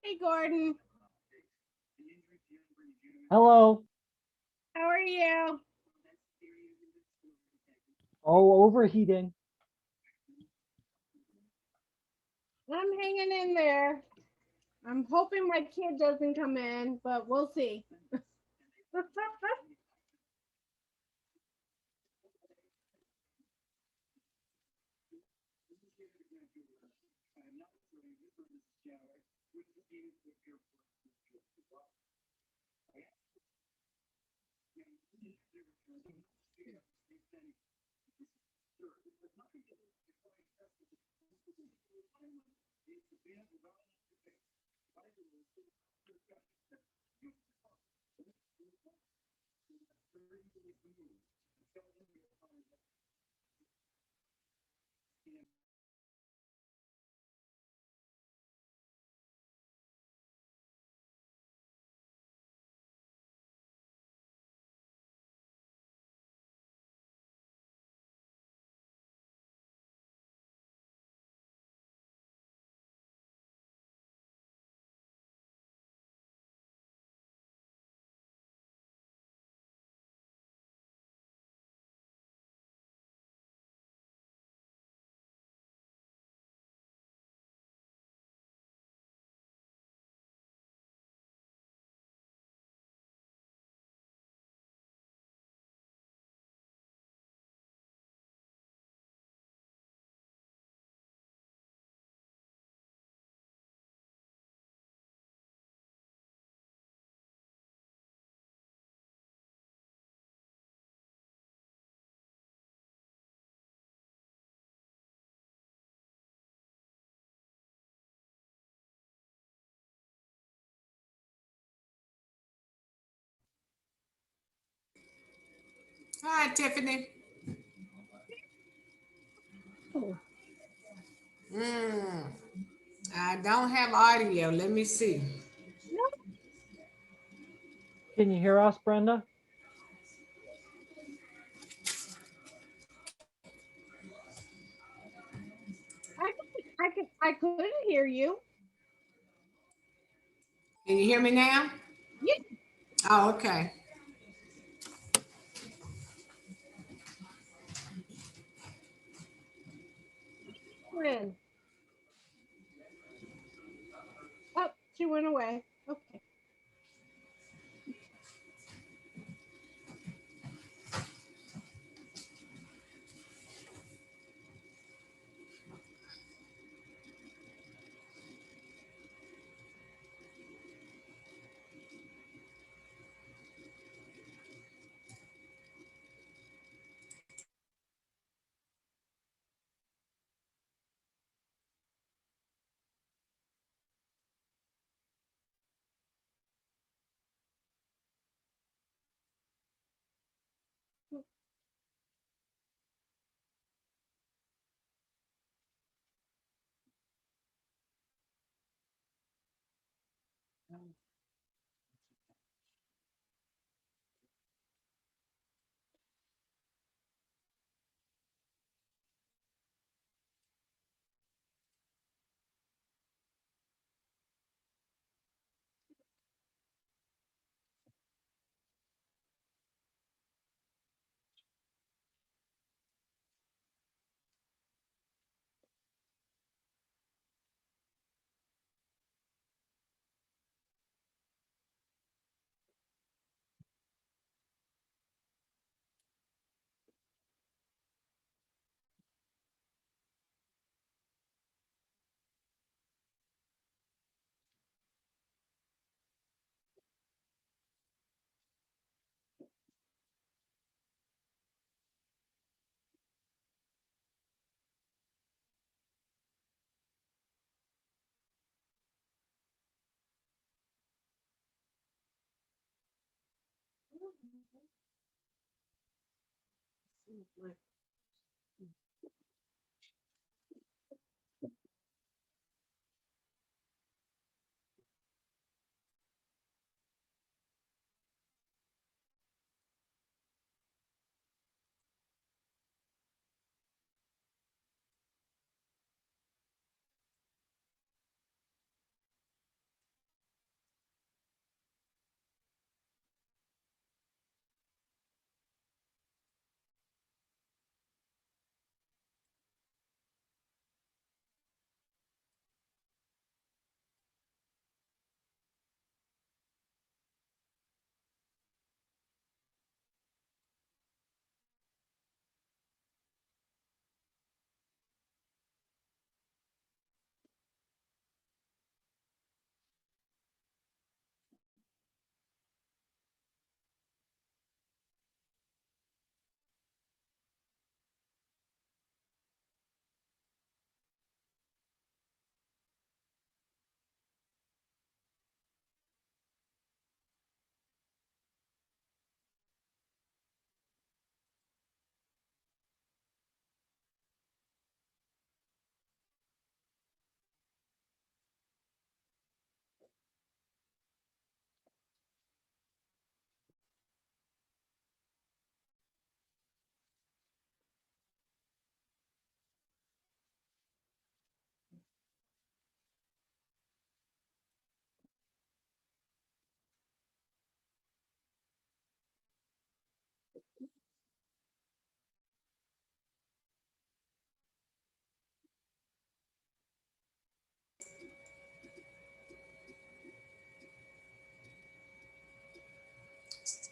Hey, Gordon. Hello. How are you? Oh, overheating. I'm hanging in there. I'm hoping my kid doesn't come in, but we'll see. Hi, Tiffany. Oh, Mm, I don't have audio. Let me see. no, Can you hear us, Brenda? I couldn't hear you. Can you hear me now? Yeah, Oh, okay. when? Oh, she went away. Okay.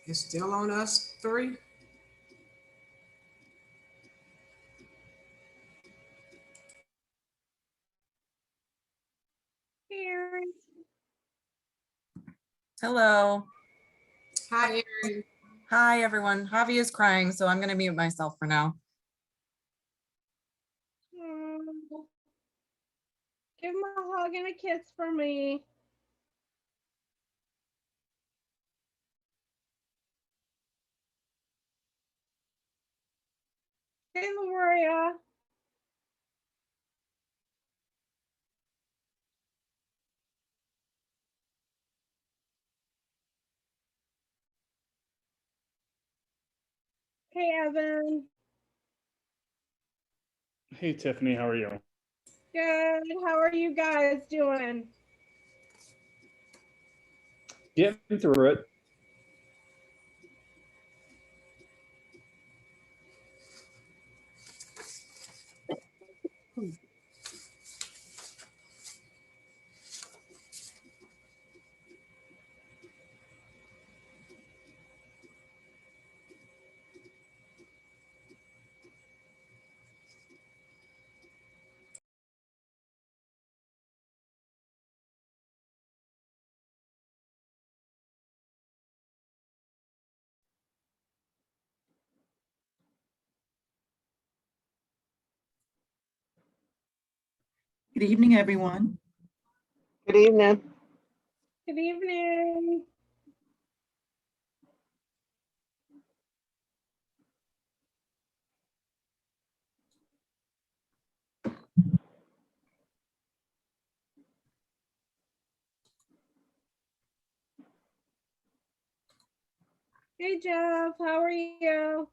It's still on us three. Karen. Hello. Hi, Erin. Hi, everyone. Javi is crying, so I'm going to mute myself for now. Give him a hug and a kiss for me. Hey, Loria. Hey, Evan. Hey Tiffany, how are you? Good. How are you guys doing? Getting through it. Good evening, everyone. Good evening. Good evening. Hey, Jeff. How are you?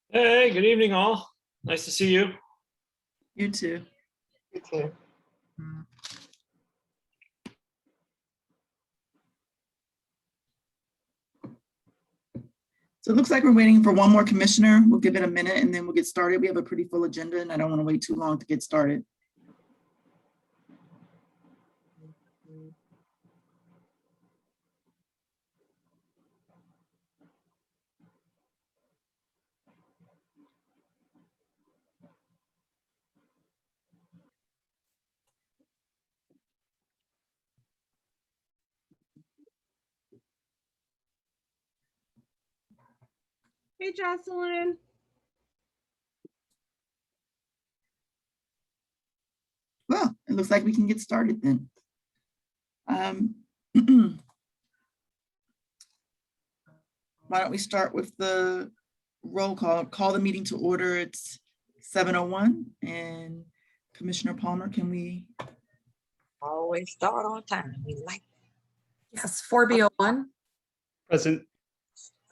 Hey, good evening, all. Nice to see you. You too. You too. So it looks like we're waiting for one more commissioner. We'll give it a minute and then we'll get started. We have a pretty full agenda and I don't want to wait too long to get started. Hey, Jocelyn. Well, it looks like we can get started then. Why don't we start with the roll call, call the meeting to order. It's 7:01 and Commissioner Palmer, can we? Always start on time. We like Yes, 4B01, Present.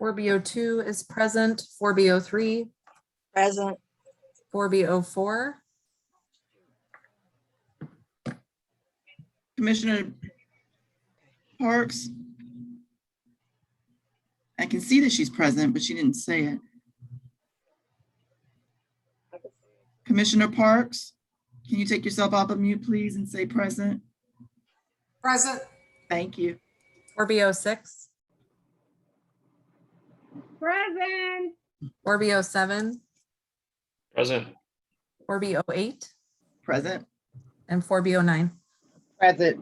4B02 is present, 4B03, present. 4B04, Commissioner Parks? I can see that she's present, but she didn't say it. Commissioner Parks, can you take yourself off of mute, please, and say present? Present. Thank you. 4B06, Present. 4B07, Present. 4B08, Present. and 4B09. Present.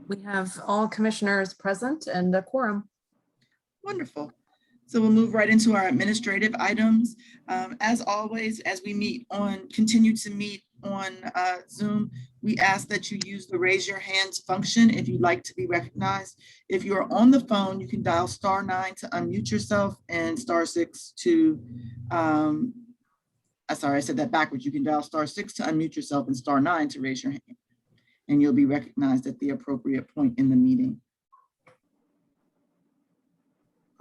We have all commissioners present and a quorum. Wonderful. So we'll move right into our administrative items. As always, as we continue to meet on Zoom, we ask that you use the raise your hands function if you'd like to be recognized. If you're on the phone, you can dial *9 to unmute yourself and *6 to, sorry, I said that backwards. You can dial *6 to unmute yourself and *9 to raise your hand. And you'll be recognized at the appropriate point in the meeting.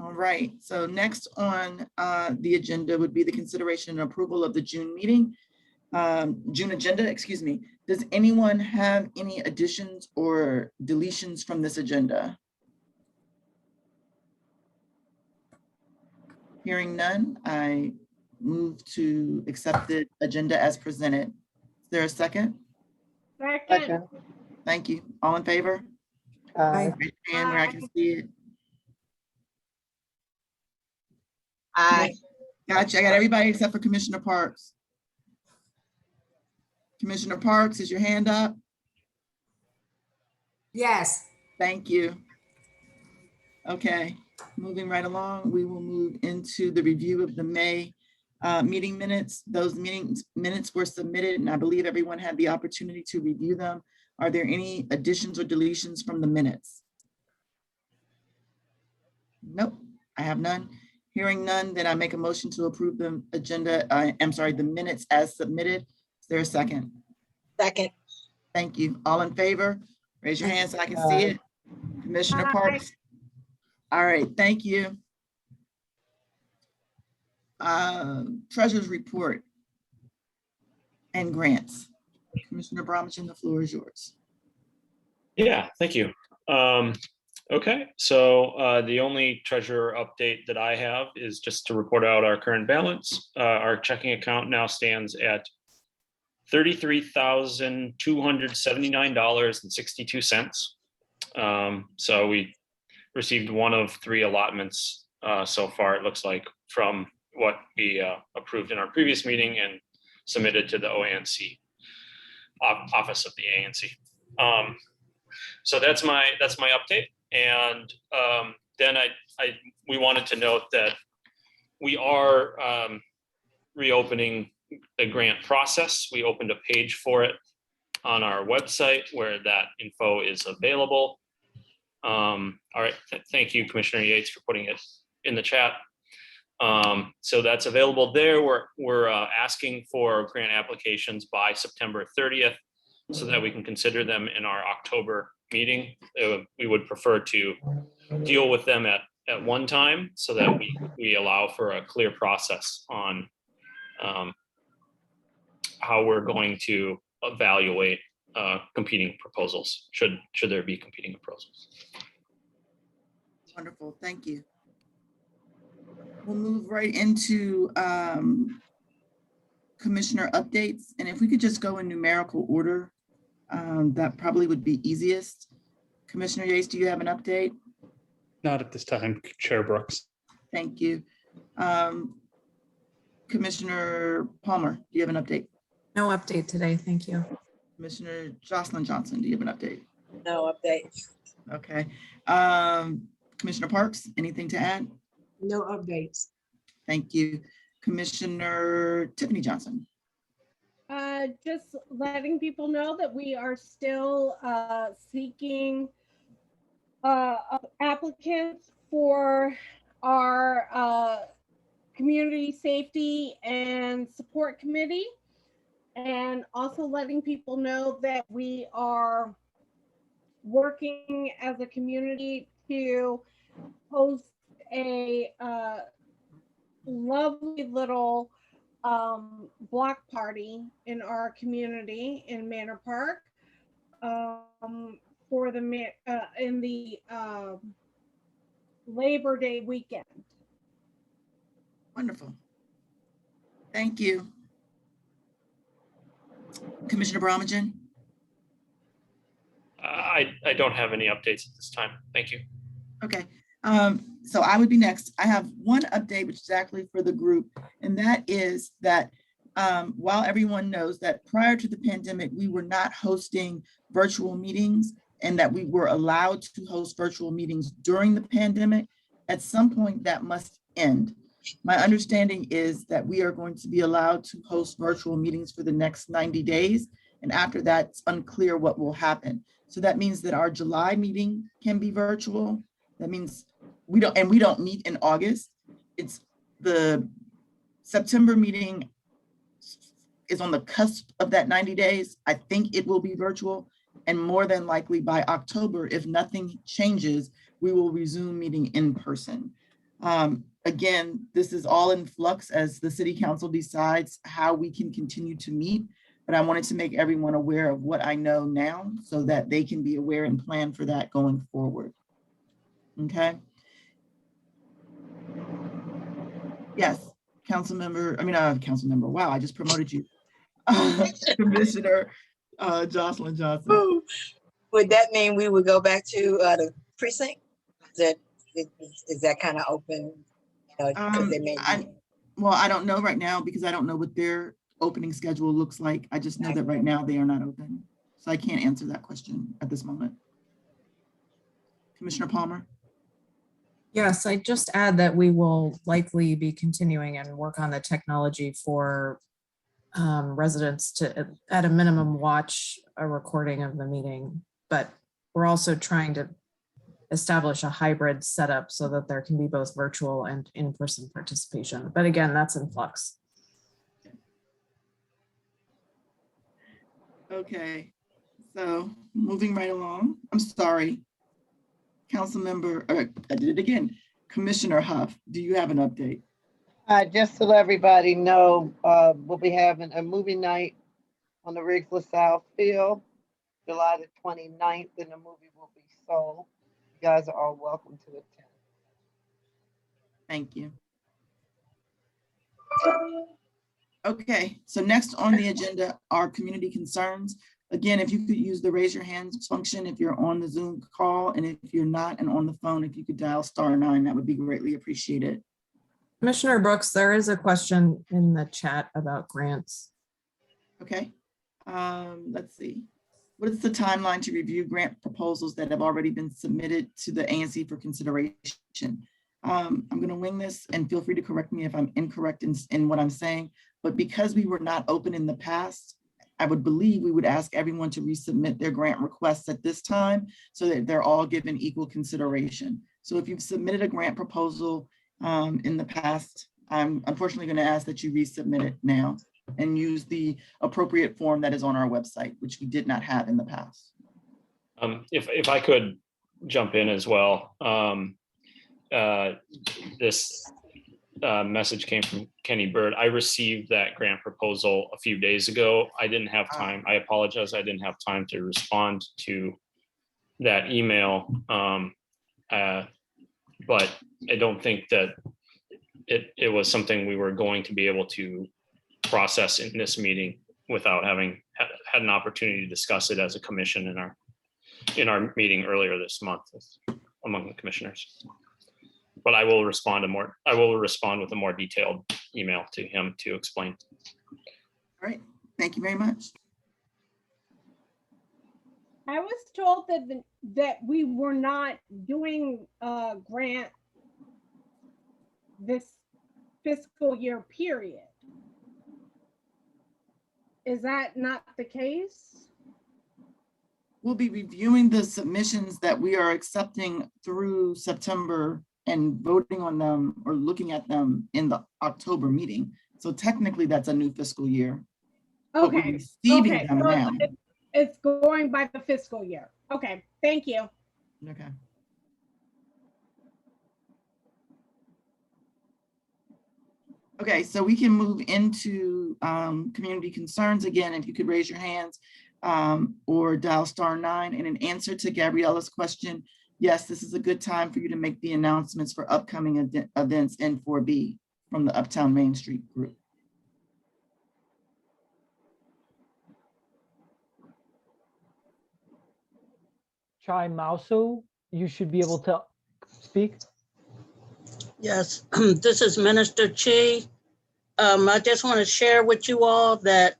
All right, so next on the agenda would be the consideration and approval of the June agenda, excuse me. Does anyone have any additions or deletions from this agenda? Hearing none, I move to accept the agenda as presented. Is there a second? Second. Thank you. All in favor? Aye. Raise your hand where I can see it. Aye. Gotcha. I got everybody except for Commissioner Parks. Commissioner Parks, is your hand up? Yes. Thank you. Okay, moving right along, we will move into the review of the May meeting minutes. Those minutes were submitted, and I believe everyone had the opportunity to review them. Are there any additions or deletions from the minutes? Nope, I have none. Hearing none, then I make a motion to approve the agenda, I'm sorry, the minutes as submitted. Is there a second? Second. Thank you. All in favor? Raise your hand so I can see it. Commissioner Aye. Parks? All right, thank you. Treasurer's report and grants. Commissioner Bromwich, the floor is yours. Yeah, thank you. Okay, so the only treasurer update that I have is just to report out our current balance. Our checking account now stands at $33,279.62. So we received one of 3 allotments so far, it looks like, from what we approved in our previous meeting and submitted to the ANC, office of the ANC. So that's my update. And then we wanted to note that we are reopening the grant process. We opened a page for it on our website where that info is available. All right, thank you, Commissioner Yates, for putting it in the chat. So that's available there. We're asking for grant applications by September 30th so that we can consider them in our October meeting. We would prefer to deal with them at one time so that we allow for a clear process on how we're going to evaluate competing proposals, should there be competing proposals. Wonderful, thank you. We'll move right into commissioner updates. And if we could just go in numerical order, that probably would be easiest. Commissioner Yates, do you have an update? Not at this time, Chair Brooks. Thank you. Commissioner Palmer, do you have an update? No update today, thank you. Commissioner Jocelyn Johnson, do you have an update? No update. Okay. Commissioner Parks, anything to add? No updates. Thank you. Commissioner Tiffany Johnson. Just letting people know that we are still seeking applicants for our community safety and support committee, and also letting people know that we are working as a community to host a lovely little block party in our community in Manor Park for the in the Labor Day weekend. Wonderful. Thank you. Commissioner Bromwich. I don't have any updates at this time. Thank you. Okay, so I would be next. I have one update, which is actually for the group, and that is that while everyone knows that prior to the pandemic, we were not hosting virtual meetings and that we were allowed to host virtual meetings during the pandemic, at some point that must end. My understanding is that we are going to be allowed to host virtual meetings for the next 90 days. And after that, it's unclear what will happen. So that means that our July meeting can be virtual. That means we don't meet in August. It's the September meeting is on the cusp of that 90 days. I think it will be virtual, and more than likely by October, if nothing changes, we will resume meeting in person. Again, this is all in flux as the city council decides how we can continue to meet, but I wanted to make everyone aware of what I know now so that they can be aware and plan for that going forward. Okay. Yes, council member, wow, I just promoted you. Commissioner Jocelyn Johnson. Ooh. Would that mean we would go back to the precinct? Is that kind of open? Because they may need. Well, I don't know right now because I don't know what their opening schedule looks like. I just know that right now they are not open. So I can't answer that question at this moment. Commissioner Palmer? Yes, I just add that we will likely be continuing and work on the technology for residents to, at a minimum, watch a recording of the meeting. But we're also trying to establish a hybrid setup so that there can be both virtual and in-person participation. But again, that's in flux. Okay, so moving right along. I'm sorry. Council member, I did it again. Commissioner Huff, do you have an update? Just to let everybody know, we'll be having a movie night on the Riggs LaSalle Field, July the 29th, and the movie will be sold. You guys are all welcome to attend. Thank you. Okay, so next on the agenda are community concerns. Again, if you could use the raise your hands function if you're on the Zoom call, and if you're not and on the phone, if you could dial *9, that would be greatly appreciated. Commissioner Brooks, there is a question in the chat about grants. Okay, let's see. What is the timeline to review grant proposals that have already been submitted to the ANC for consideration? I'm going to wing this, and feel free to correct me if I'm incorrect in what I'm saying, but because we were not open in the past, I would believe we would ask everyone to resubmit their grant requests at this time so that they're all given equal consideration. So if you've submitted a grant proposal in the past, I'm unfortunately going to ask that you resubmit it now and use the appropriate form that is on our website, which we did not have in the past. If I could jump in as well. This message came from Kenny Bird. I received that grant proposal a few days ago. I didn't have time. I apologize. I didn't have time to respond to that email. But I don't think that it was something we were going to be able to process in this meeting without having had an opportunity to discuss it as a commission in our meeting earlier this month among the commissioners. But I will respond with a more detailed email to him to explain. All right, thank you very much. I was told that we were not doing a grant this fiscal year period. Is that not the case? We'll be reviewing the submissions that we are accepting through September and voting on them or looking at them in the October meeting. So technically that's a new fiscal year. But we're Okay. receiving Okay. them So now. it's going by the fiscal year. Okay. Thank you. Okay. Okay, so we can move into community concerns. Again, if you could raise your hands or dial *9. And in answer to Gabriella's question, yes, this is a good time for you to make the announcements for upcoming events in 4B from the Uptown Main Street group. Chai Mausu, you should be able to speak. Yes, this is Minister Chi. I just want to share with you all that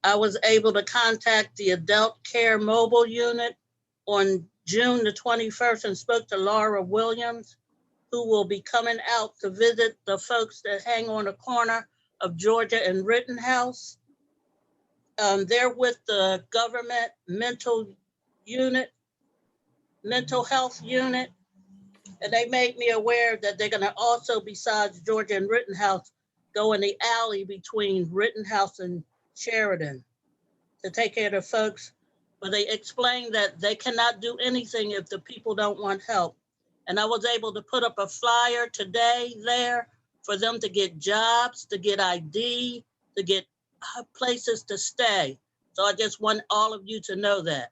I was able to contact the Adult Care Mobile Unit on June the 21st and spoke to Laura Williams, who will be coming out to visit the folks that hang on the corner of Georgia and Rittenhouse. They're with the government mental health unit. And they made me aware that they're gonna also, besides Georgia and Rittenhouse, go in the alley between Rittenhouse and Sheridan to take care of the folks. But they explained that they cannot do anything if the people don't want help. And I was able to put up a flyer today there for them to get jobs, to get ID, to get places to stay. So I just want all of you to know that.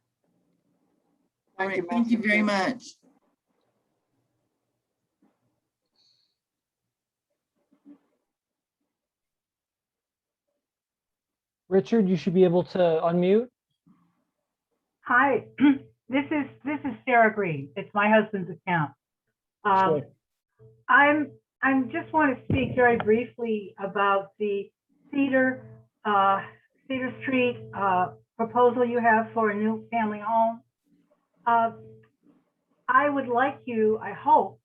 All right, thank you very much. Richard, you should be able to unmute. Hi, this is Sarah Green. It's my husband's account. Sure. I'm I just want to speak very briefly about the Cedar, Cedar Street proposal you have for a new family home. I would like you, I hope,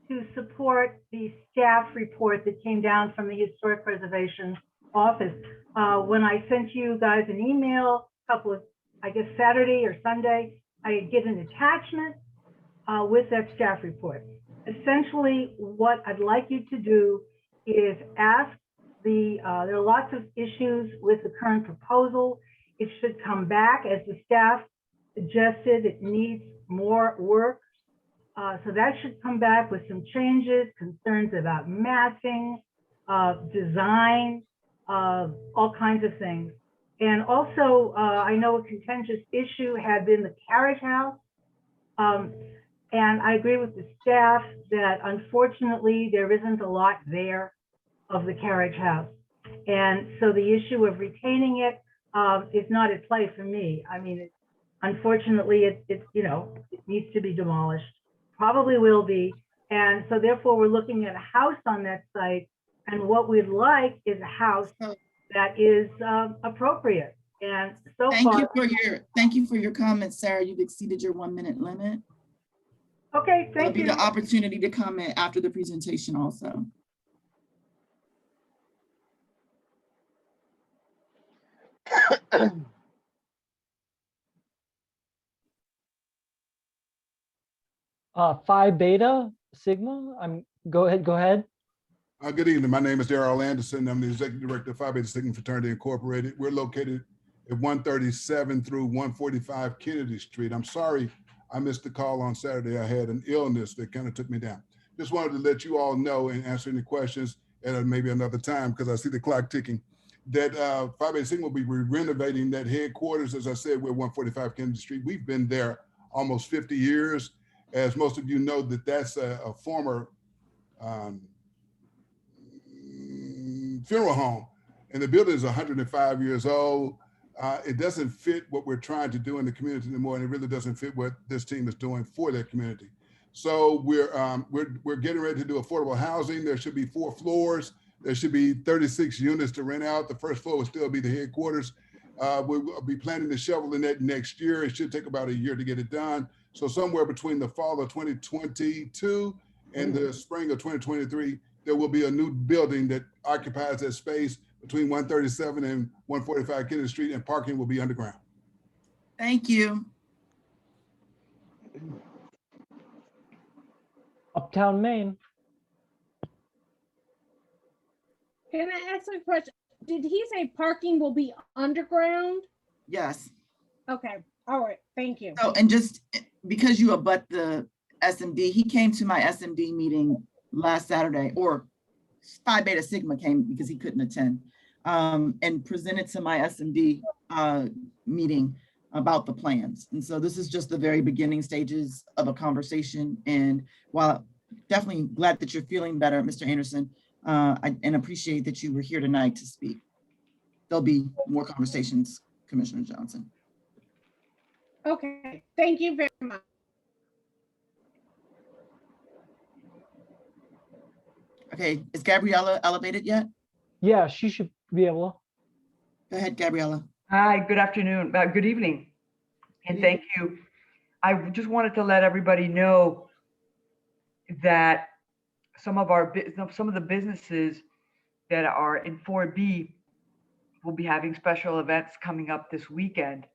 to support the staff report that came down from the Historic Preservation Office. When I sent you guys an email a couple of, I guess, Saturday or Sunday, I get an attachment with that staff report. Essentially, what I'd like you to do is ask there are lots of issues with the current proposal. It should come back, as the staff suggested, it needs more work. So that should come back with some changes, concerns about massing, design, all kinds of things. And also, I know a contentious issue had been the carriage house. And I agree with the staff that unfortunately there isn't a lot there of the carriage house. And so the issue of retaining it is not at play for me. I mean, unfortunately, it needs to be demolished. Probably will be. And so therefore we're looking at a house on that site. And what we'd like is a house that is appropriate. And so far. Thank you for your comments, Sarah. You've exceeded your 1 minute limit. Okay, thank you. There'll be the opportunity to comment after the presentation also. Phi Beta Sigma, go ahead. Good evening. My name is Darrell Anderson. I'm the Executive Director of Phi Beta Sigma Fraternity Incorporated. We're located at 137 through 145 Kennedy Street. I'm sorry I missed the call on Saturday. I had an illness that kind of took me down. Just wanted to let you all know and answer any questions at maybe another time, because I see the clock ticking, that Phi Beta Sigma will be renovating that headquarters. As I said, we're 145 Kennedy Street. We've been there almost 50 years. As most of you know, that's a former funeral home, and the building is 105 years old. It doesn't fit what we're trying to do in the community anymore, and it really doesn't fit what this team is doing for their community. So we're getting ready to do affordable housing. There should be 4 floors. There should be 36 units to rent out. The first floor will still be the headquarters. We'll be planning to shovel in that next year. It should take about a year to get it done. So somewhere between the fall of 2022 and the spring of 2023, there will be a new building that occupies that space between 137 and 145 Kennedy Street, and parking will be underground. Thank you. Uptown Maine. Can I ask a question? Did he say parking will be underground? Yes. Okay, all right, thank you. So, and just because you abut the SMD, he came to my SMD meeting last Saturday, or Phi Beta Sigma came because he couldn't attend, and presented to my SMD meeting about the plans. And so this is just the very beginning stages of a conversation. And while definitely glad that you're feeling better, Mr. Anderson, and appreciate that you were here tonight to speak. There'll be more conversations, Commissioner Johnson. Okay, thank you very much. Okay, is Gabriella elevated yet? Yeah, she should be able. Go ahead, Gabriella. Hi, good afternoon, good evening, and thank you. I just wanted to let everybody know that some of the businesses that are in 4B will be having special events coming up this weekend.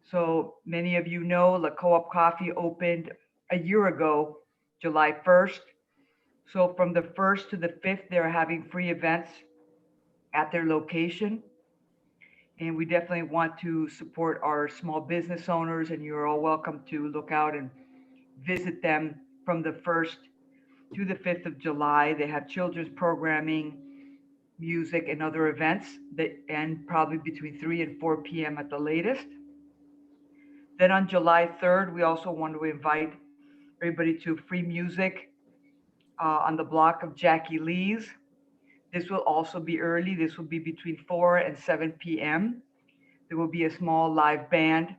So many of you know the Co-op Coffee opened a year ago, July 1st. So from the 1st to the 5th, they're having free events at their location. And we definitely want to support our small business owners, and you're all welcome to look out and visit them from the 1st to the 5th of July. They have children's programming, music, and other events that end probably between 3 and 4 p.m. at the latest. Then on July 3rd, we also want to invite everybody to free music on the block of Jackie Lee's. This will also be early. This will be between 4 and 7 p.m. There will be a small live band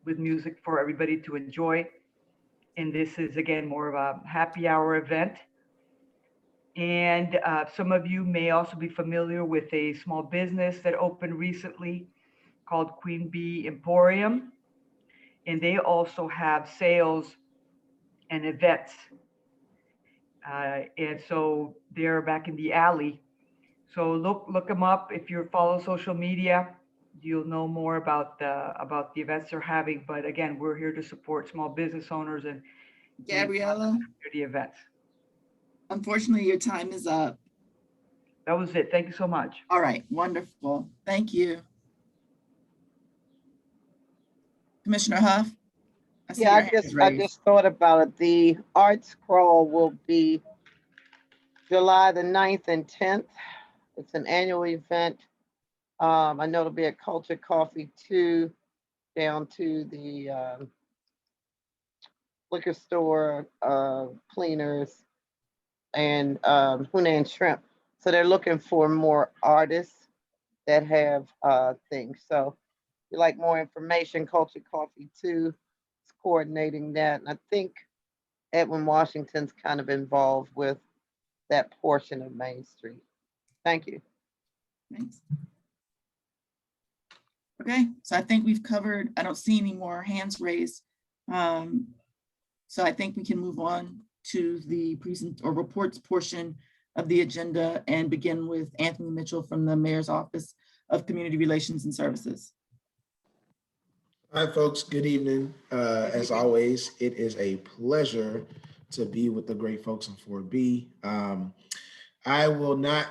with music for everybody to enjoy. And this is, again, more of a happy hour event. And some of you may also be familiar with a small business that opened recently called Queen Bee Emporium. And they also have sales and events. And so they're back in the alley. So look them up. If you follow social media, you'll know more about the events they're having. But again, we're here to support small business owners and Gabriella, community events. unfortunately, your time is up. That was it. Thank you so much. All right, wonderful. Thank you. Commissioner Huff? see Yeah, your I hand just is I raised. just thought about it. The arts crawl will be July the 9th and 10th. It's an annual event. I know it'll be at Culture Coffee 2 down to the liquor store, cleaners, and Hunan Shrimp. So they're looking for more artists that have things. So if you like more information, Culture Coffee 2 is coordinating that. And I think Edwin Washington's kind of involved with that portion of Main Street. Thank you. Thanks. Okay, so I think we've covered, I don't see any more hands raised. So I think we can move on to the present or reports portion of the agenda and begin with Anthony Mitchell from the Mayor's Office of Community Relations and Services. Hi, folks. Good evening. As always, it is a pleasure to be with the great folks in 4B. I will not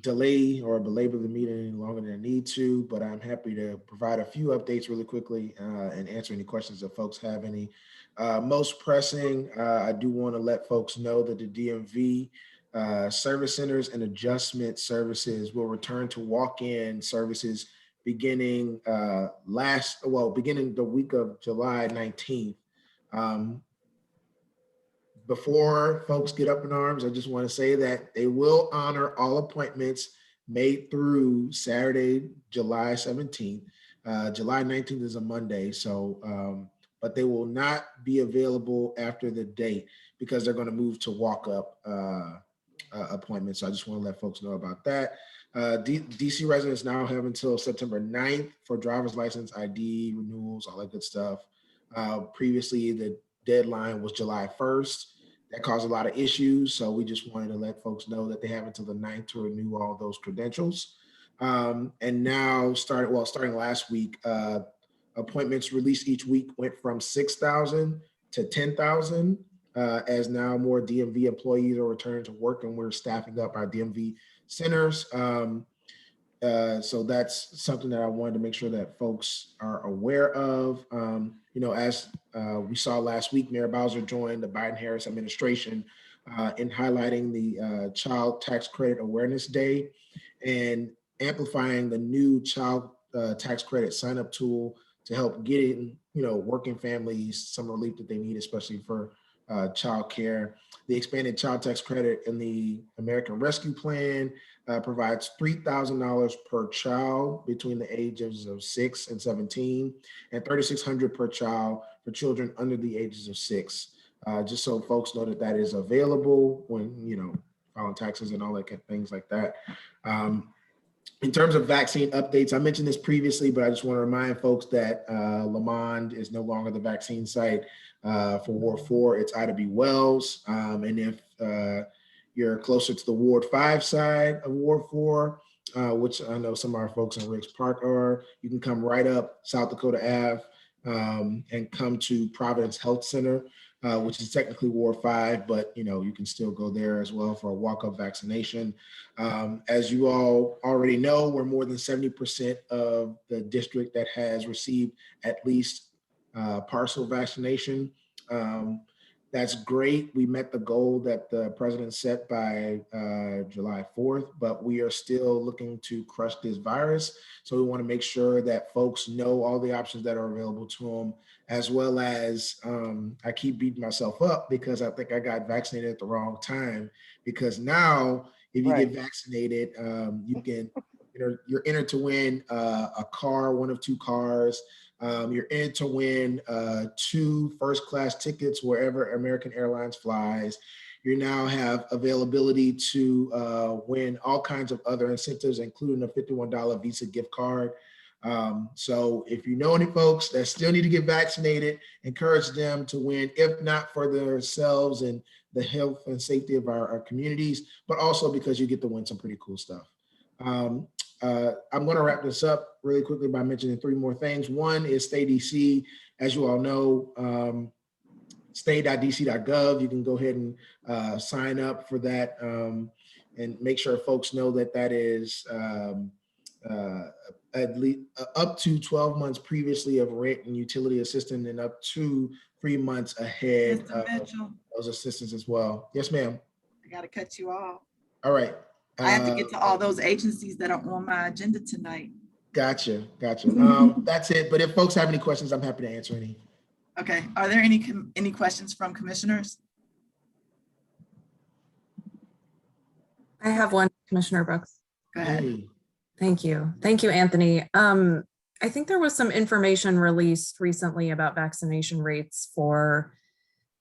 delay or belabor the meeting any longer than I need to, but I'm happy to provide a few updates really quickly and answer any questions if folks have any. Most pressing, I do want to let folks know that the DMV service centers and adjustment services will return to walk-in services beginning beginning the week of July 19th. Before folks get up in arms, I just want to say that they will honor all appointments made through Saturday, July 17th. July 19th is a Monday, so but they will not be available after the date because they're going to move to walk-up appointments. So I just want to let folks know about that. DC residents now have until September 9th for driver's license, ID, renewals, all that good stuff. Previously, the deadline was July 1st. That caused a lot of issues. So we just wanted to let folks know that they have until the 9th to renew all those credentials. And now starting last week, appointments released each week went from 6,000 to 10,000 as now more DMV employees are returning to work and we're staffing up our DMV centers. So that's something that I wanted to make sure that folks are aware of. As we saw last week, Mayor Bowser joined the Biden-Harris administration in highlighting the Child Tax Credit Awareness Day and amplifying the new Child Tax Credit sign-up tool to help getting, working families some relief that they need, especially for child care. The expanded child tax credit in the American Rescue Plan provides $3,000 per child between the ages of 6 and 17, and $3,600 per child for children under the ages of 6. Just so folks know that is available when, filing taxes and all that kind of things like that. In terms of vaccine updates, I mentioned this previously, but I just want to remind folks that Lamond is no longer the vaccine site for Ward 4. It's Ida B. Wells. And if you're closer to the Ward 5 side of Ward 4, which I know some of our folks in Riggs Park are, you can come right up South Dakota Ave and come to Providence Health Center, which is technically Ward 5, but you can still go there as well for a walk-up vaccination. As you all already know, we're more than 70% of the district that has received at least partial vaccination. That's great. We met the goal that the president set by July 4th, but we are still looking to crush this virus. So we want to make sure that folks know all the options that are available to them, as well as I keep beating myself up because I think I got vaccinated at the wrong time, because now if you get vaccinated, you can, you're entered to win a car, one of 2 cars. You're in to win 2 first-class tickets wherever American Airlines flies. you now have availability to win all kinds of other incentives, including a $51 Visa gift card. So if you know any folks that still need to get vaccinated, encourage them to win, if not for themselves and the health and safety of our communities, but also because you get to win some pretty cool stuff. I'm going to wrap this up really quickly by mentioning 3 more things. One is Stay DC. As you all know, stay.dc.gov. You can go ahead and sign up for that and make sure folks know that that is at least up to 12 months previously of rent and utility assistance and up to 3 months ahead Mr. of Mitchell, those assistance as well. Yes, ma'am. I gotta cut you off. All right. I have to get to all those agencies that are on my agenda tonight. Gotcha. That's it. But if folks have any questions, I'm happy to answer any. Okay, are there any questions from commissioners? I have one, Commissioner Brooks. Go ahead. Hey. Thank you. Thank you, Anthony. I think there was some information released recently about vaccination rates for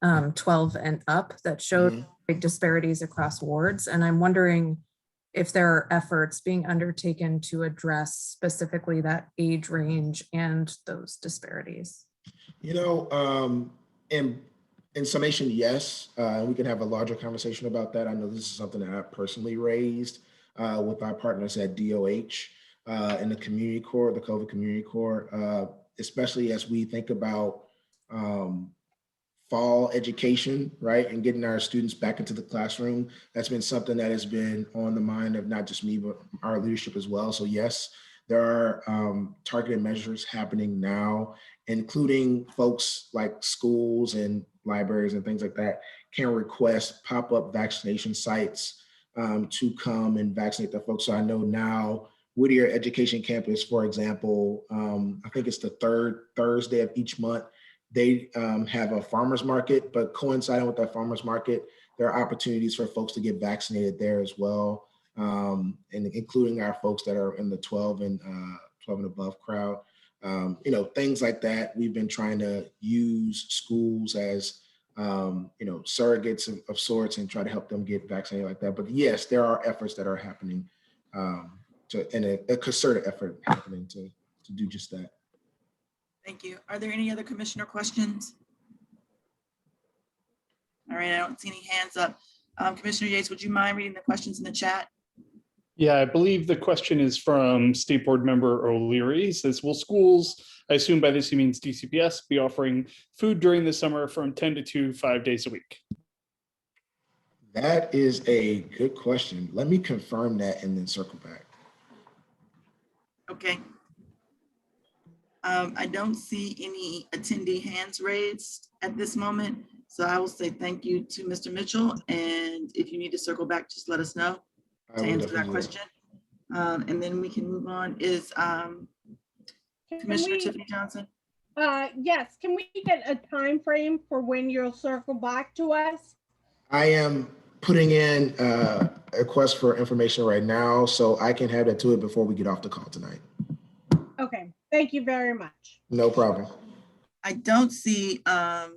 12 and up that showed big disparities across wards. And I'm wondering if there are efforts being undertaken to address specifically that age range and those disparities. You know, in summation, yes, we can have a larger conversation about that. I know this is something that I personally raised with our partners at DOH in the community core, the COVID community core, especially as we think about fall education, right? And getting our students back into the classroom. That's been something that has been on the mind of not just me, but our leadership as well. So yes, there are targeted measures happening now, including folks like schools and libraries and things like that can request pop-up vaccination sites to come and vaccinate their folks. So I know now Whittier Education Campus, for example, I think it's the 3rd Thursday of each month, they have a farmer's market, but coinciding with that farmer's market, there are opportunities for folks to get vaccinated there as well, and including our folks that are in the 12 and above crowd. You know, things like that. We've been trying to use schools as you know, surrogates of sorts and try to help them get vaccinated like that. But yes, there are efforts that are happening and a concerted effort happening to do just that. Thank you. Are there any other commissioner questions? All right, I don't see any hands up. Commissioner Yates, would you mind reading the questions in the chat? Yeah, I believe the question is from State Board Member O'Leary. He says, will schools, I assume by this he means DCPS, be offering food during the summer from 10 to 2, 5 days a week? That is a good question. Let me confirm that and then circle back. Okay. I don't see any attendee hands raised at this moment. So I will say thank you to Mr. Mitchell. And if you need to circle back, just let us know to answer that question. And then we can move on. Is Commissioner Tiffany Johnson? Yes, can we get a time frame for when you'll circle back to us? I am putting in a request for information right now, so I can have that to it before we get off the call tonight. Okay, thank you very much. No problem. I don't see Samira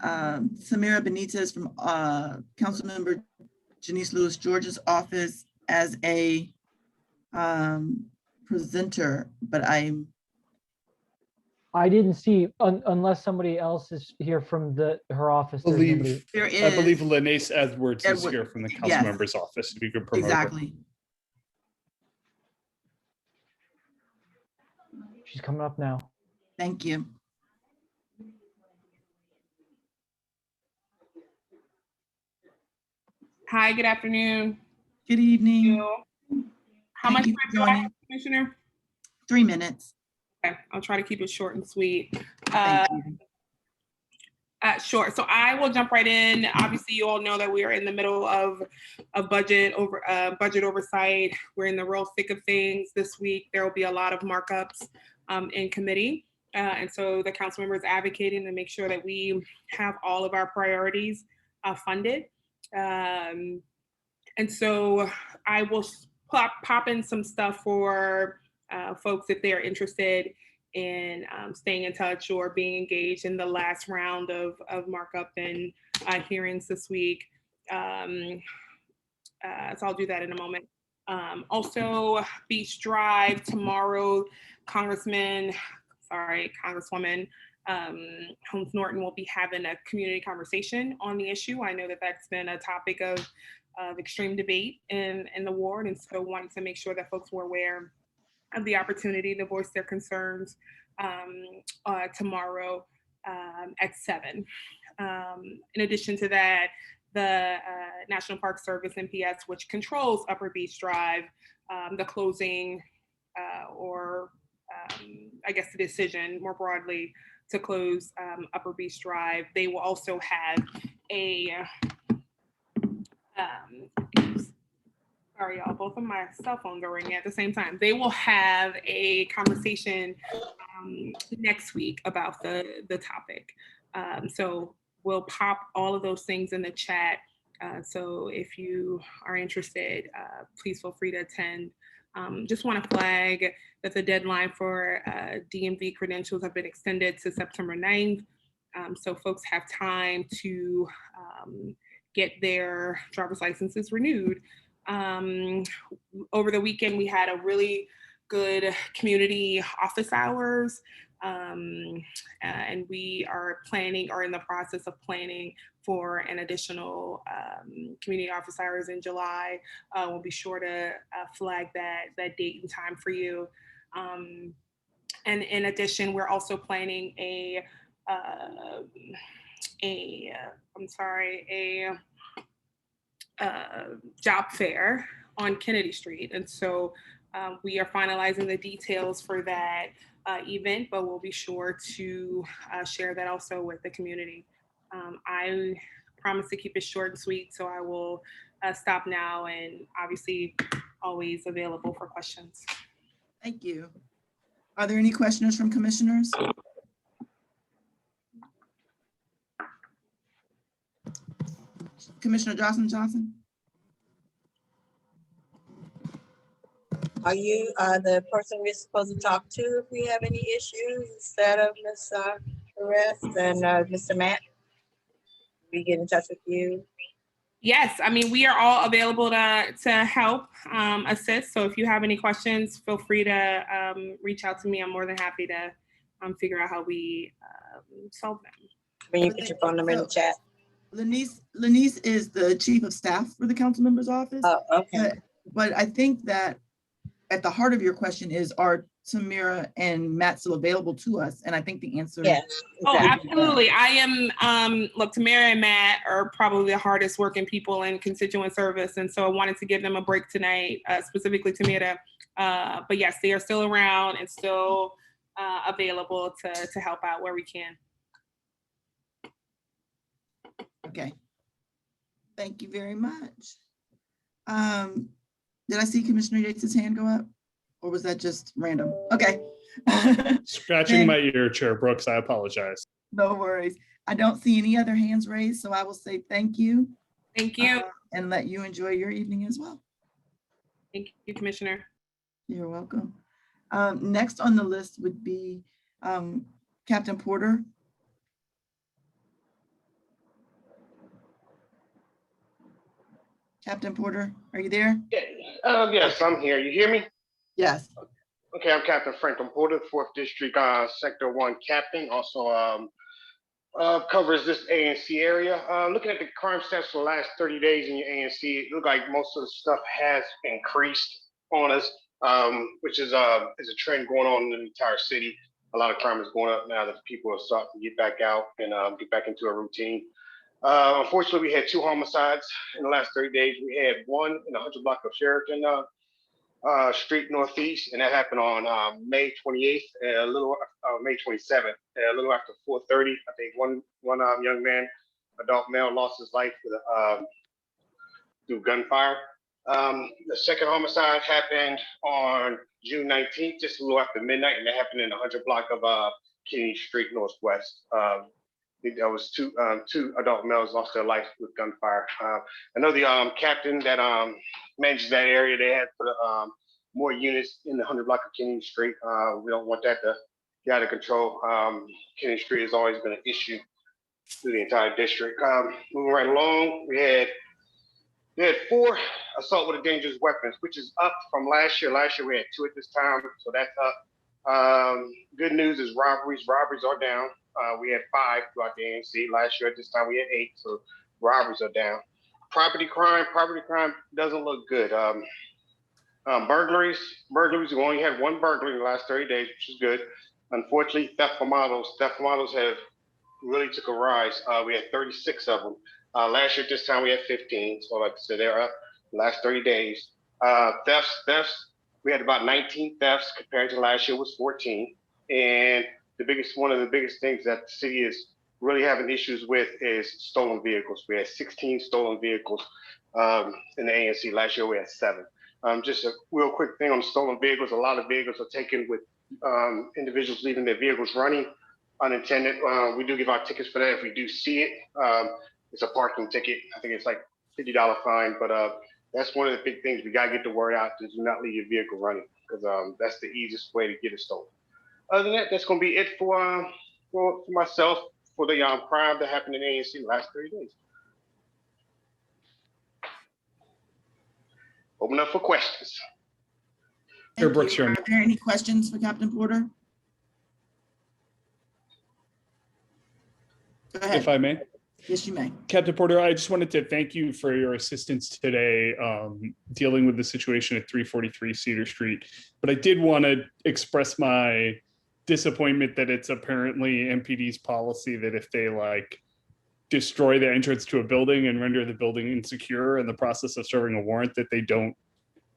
Benitez from Councilmember Janice Lewis George's office as a presenter, but I didn't see, unless somebody else is here from her office. I believe Lanace Edwards is here from the council member's office. If you could promote exactly. her. She's coming up now. Thank you. Hi, good afternoon. Good evening. How much time do I have, Commissioner? 3 minutes. Okay, I'll try to keep it short and sweet. Thank you. Sure. So I will jump right in. Obviously, you all know that we are in the middle of budget oversight. We're in the real thick of things this week. There will be a lot of markups in committee. And so the council member is advocating to make sure that we have all of our priorities funded. And so I will pop in some stuff for folks if they are interested in staying in touch or being engaged in the last round of markup and hearings this week. So I'll do that in a moment. Also, Beach Drive tomorrow, Congresswoman Holmes Norton will be having a community conversation on the issue. I know that that's been a topic of extreme debate in the ward, and so wanted to make sure that folks were aware of the opportunity to voice their concerns tomorrow at 7. In addition to that, the National Park Service, NPS, which controls Upper Beach Drive, the closing I guess the decision more broadly to close Upper Beach Drive, they will also have a, sorry y'all, both of my cell phones are ringing at the same time. They will have a conversation next week about the topic. So we'll pop all of those things in the chat. So if you are interested, please feel free to attend. Just want to flag that the deadline for DMV credentials have been extended to September 9th. So folks have time to get their driver's licenses renewed. Over the weekend, we had a really good community office hours. And we are in the process of planning for an additional community office hours in July. We'll be sure to flag that date and time for you. And in addition, we're also planning a job fair on Kennedy Street. And so we are finalizing the details for that event, but we'll be sure to share that also with the community. I promise to keep it short and sweet, so I will stop now and obviously always available for questions. Thank you. Are there any questions from commissioners? Commissioner Johnson? Are you the person we're supposed to talk to if we have any issues instead of Ms. Perez and Mr. Matt? We get in touch with you? Yes, I mean, we are all available to help assist. So if you have any questions, feel free to reach out to me. I'm more than happy to figure out how we solve them. When you put your phone number in the chat. Lanice is the chief of staff for the council member's office. Oh, okay. But I think that at the heart of your question is, are Tamira and Matt still available to us? And I think the answer yes. Oh, absolutely. I am, look, Tamira and Matt are probably the hardest working people in constituent service. And so I wanted to give them a break tonight, specifically Tamira. But yes, they are still around and still available to help out where we can. Okay. Thank you very much. Did I see Commissioner Yates's hand go up? Or was that just random? Okay. Scratching my ear, Chair Brooks, I apologize. No worries. I don't see any other hands raised, so I will say thank you. Thank you. And let you enjoy your evening as well. Thank you, Commissioner. You're welcome. Next on the list would be Captain Porter. Captain Porter, are you there? Yes, I'm here. You hear me? Yes. Okay, I'm Captain Franklin Porter, 4th District, Sector 1 Captain. Also covers this ANC area. Looking at the crime stats for the last 30 days in your ANC, it looks like most of the stuff has increased on us, which is a trend going on in the entire city. A lot of crime is going up now that people are starting to get back out and get back into a routine. Unfortunately, we had 2 homicides in the last 30 days. We had one in the 100 block of Sheraton Street Northeast, and that happened on May 28th, May 27th, a little after 4:30. I think one young man, adult male, lost his life through gunfire. The second homicide happened on June 19th, just a little after midnight, and that happened in the 100 block of Kennedy Street Northwest. I think that was two adult males lost their life with gunfire. I know the captain that manages that area, they had put more units in the 100 block of Kennedy Street. We don't want that to get out of control. Kennedy Street has always been an issue through the entire district. Moving right along, we had 4 assault with a dangerous weapons, which is up from last year. Last year we had 2 at this time, so that's up. Good news is robberies. Robberies are down. We had 5 throughout the ANC. Last year at this time we had 8, so robberies are down. Property crime doesn't look good. Burglaries, we only had 1 burglary in the last 30 days, which is good. Unfortunately, theft from autos have really took a rise. We had 36 of them. Last year at this time we had 15, so like I said, they're up the last 30 days. Thefts, we had about 19 thefts compared to last year was 14. And one of the biggest things that the city is really having issues with is stolen vehicles. We had 16 stolen vehicles in the ANC. Last year we had 7. Just a real quick thing on stolen vehicles. A lot of vehicles are taken with individuals leaving their vehicles running unintended. We do give out tickets for that if we do see it. It's a parking ticket. I think it's like $50 fine, but that's one of the big things. We gotta get the word out to do not leave your vehicle running, because that's the easiest way to get it stolen. Other than that, that's gonna be it for myself for the crime that happened in ANC the last 30 days. Open up for questions. Thank you. Are there any questions for Captain Porter? Go ahead. If I may. Yes, you may. Captain Porter, I just wanted to thank you for your assistance today dealing with the situation at 343 Cedar Street. But I did want to express my disappointment that it's apparently MPD's policy that if they destroy the entrance to a building and render the building insecure in the process of serving a warrant, that they don't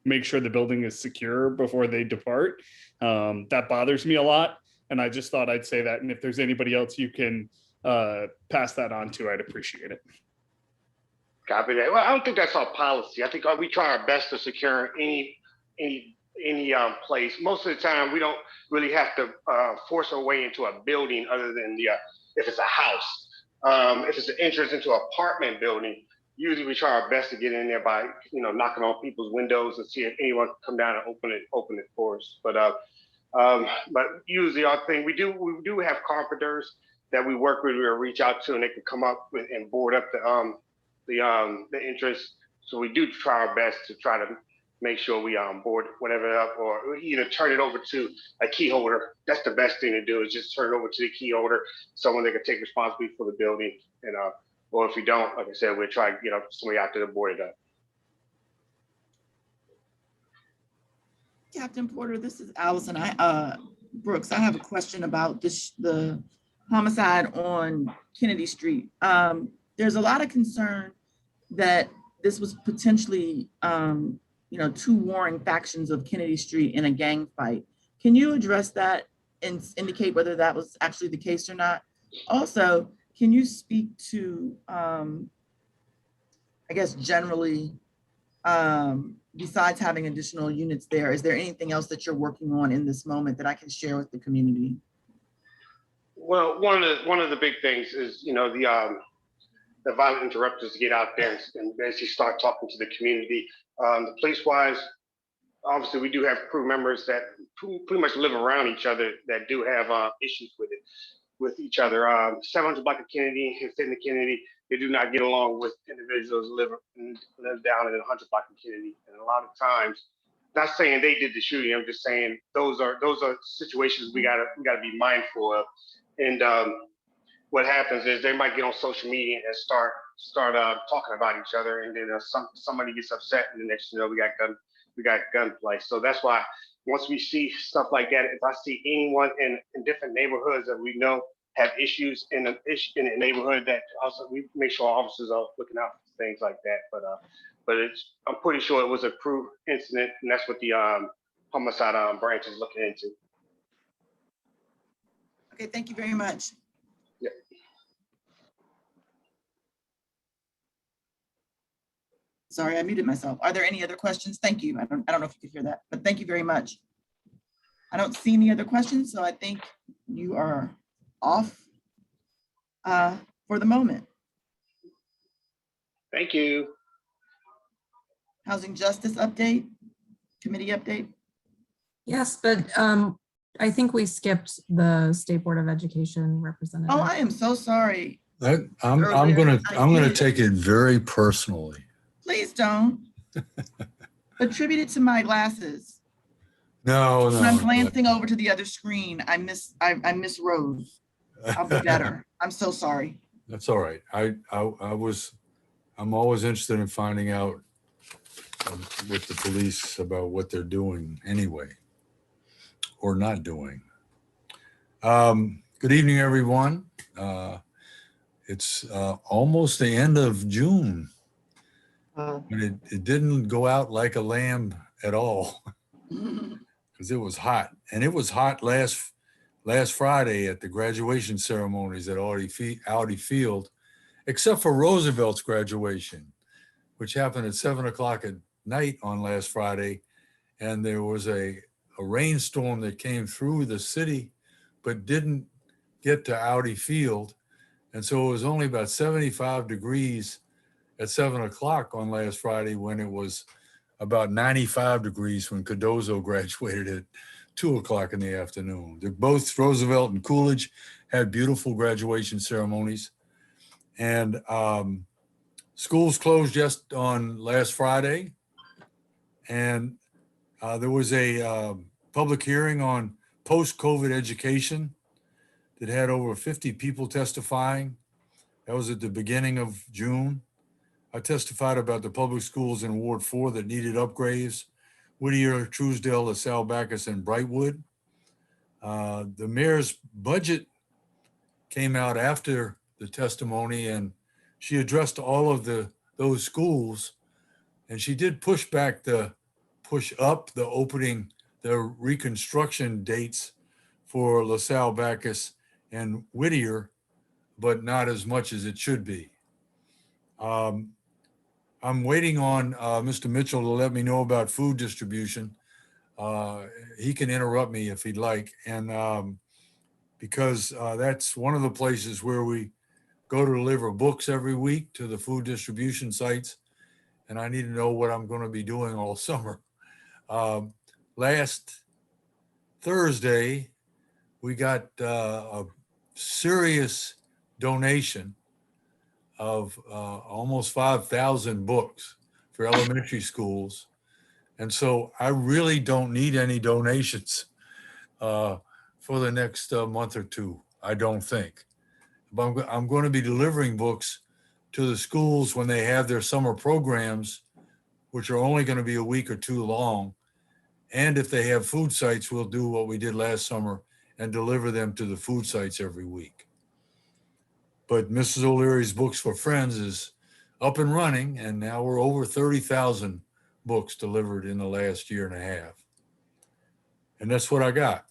make sure the building is secure before they depart. That bothers me a lot. And I just thought I'd say that. And if there's anybody else you can pass that on to, I'd appreciate it. Copy that. Well, I don't think that's our policy. I think we try our best to secure any place. Most of the time, we don't really have to force our way into a building other than if it's a house. If it's an entrance into an apartment building, usually we try our best to get in there by knocking on people's windows and see if anyone can come down and open it for us. But usually our thing, we do have carpenters that we work with, we'll reach out to, and they can come up with and board up the entrance. So we do try our best to try to make sure we board whatever up, or either turn it over to a key holder. That's the best thing to do, is just turn it over to the key holder, someone that can take responsibility for the building. And or if we don't, like I said, we'll try to get somebody out there to board it up. Captain Porter, this is Allison. Brooks, I have a question about the homicide on Kennedy Street. There's a lot of concern that this was potentially, 2 warring factions of Kennedy Street in a gang fight. Can you address that and indicate whether that was actually the case or not? Also, can you speak to, I guess generally, besides having additional units there, is there anything else that you're working on in this moment that I can share with the community? Well, one of the big things is, the violent interrupters get out there and basically start talking to the community. The police-wise, obviously, we do have crew members that pretty much live around each other that do have issues with each other. 700 Block of Kennedy and Fitton Kennedy, they do not get along with individuals who live down in 100 Block of Kennedy. And a lot of times, not saying they did the shooting, I'm just saying those are situations we gotta be mindful of. And what happens is they might get on social media and start talking about each other, and then somebody gets upset, and the next we got gunplay. So that's why once we see stuff like that, if I see anyone in different neighborhoods that we know have issues in a neighborhood, that also we make sure our officers are looking out for things like that. But I'm pretty sure it was a proved incident, and that's what the homicide branch is looking into. Okay, thank you very much. Yeah. Sorry, I muted myself. Are there any other questions? Thank you. I don't know if you could hear that, but thank you very much. I don't see any other questions, so I think you are off for the moment. Thank you. Housing Justice update, committee update. Yes, but I think we skipped the State Board of Education representative. Oh, I am so sorry. I'm Earlier, gonna did. take it very personally. Please don't. Attribute it to my glasses. No, When I'm no. glancing over to the other screen, I miss Rose. I'll be better. I'm so sorry. That's all right. I'm always interested in finding out with the police about what they're doing anyway, or not doing. Good evening, everyone. It's almost the end of June, but it didn't go out like a lamb at all because it was hot, and it was hot last Friday at the graduation ceremonies at Audi Field, except for Roosevelt's graduation, which happened at 7 o'clock at night on last Friday, and there was a rainstorm that came through the city, but didn't get to Audi Field. And so it was only about 75 degrees at 7 o'clock on last Friday, when it was about 95 degrees when Cardozo graduated at 2 o'clock in the afternoon. Both Roosevelt and Coolidge had beautiful graduation ceremonies. And schools closed just on last Friday. And there was a public hearing on post-COVID education that had over 50 people testifying. That was at the beginning of June. I testified about the public schools in Ward 4 that needed upgrades: Whittier, Truesdale, LaSalle, Bacchus, and Brightwood. The mayor's budget came out after the testimony, and she addressed all of those schools, and she did push up the opening, the reconstruction dates for LaSalle, Bacchus, and Whittier, but not as much as it should be. I'm waiting on Mr. Mitchell to let me know about food distribution. He can interrupt me if he'd like, and because that's one of the places where we go to deliver books every week to the food distribution sites, and I need to know what I'm going to be doing all summer. Last Thursday, we got a serious donation of almost 5,000 books for elementary schools. And so I really don't need any donations for the next month or two, I don't think. But I'm going to be delivering books to the schools when they have their summer programs, which are only going to be a week or two long. And if they have food sites, we'll do what we did last summer and deliver them to the food sites every week. But Mrs. O'Leary's Books for Friends is up and running, and now we're over 30,000 books delivered in the last year and a half. And that's what I got.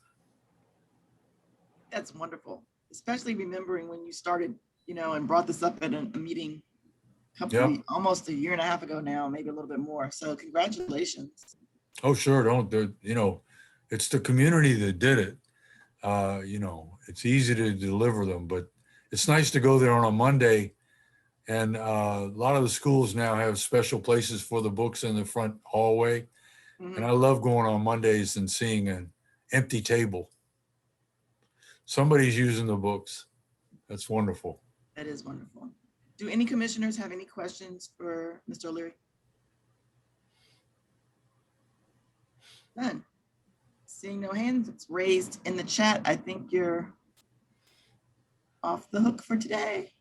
That's wonderful, especially remembering when you started, and brought this up at a meeting almost a year and a half ago now, maybe a little bit more. So congratulations. Oh, sure. It's the community that did it. It's easy to deliver them, but it's nice to go there on a Monday. And a lot of the schools now have special places for the books in the front hallway. Mm-hmm. And I love going on Mondays and seeing an empty table. Somebody's using the books. That's wonderful. That is wonderful. Do any commissioners have any questions for Mr. O'Leary? None. Seeing no hands, it's raised in the chat. I think you're off the hook for today.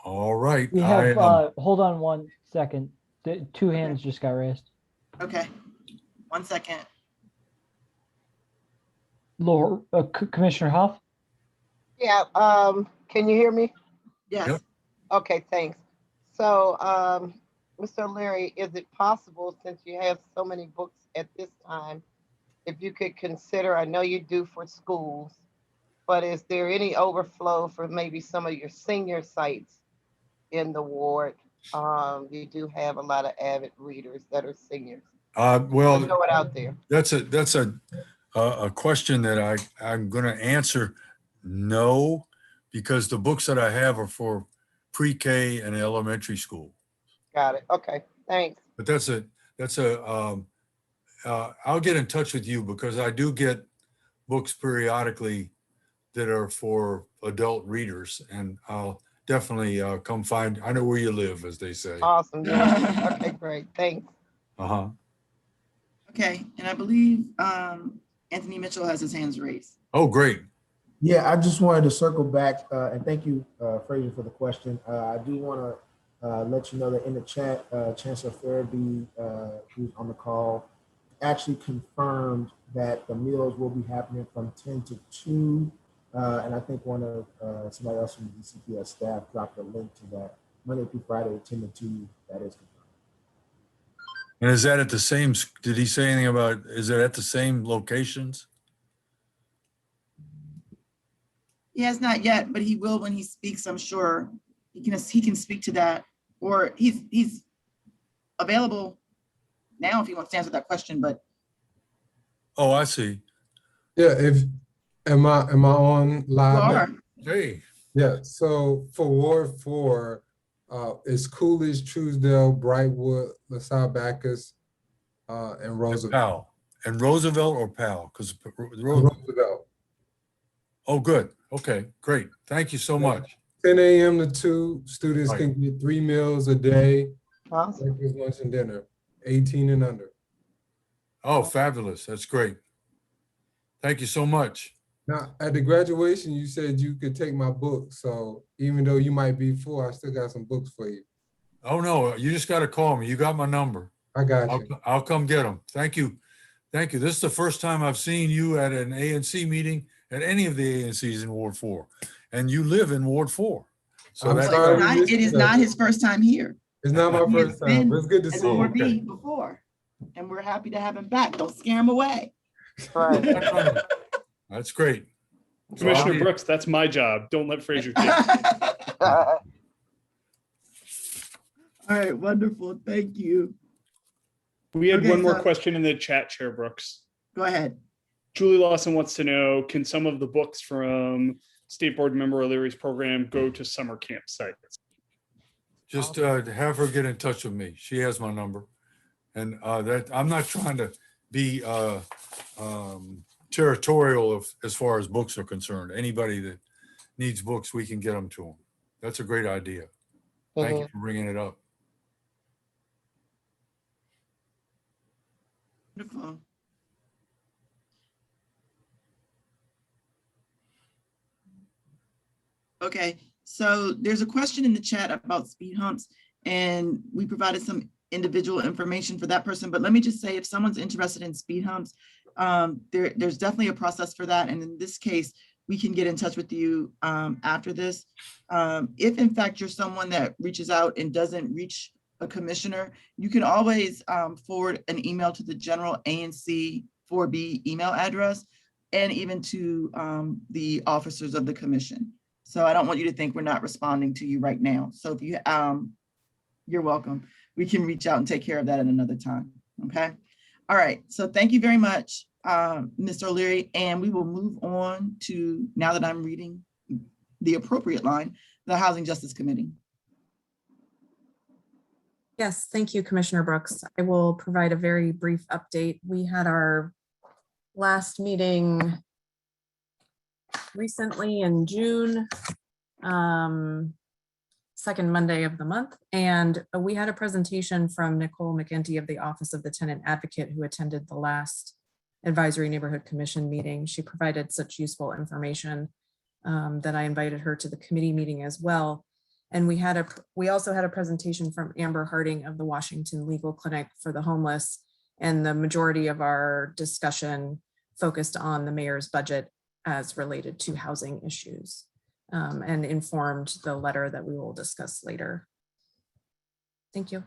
All right. We have, hold on one second. The two hands just got raised. Okay. 1 second. Laura, Commissioner Huff? Yeah, can you hear me? Yes. Yep. Okay, thanks. So, Mr. O'Leary, is it possible, since you have so many books at this time, if you could consider, I know you do for schools, but is there any overflow for maybe some of your senior sites in the ward? You do have a lot of avid readers that are seniors. Well, throw it out there. That's a question that I'm going to answer no, because the books that I have are for pre-K and elementary school. Got it. Okay, thanks. But that's I'll get in touch with you because I do get books periodically that are for adult readers, and I'll definitely come find. I know where you live, as they say. Awesome, George. Okay, great. Thanks. Uh-huh. Okay, and I believe Anthony Mitchell has his hands raised. Oh, great. Yeah, I just wanted to circle back and thank you, Fraser, for the question. I do want to let you know that in the chat, Chancellor Farabee, who's on the call, actually confirmed that the meals will be happening from 10 to 2. And I think one of somebody else from the DCPS staff dropped a link to that Monday through Friday, 10 to 2. That is confirmed. And is that at the same, did he say anything about, is it at the same locations? He has not yet, but he will when he speaks. I'm sure he can speak to that, or he's available now if he wants to answer that question. But Oh, I see. Yeah, am I on live? You are. Hey. Yeah, so for Ward 4, it's Coolidge, Truesdale, Brightwood, LaSalle Bacchus, and Roosevelt. Powell. And Roosevelt or Powell? Because Roosevelt. Oh, good. Okay, great. Thank you so much. 10 a.m. to 2, students Right. can get 3 meals a day, Awesome. breakfast, lunch, and dinner, 18 and under. Oh, fabulous. That's great. Thank you so much. Now, at the graduation, you said you could take my book. So even though you might be full, I still got some books for you. Oh, no, you just got to call me. You got my number. I got you. I'll come get them. Thank you. Thank you. This is the first time I've seen you at an ANC meeting at any of the ANCs in Ward 4. And you live in Ward 4. So I'm that's sorry. it is not his first time here. It's not my He has first time, but it's good to been see at you. Ward B before, and we're happy to have him back. Don't scare him away. That's great. Commissioner Brooks, that's my job. Don't let Fraser take it. All right, wonderful. Thank you. We had Okay, one more so- question in the chat, Chair Brooks. Go ahead. Julie Lawson wants to know, can some of the books from State Board Member O'Leary's program go to summer camp sites? Just have her get in touch with me. She has my number. And that I'm not trying to be territorial as far as books are concerned. Anybody that needs books, we can get them to them. That's a great idea. Thank you for bringing it up. Wonderful. Okay, so there's a question in the chat about speed humps, and we provided some individual information for that person. But let me just say, if someone's interested in speed humps, there's definitely a process for that. And in this case, we can get in touch with you after this. If in fact you're someone that reaches out and doesn't reach a commissioner, you can always forward an email to the general ANC 4B email address, and even to the officers of the commission. So I don't want you to think we're not responding to you right now. So if you, you're welcome. We can reach out and take care of that at another time, okay? All right, so thank you very much, Mr. O'Leary, and we will move on to, now that I'm reading the appropriate line, the Housing Justice Committee. Yes, thank you, Commissioner Brooks. I will provide a very brief update. We had our last meeting recently in June, second Monday of the month. And we had a presentation from Nicole McEntee of the Office of the Tenant Advocate, who attended the last Advisory Neighborhood Commission meeting. She provided such useful information that I invited her to the committee meeting as well. And we also had a presentation from Amber Harding of the Washington Legal Clinic for the Homeless. And the majority of our discussion focused on the mayor's budget as related to housing issues, and informed the letter that we will discuss later. Thank you.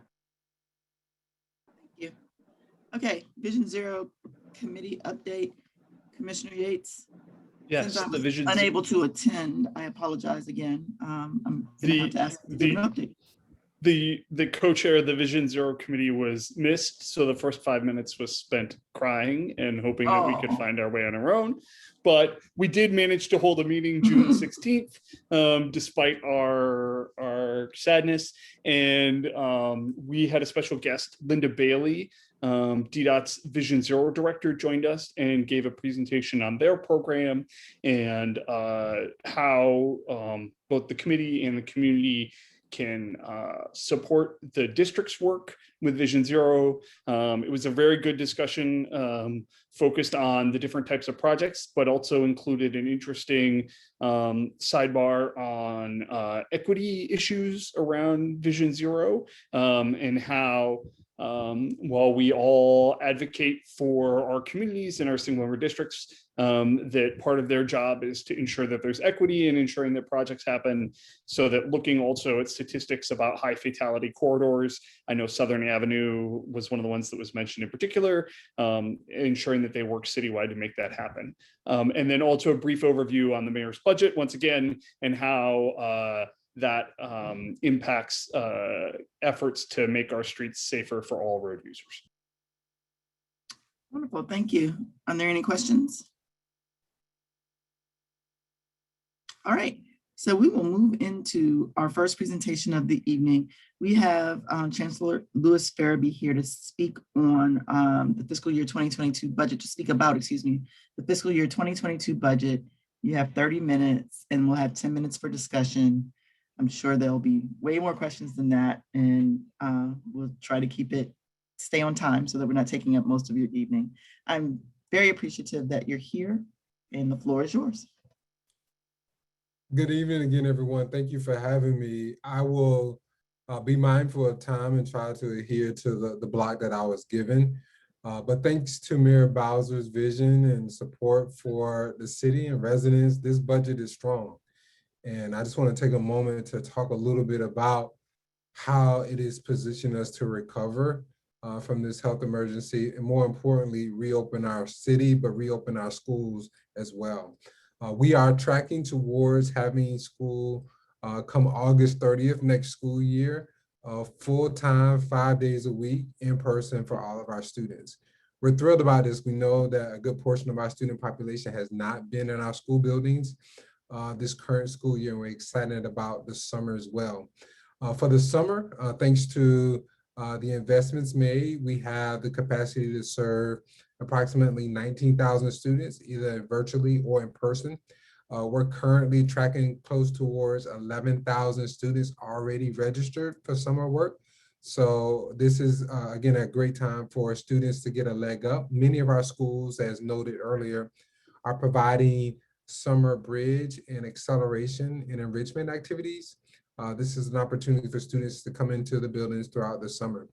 Thank you. Okay, Vision Zero Committee update, Commissioner Yates. Yes, Since I the was Vision unable to attend, I apologize again. I'm gonna have to ask you to give an update. The co-chair of the Vision Zero committee was missed, so the first 5 minutes was spent crying and hoping that we could find our way on our own. But we did manage to hold a meeting June 16th, despite our sadness. And we had a special guest, Linda Bailey, DDOT's Vision Zero director joined us and gave a presentation on their program and how both the committee and the community can support the district's work with Vision Zero. It was a very good discussion focused on the different types of projects, but also included an interesting sidebar on equity issues around Vision Zero and how while we all advocate for our communities and our single member districts, that part of their job is to ensure that there's equity and ensuring that projects happen, so that looking also at statistics about high fatality corridors. I know Southern Avenue was one of the ones that was mentioned in particular, ensuring that they work citywide to make that happen. And then also a brief overview on the mayor's budget once again, and how that impacts efforts to make our streets safer for all road users. Wonderful, thank you. Are there any questions? All right, so we will move into our first presentation of the evening. We have Chancellor Louis Farabee here to speak on the fiscal year 2022 budget, to speak about, the fiscal year 2022 budget. You have 30 minutes and we'll have 10 minutes for discussion. I'm sure there'll be way more questions than that, and we'll try to stay on time so that we're not taking up most of your evening. I'm very appreciative that you're here, and the floor is yours. Good evening again, everyone. Thank you for having me. I will be mindful of time and try to adhere to the block that I was given. But thanks to Mayor Bowser's vision and support for the city and residents, this budget is strong. And I just want to take a moment to talk a little bit about how it is positioned us to recover from this health emergency, and more importantly, reopen our city, but reopen our schools as well. We are tracking towards having school come August 30th next school year, full-time, 5 days a week, in person for all of our students. We're thrilled about this. We know that a good portion of our student population has not been in our school buildings this current school year, and we're excited about the summer as well. For the summer, thanks to the investments made, we have the capacity to serve approximately 19,000 students, either virtually or in person. We're currently tracking close towards 11,000 students already registered for summer work. So this is, again, a great time for students to get a leg up. Many of our schools, as noted earlier, are providing summer bridge and acceleration and enrichment activities. This is an opportunity for students to come into the buildings throughout the summer.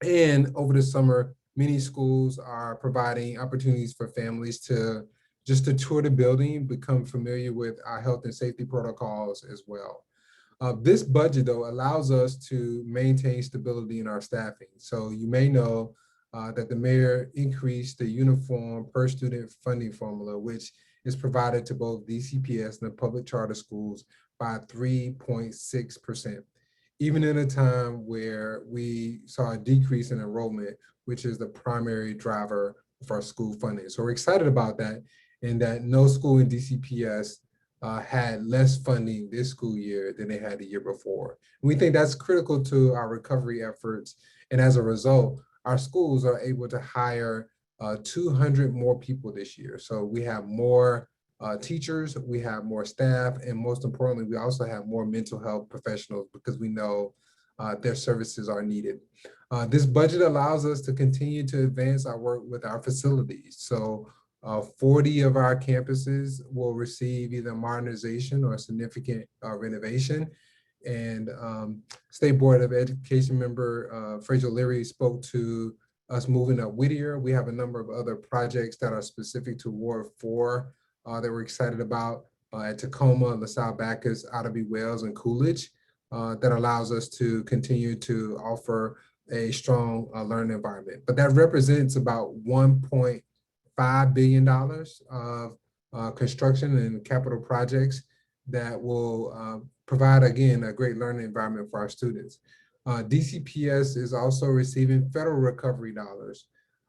And over the summer, many schools are providing opportunities for families to tour the building, become familiar with our health and safety protocols as well. This budget, though, allows us to maintain stability in our staffing. So you may know that the mayor increased the uniform per student funding formula, which is provided to both DCPS and the public charter schools by 3.6%, even in a time where we saw a decrease in enrollment, which is the primary driver of our school funding. So we're excited about that, and that no school in DCPS had less funding this school year than they had the year before. And we think that's critical to our recovery efforts. And as a result, our schools are able to hire 200 more people this year. So we have more teachers, we have more staff, and most importantly, we also have more mental health professionals because we know their services are needed. This budget allows us to continue to advance our work with our facilities. So 40 of our campuses will receive either modernization or significant renovation. And State Board of Education member Fraser Leary spoke to us moving up Whittier. We have a number of other projects that are specific to Ward 4 that we're excited about at Tacoma, LaSalle Bacchus, Otterby Wells, and Coolidge that allows us to continue to offer a strong learning environment. But that represents about $1.5 billion of construction and capital projects that will provide, again, a great learning environment for our students. DCPS is also receiving federal recovery dollars.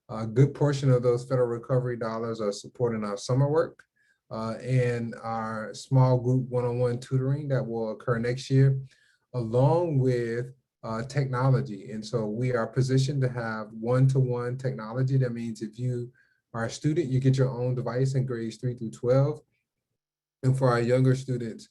A good portion of those federal recovery dollars are supporting our summer work and our small group one-on-one tutoring that will occur next year, along with technology. And so we are positioned to have one-to-one technology. That means if you are a student, you get your own device in grades 3 through 12. And for our younger students,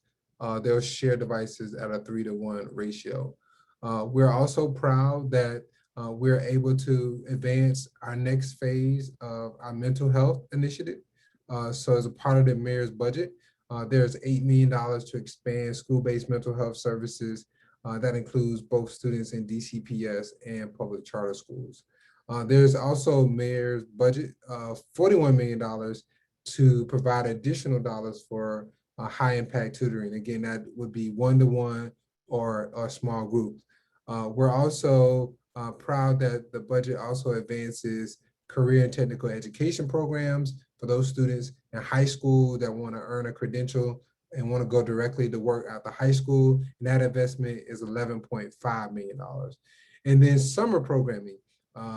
they'll share devices at a 3-to-1 ratio. We're also proud that we're able to advance our next phase of our mental health initiative. So as a part of the mayor's budget, there's $8 million to expand school-based mental health services. That includes both students in DCPS and public charter schools. There's also mayor's budget of $41 million to provide additional dollars for high impact tutoring. Again, that would be one-to-one or small groups. We're also proud that the budget also advances career and technical education programs for those students in high school that want to earn a credential and want to go directly to work at the high school. And that investment is $11.5 million. And then summer programming.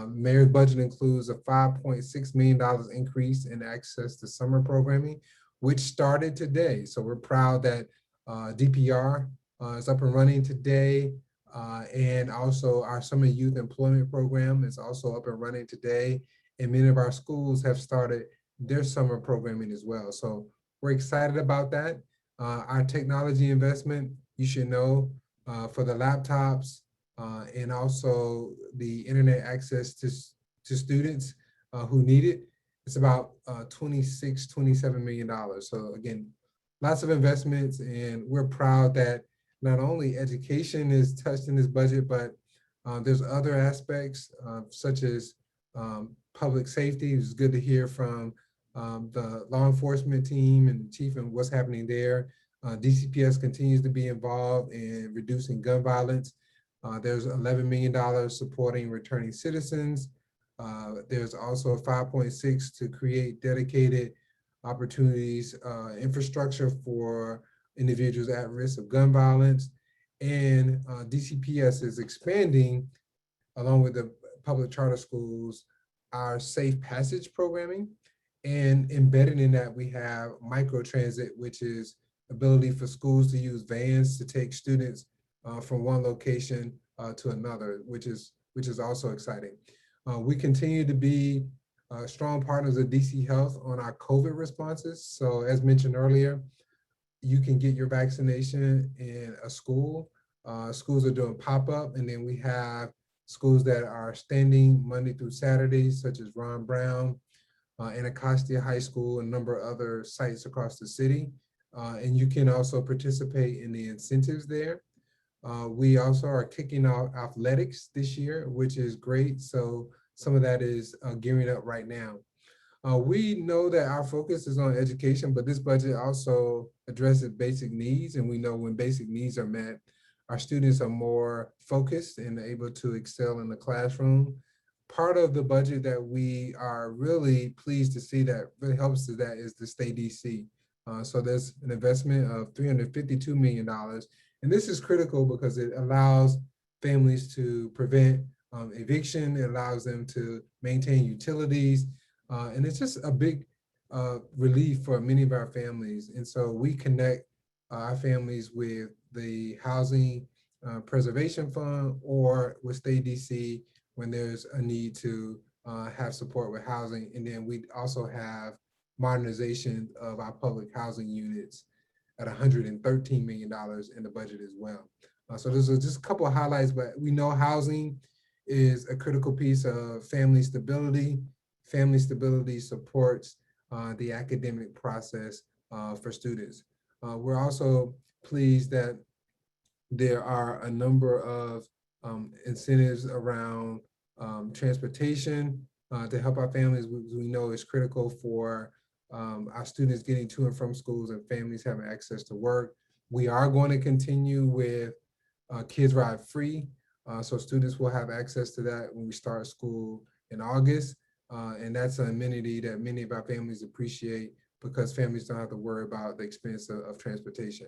Mayor's budget includes a $5.6 million increase in access to summer programming, which started today. So we're proud that DPR is up and running today. And also our summer youth employment program is also up and running today. And many of our schools have started their summer programming as well. So we're excited about that. Our technology investment, you should know, for the laptops, and also the internet access to students who need it. It's about $27 million. So again, lots of investments, and we're proud that not only education is touched in this budget, but there's other aspects such as public safety. It's good to hear from the law enforcement team and the chief and what's happening there. DCPS continues to be involved in reducing gun violence. There's $11 million supporting returning citizens. There's also 5.6 to create dedicated opportunities, infrastructure for individuals at risk of gun violence. And DCPS is expanding, along with the public charter schools, our safe passage programming. And embedded in that, we have microtransit, which is ability for schools to use vans to take students from one location to another, which is also exciting. We continue to be strong partners of DC Health on our COVID responses. So as mentioned earlier, you can get your vaccination in a school. Schools are doing pop-up, and then we have schools that are standing Monday through Saturday, such as Ron Brown, Anacostia High School, and a number of other sites across the city. And you can also participate in the incentives there. We also are kicking off athletics this year, which is great. So some of that is gearing up right now. We know that our focus is on education, but this budget also addresses basic needs. And we know when basic needs are met, our students are more focused and able to excel in the classroom. Part of the budget that we are really pleased to see that really helps to that is the Stay DC. So there's an investment of $352 million. And this is critical because it allows families to prevent eviction. It allows them to maintain utilities. And it's just a big relief for many of our families. And so we connect our families with the Housing Preservation Fund or with Stay DC when there's a need to have support with housing. And then we also have modernization of our public housing units at $113 million in the budget as well. So those are just a couple of highlights, but we know housing is a critical piece of family stability. Family stability supports the academic process for students. We're also pleased that there are a number of incentives around transportation to help our families. We know is critical for our students getting to and from schools and families having access to work. We are going to continue with Kids Ride Free. So students will have access to that when we start school in August. And that's an amenity that many of our families appreciate because families don't have to worry about the expense of transportation.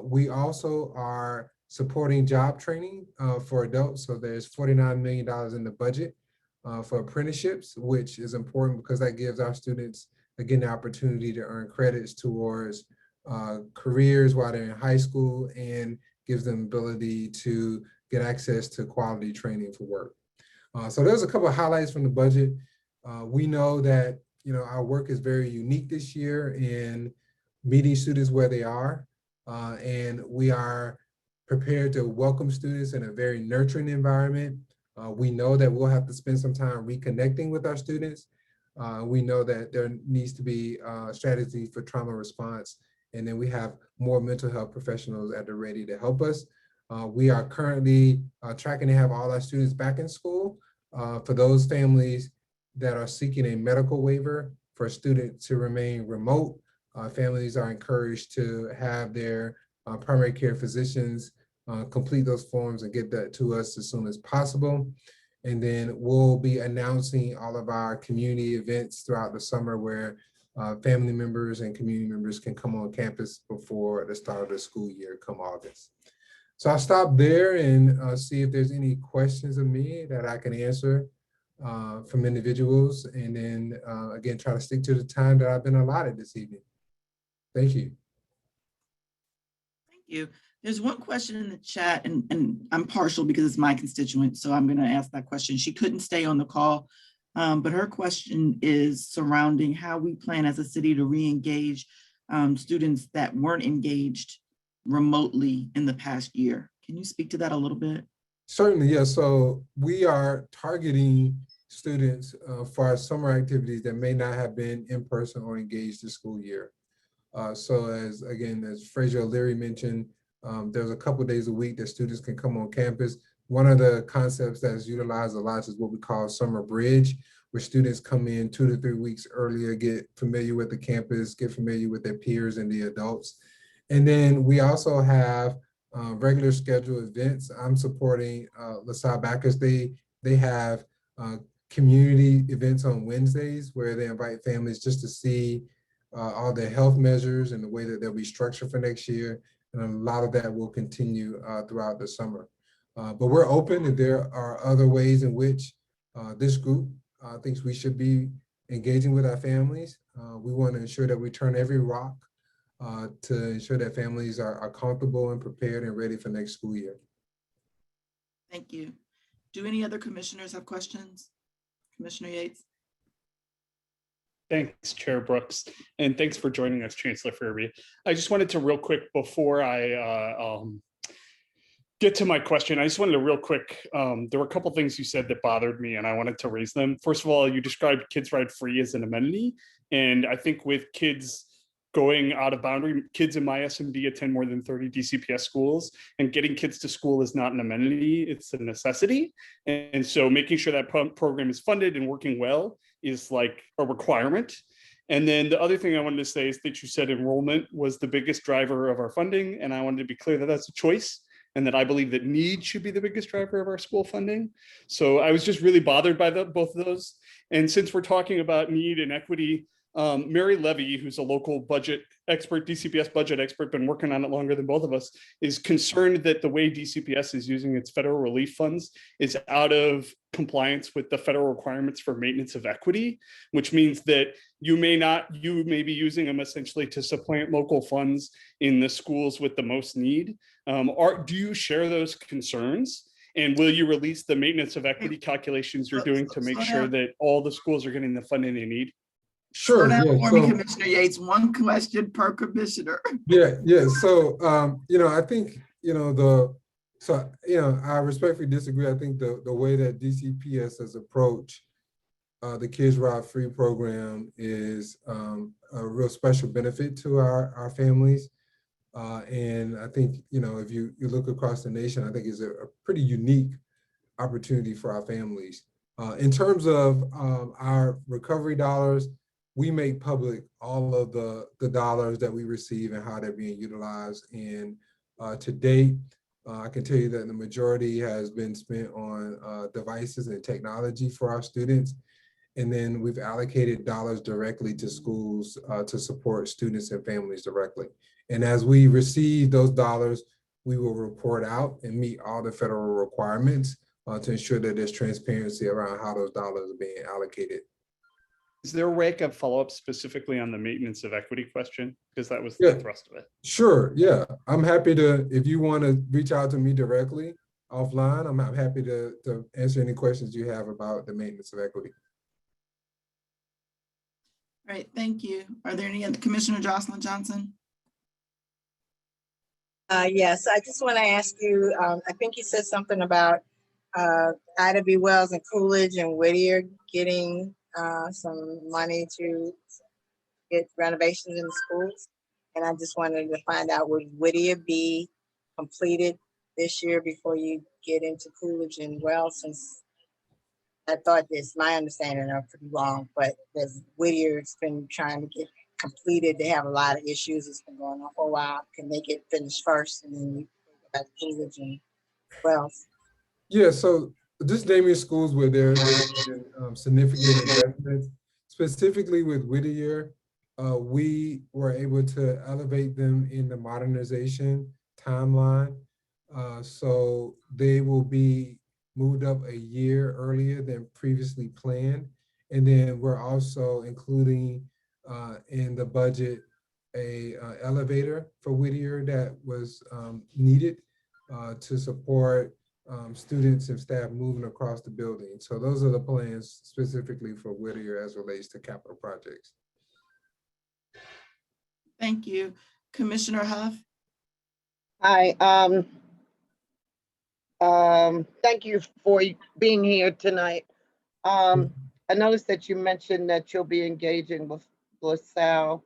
We also are supporting job training for adults. So there's $49 million in the budget for apprenticeships, which is important because that gives our students, again, the opportunity to earn credits towards careers while they're in high school and gives them ability to get access to quality training for work. So there's a couple of highlights from the budget. We know that our work is very unique this year in meeting students where they are, and we are prepared to welcome students in a very nurturing environment. We know that we'll have to spend some time reconnecting with our students. We know that there needs to be a strategy for trauma response, and then we have more mental health professionals at the ready to help us. We are currently tracking to have all our students back in school. For those families that are seeking a medical waiver for students to remain remote, families are encouraged to have their primary care physicians complete those forms and get that to us as soon as possible. And then we'll be announcing all of our community events throughout the summer where family members and community members can come on campus before the start of the school year come August. So I'll stop there and see if there's any questions of me that I can answer from individuals. And then again, try to stick to the time that I've been allotted this evening. Thank you. Thank you. There's one question in the chat, and I'm partial because it's my constituent, so I'm going to ask that question. She couldn't stay on the call, but her question is surrounding how we plan as a city to re-engage students that weren't engaged remotely in the past year. Can you speak to that a little bit? Certainly, yes. So we are targeting students for our summer activities that may not have been in person or engaged this school year. So as Fraser O'Leary mentioned, there's a couple of days a week that students can come on campus. One of the concepts that is utilized a lot is what we call Summer Bridge, where students come in 2 to 3 weeks earlier, get familiar with the campus, get familiar with their peers and the adults. And then we also have regular scheduled events. I'm supporting LaSalle Bacchus. They have community events on Wednesdays where they invite families just to see all their health measures and the way that they'll be structured for next year. And a lot of that will continue throughout the summer. But we're open if there are other ways in which this group thinks we should be engaging with our families. We want to ensure that we turn every rock to ensure that families are comfortable and prepared and ready for next school year. Thank you. Do any other commissioners have questions? Commissioner Yates? Thanks, Chair Brooks, and thanks for joining us, Chancellor Furby. I just wanted to real quick, before I get to my question, I just wanted to real quick, there were a couple things you said that bothered me and I wanted to raise them. First of all, you described Kids Ride Free as an amenity. And I think with kids going out of boundary, kids in my SMD attend more than 30 DCPS schools, and getting kids to school is not an amenity, it's a necessity. And so making sure that program is funded and working well is like a requirement. And then the other thing I wanted to say is that you said enrollment was the biggest driver of our funding. And I wanted to be clear that that's a choice, and that I believe that need should be the biggest driver of our school funding. So I was just really bothered by both of those. And since we're talking about need and equity, Mary Levy, who's a local budget expert, DCPS budget expert, been working on it longer than both of us, is concerned that the way DCPS is using its federal relief funds is out of compliance with the federal requirements for maintenance of equity, which means that you may be using them essentially to supplant local funds in the schools with the most need. Do you share those concerns? And will you release the maintenance of equity calculations you're doing to make sure that all the schools are getting the funding they need? Sure. Yeah, Yeah, Commissioner Yates, one question per commissioner. Yeah. So, I think, I respectfully disagree. I think the way that DCPS has approached the Kids Ride Free program is a real special benefit to our families. And I think, if you look across the nation, I think it's a pretty unique opportunity for our families. In terms of our recovery dollars, we make public all of the dollars that we receive and how they're being utilized. And to date, I can tell you that the majority has been spent on devices and technology for our students. And then we've allocated dollars directly to schools to support students and families directly. And as we receive those dollars, we will report out and meet all the federal requirements to ensure that there's transparency around how those dollars are being allocated. Is there a way I can follow up specifically on the maintenance of equity question? Because that was the thrust of it. Sure, yeah. I'm happy to, if you want to reach out to me directly, offline. I'm happy to answer any questions you have about the maintenance of equity. All right, thank you. Are there any other, Commissioner Jocelyn Johnson? Yes, I just want to ask you, I think you said something about Ida B. Wells and Coolidge and Whittier getting some money to get renovations in the schools. And I just wanted to find out, would Whittier be completed this year before you get into Coolidge and Wells? Since I thought this, my understanding, I'm pretty wrong, but there's Whittier's been trying to get completed. They have a lot of issues. It's been going on for a while. Can they get finished first and then you go back to Coolidge and Wells? Yeah, so just naming schools where there's been significant investments, specifically with Whittier, we were able to elevate them in the modernization timeline. So they will be moved up a year earlier than previously planned. And then we're also including in the budget a elevator for Whittier that was needed to support students and staff moving across the building. So those are the plans specifically for Whittier as relates to capital projects. Thank you. Commissioner Huff? Hi, thank you for being here tonight. I noticed that you mentioned that you'll be engaging with LaSalle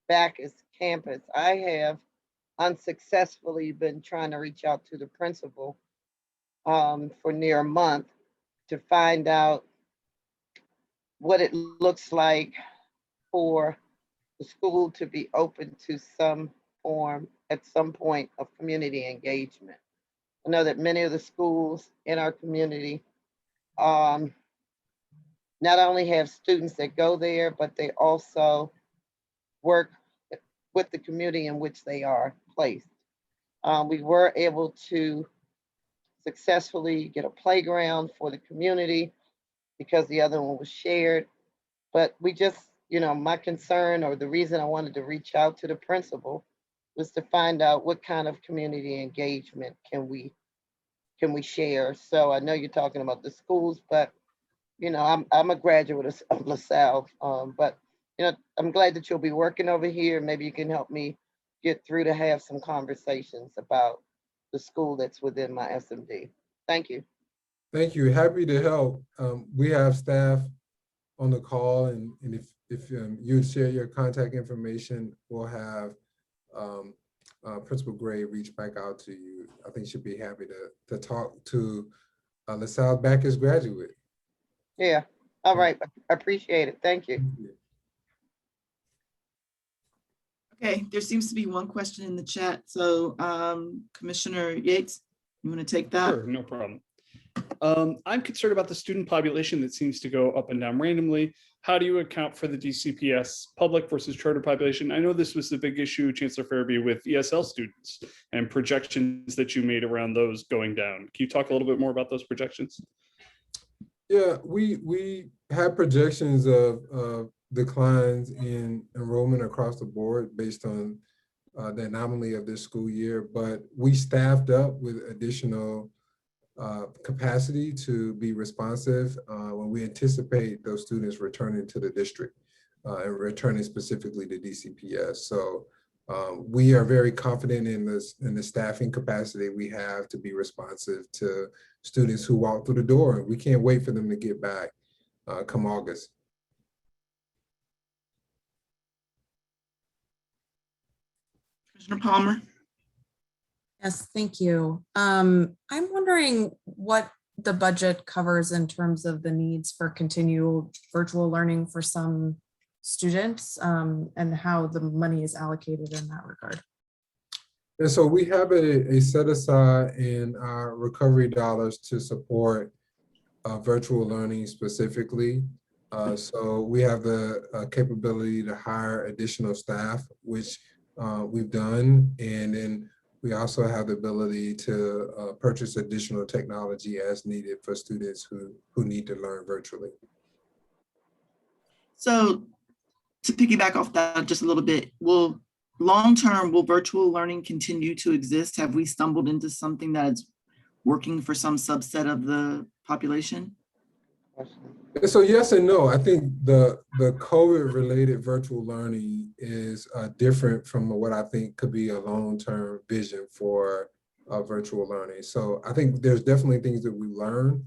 Backus campus. I have unsuccessfully been trying to reach out to the principal for near a month to find out what it looks like for the school to be open to some form at some point of community engagement. I know that many of the schools in our community not only have students that go there, but they also work with the community in which they are placed. We were able to successfully get a playground for the community because the other one was shared. But we just, my concern, or the reason I wanted to reach out to the principal, was to find out what kind of community engagement can we share. So I know you're talking about the schools, but I'm a graduate of LaSalle, but I'm glad that you'll be working over here. Maybe you can help me get through to have some conversations about the school that's within my SMD. Thank you. Thank you. Happy to help. We have staff on the call, and if you'd share your contact information, we'll have Principal Gray reach back out to you. I think she'll be happy to talk to LaSalle Backus graduate. Yeah. All right. I appreciate it. Thank you. Okay, there seems to be one question in the chat. So Commissioner Yates, you want to take that? Sure, no problem. I'm concerned about the student population that seems to go up and down randomly. How do you account for the DCPS public versus charter population? I know this was the big issue, Chancellor Farabee, with ESL students and projections that you made around those going down. Can you talk a little bit more about those projections? Yeah, we have projections of declines in enrollment across the board based on the anomaly of this school year, but we staffed up with additional capacity to be responsive when we anticipate those students returning to the district and returning specifically to DCPS. So we are very confident in the staffing capacity we have to be responsive to students who walk through the door. We can't wait for them to get back come August. Commissioner Palmer? Yes, thank you. I'm wondering what the budget covers in terms of the needs for continual virtual learning for some students and how the money is allocated in that regard. And so we have a set aside in our recovery dollars to support virtual learning specifically. So we have the capability to hire additional staff, which we've done. And then we also have the ability to purchase additional technology as needed for students who need to learn virtually. So to piggyback off that just a little bit, long-term, will virtual learning continue to exist? Have we stumbled into something that is working for some subset of the population? So yes and no. I think the COVID related virtual learning is different from what I think could be a long-term vision for virtual learning. So I think there's definitely things that we learn,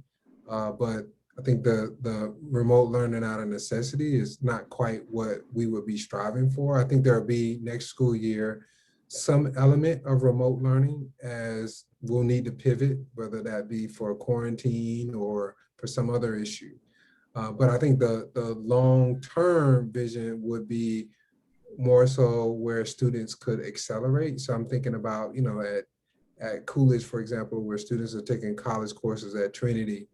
but I think the remote learning out of necessity is not quite what we would be striving for. I think there'll be next school year some element of remote learning as we'll need to pivot, whether that be for quarantine or for some other issue. But I think the long-term vision would be more so where students could accelerate. So I'm thinking about, at Coolidge, for example, where students are taking college courses at Trinity,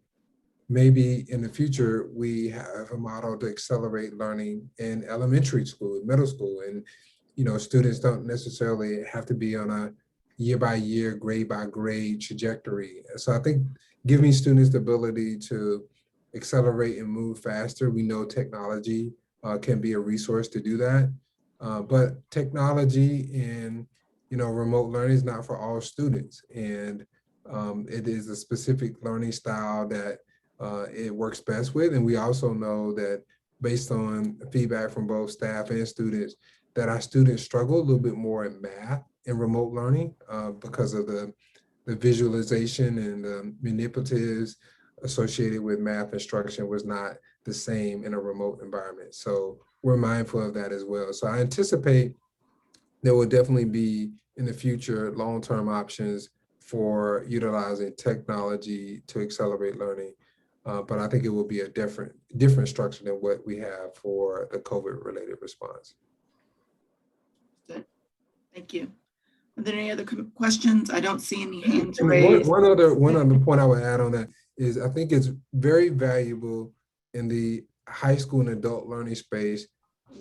maybe in the future, we have a model to accelerate learning in elementary school, middle school, and students don't necessarily have to be on a year-by-year, grade-by-grade trajectory. So I think giving students the ability to accelerate and move faster, we know technology can be a resource to do that. But technology and remote learning is not for all students, and it is a specific learning style that it works best with. And we also know that based on feedback from both staff and students, that our students struggle a little bit more in math and remote learning because of the visualization and the manipulatives associated with math instruction was not the same in a remote environment. So we're mindful of that as well. So I anticipate there will definitely be in the future long-term options for utilizing technology to accelerate learning. But I think it will be a different structure than what we have for the COVID-related response. Good. Thank you. Are there any other questions? I don't see any hands And raised. one other point I would add on that is I think it's very valuable in the high school and adult learning space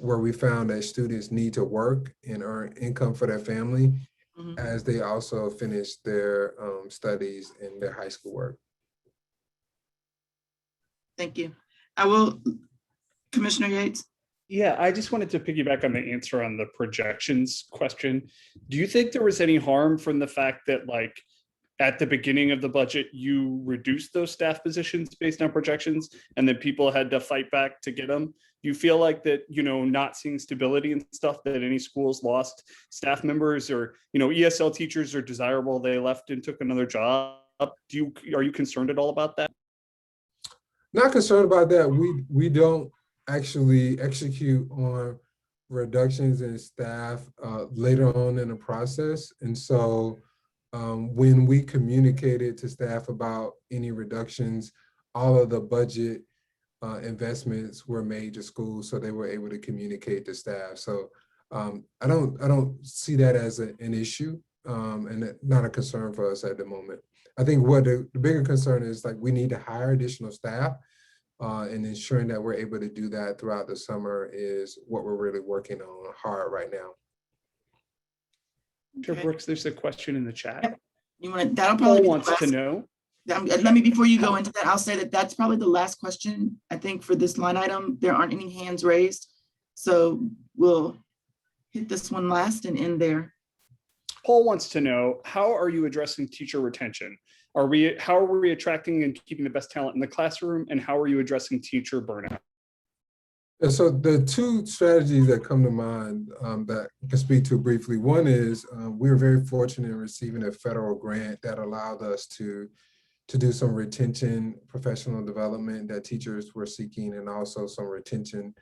where we found that students need to work and earn income for their family as they also finish their studies and their high school work. Thank you. I will, Commissioner Yates. Yeah, I just wanted to piggyback on the answer on the projections question. Do you think there was any harm from the fact that, like, at the beginning of the budget, you reduced those staff positions based on projections and then people had to fight back to get them? Do you feel like that, not seeing stability and stuff, that any schools lost staff members, or, ESL teachers are desirable, they left and took another job? Are you concerned at all about that? Not concerned about that. We don't actually execute on reductions in staff later on in the process. And so when we communicated to staff about any reductions, all of the budget investments were made to schools, so they were able to communicate to staff. So I don't see that as an issue and not a concern for us at the moment. I think what the bigger concern is, like, we need to hire additional staff and ensuring that we're able to do that throughout the summer is what we're really working on hard right now. Chair Brooks, there's a question in the chat. You want to, that'll probably be wants to know. Let me, before you go into that, I'll say that that's probably the last question, I think, for this line item. There aren't any hands raised. So we'll hit this one last and end there. Paul wants to know, how are you addressing teacher retention? How are we attracting and keeping the best talent in the classroom? And how are you addressing teacher burnout? And so the two strategies that come to mind that I can speak to briefly. One is we were very fortunate in receiving a federal grant that allowed us to do some retention professional development that teachers were seeking, and also some retention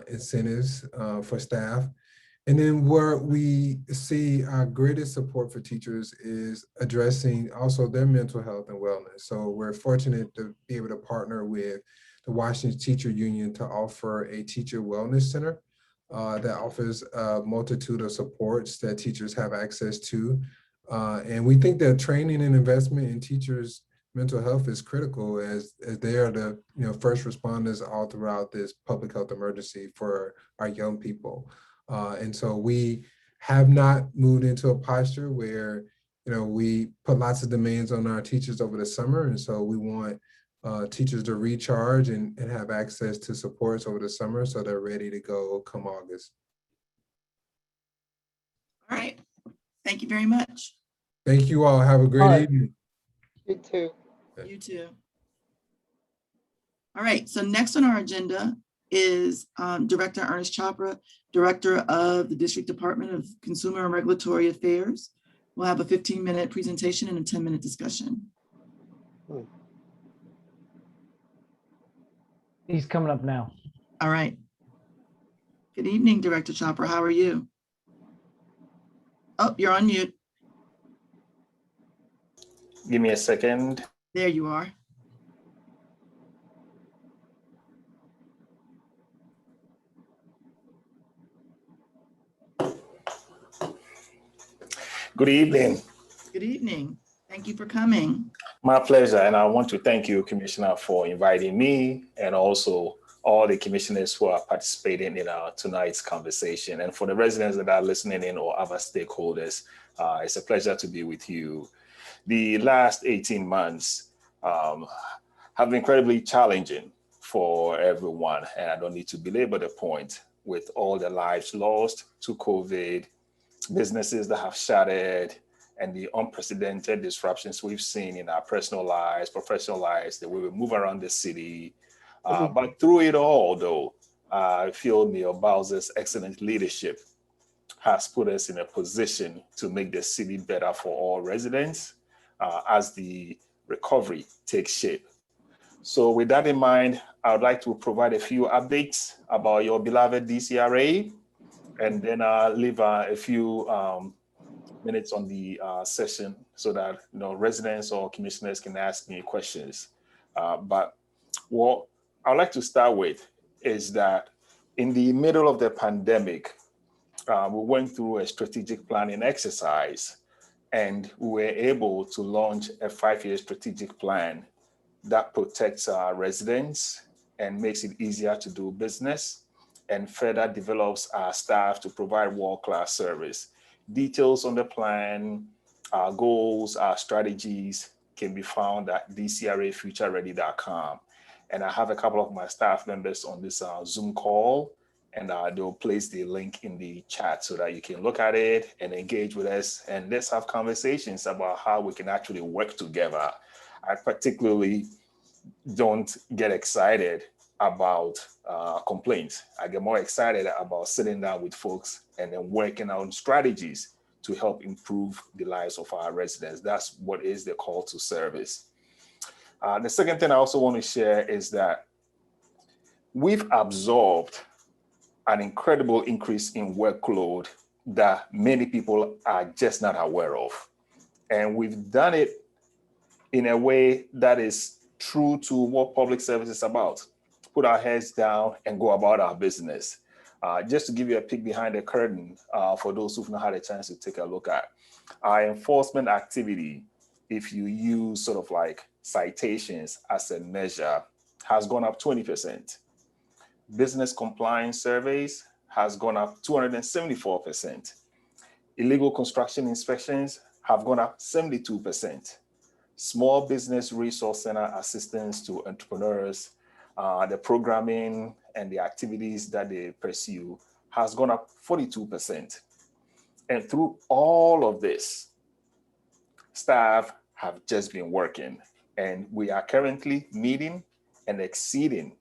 incentives for staff. And then where we see our greatest support for teachers is addressing also their mental health and wellness. So we're fortunate to be able to partner with the Washington Teacher Union to offer a teacher wellness center that offers a multitude of supports that teachers have access to. And we think that training and investment in teachers' mental health is critical as they are the first responders all throughout this public health emergency for our young people. And so we have not moved into a posture where we put lots of demands on our teachers over the summer. And so we want teachers to recharge and have access to supports over the summer so they're ready to go come August. All right. Thank you very much. Thank you all. Have a great evening. You too. You too. All right, so next on our agenda is Director Ernest Chopra, Director of the District Department of Consumer and Regulatory Affairs. We'll have a 15-minute presentation and a 10-minute discussion. He's coming up now. All right. Good evening, Director Chopra. How are you? Oh, you're on mute. Give me a second. There you are. Good evening. Good evening. Thank you for coming. My pleasure. And I want to thank you, Commissioner, for inviting me and also all the commissioners who are participating in tonight's conversation. And for the residents that are listening in or other stakeholders, it's a pleasure to be with you. The last 18 months have been incredibly challenging for everyone. And I don't need to belabor the point with all the lives lost to COVID, businesses that have shattered, and the unprecedented disruptions we've seen in our personal lives, professional lives, the way we move around the city. But through it all, though, I feel Mayor Bowser's excellent leadership has put us in a position to make the city better for all residents as the recovery takes shape. So with that in mind, I would like to provide a few updates about your beloved DCRA, and then I'll leave a few minutes on the session so that residents or commissioners can ask me questions. But what I'd like to start with is that in the middle of the pandemic, we went through a strategic planning exercise, and we were able to launch a 5-year strategic plan that protects our residents and makes it easier to do business, and further develops our staff to provide world-class service. Details on the plan, our goals, our strategies can be found at dcrafutureready.com. And I have a couple of my staff members on this Zoom call, and they'll place the link in the chat so that you can look at it and engage with us. And let's have conversations about how we can actually work together. I particularly don't get excited about complaints. I get more excited about sitting down with folks and then working out strategies to help improve the lives of our residents. That's what is the call to service. The second thing I also want to share is that we've absorbed an incredible increase in workload that many people are just not aware of. And we've done it in a way that is true to what public service is about. Put our heads down and go about our business. Just to give you a peek behind the curtain for those who've not had a chance to take a look at, our enforcement activity, if you use sort of like citations as a measure, has gone up 20%. Business compliance surveys has gone up 274%. Illegal construction inspections have gone up 72%. Small business resource center assistance to entrepreneurs, the programming and the activities that they pursue has gone up 42%. And through all of this, staff have just been working, and we are currently meeting and exceeding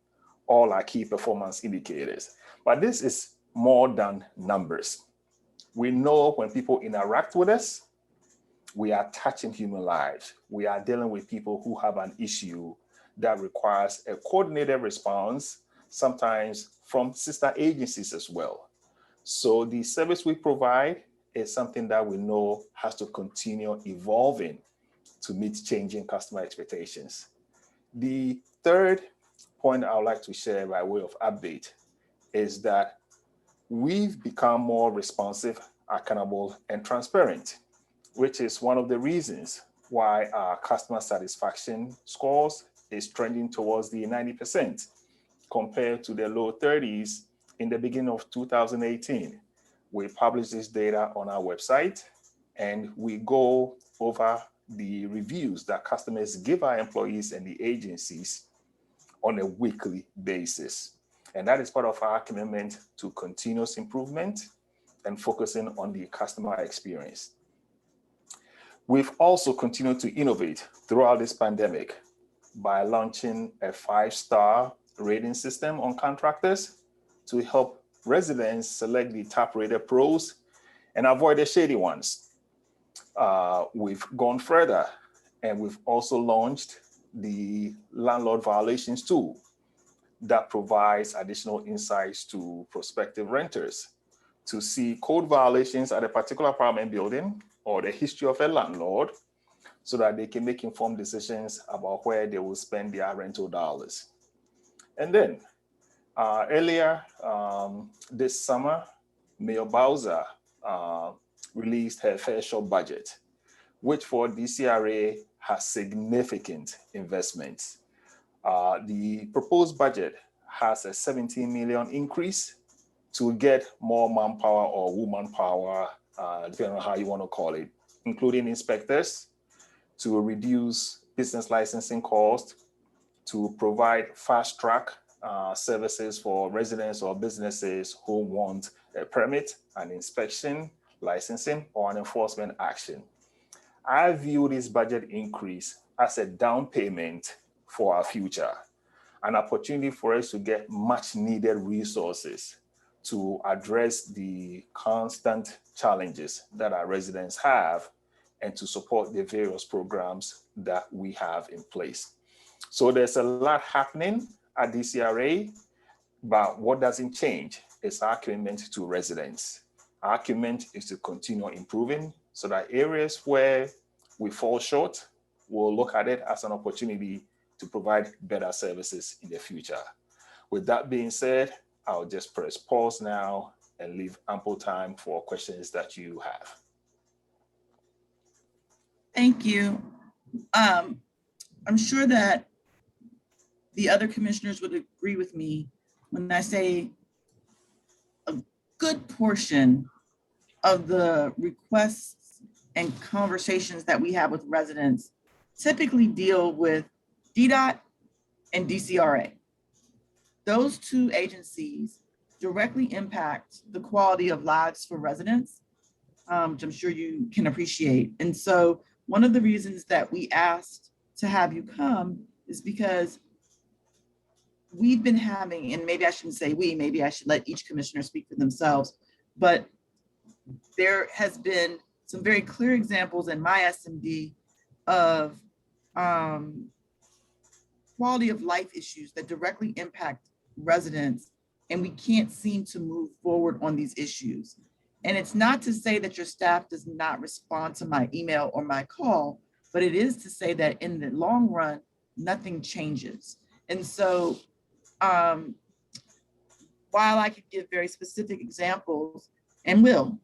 all our key performance indicators. But this is more than numbers. We know when people interact with us, we are touching human lives. We are dealing with people who have an issue that requires a coordinated response, sometimes from sister agencies as well. So the service we provide is something that we know has to continue evolving to meet changing customer expectations. The third point I would like to share by way of update is that we've become more responsive, accountable, and transparent, which is one of the reasons why our customer satisfaction scores is trending towards the 90% compared to the low 30s in the beginning of 2018. We publish this data on our website, and we go over the reviews that customers give our employees and the agencies on a weekly basis. And that is part of our commitment to continuous improvement and focusing on the customer experience. We've also continued to innovate throughout this pandemic by launching a 5-star rating system on contractors to help residents select the top-rated pros and avoid the shady ones. We've gone further, and we've also launched the landlord violations tool that provides additional insights to prospective renters to see code violations at a particular apartment building or the history of a landlord so that they can make informed decisions about where they will spend their rental dollars. And then earlier this summer, Mayor Bowser released her fair share budget, which for DCRA has significant investments. The proposed budget has a 17 million increase to get more manpower or woman power, depending on how you want to call it, including inspectors, to reduce business licensing costs, to provide fast track services for residents or businesses who want a permit, an inspection, licensing, or an enforcement action. I view this budget increase as a down payment for our future, an opportunity for us to get much needed resources to address the constant challenges that our residents have and to support the various programs that we have in place. So there's a lot happening at DCRA, but what doesn't change is our commitment to residents. Our commitment is to continue improving so that areas where we fall short, we'll look at it as an opportunity to provide better services in the future. With that being said, I'll just press pause now and leave ample time for questions that you have. Thank you. I'm sure that the other commissioners would agree with me when I say a good portion of the requests and conversations that we have with residents typically deal with DDOT and DCRA. Those two agencies directly impact the quality of lives for residents, which I'm sure you can appreciate. And so one of the reasons that we asked to have you come is because we've been having, and maybe I shouldn't say we, maybe I should let each commissioner speak for themselves, but there has been some very clear examples in my SMD of quality of life issues that directly impact residents, and we can't seem to move forward on these issues. And it's not to say that your staff does not respond to my email or my call, but it is to say that in the long run, nothing changes. And so while I could give very specific examples, and will,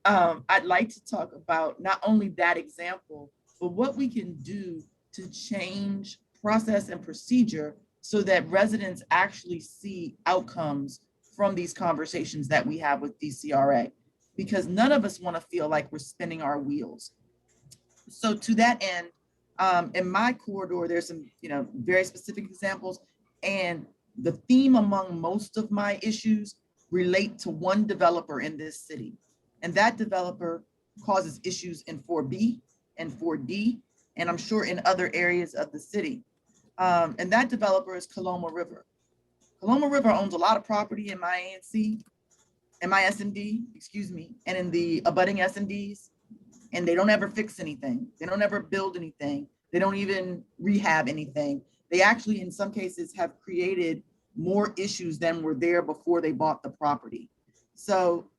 I'd like to talk about not only that example, but what we can do to change process and procedure so that residents actually see outcomes from these conversations that we have with DCRA, because none of us want to feel like we're spinning our wheels. So to that end, in my corridor, there's some very specific examples, and the theme among most of my issues relate to one developer in this city. And that developer causes issues in 4B and 4D, and I'm sure in other areas of the city. And that developer is Coloma River. Coloma River owns a lot of property in my ANC, in my SMD, excuse me, and in the abutting SMDs, and they don't ever fix anything. They don't ever build anything. They don't even rehab anything. They actually, in some cases, have created more issues than were there before they bought the property. So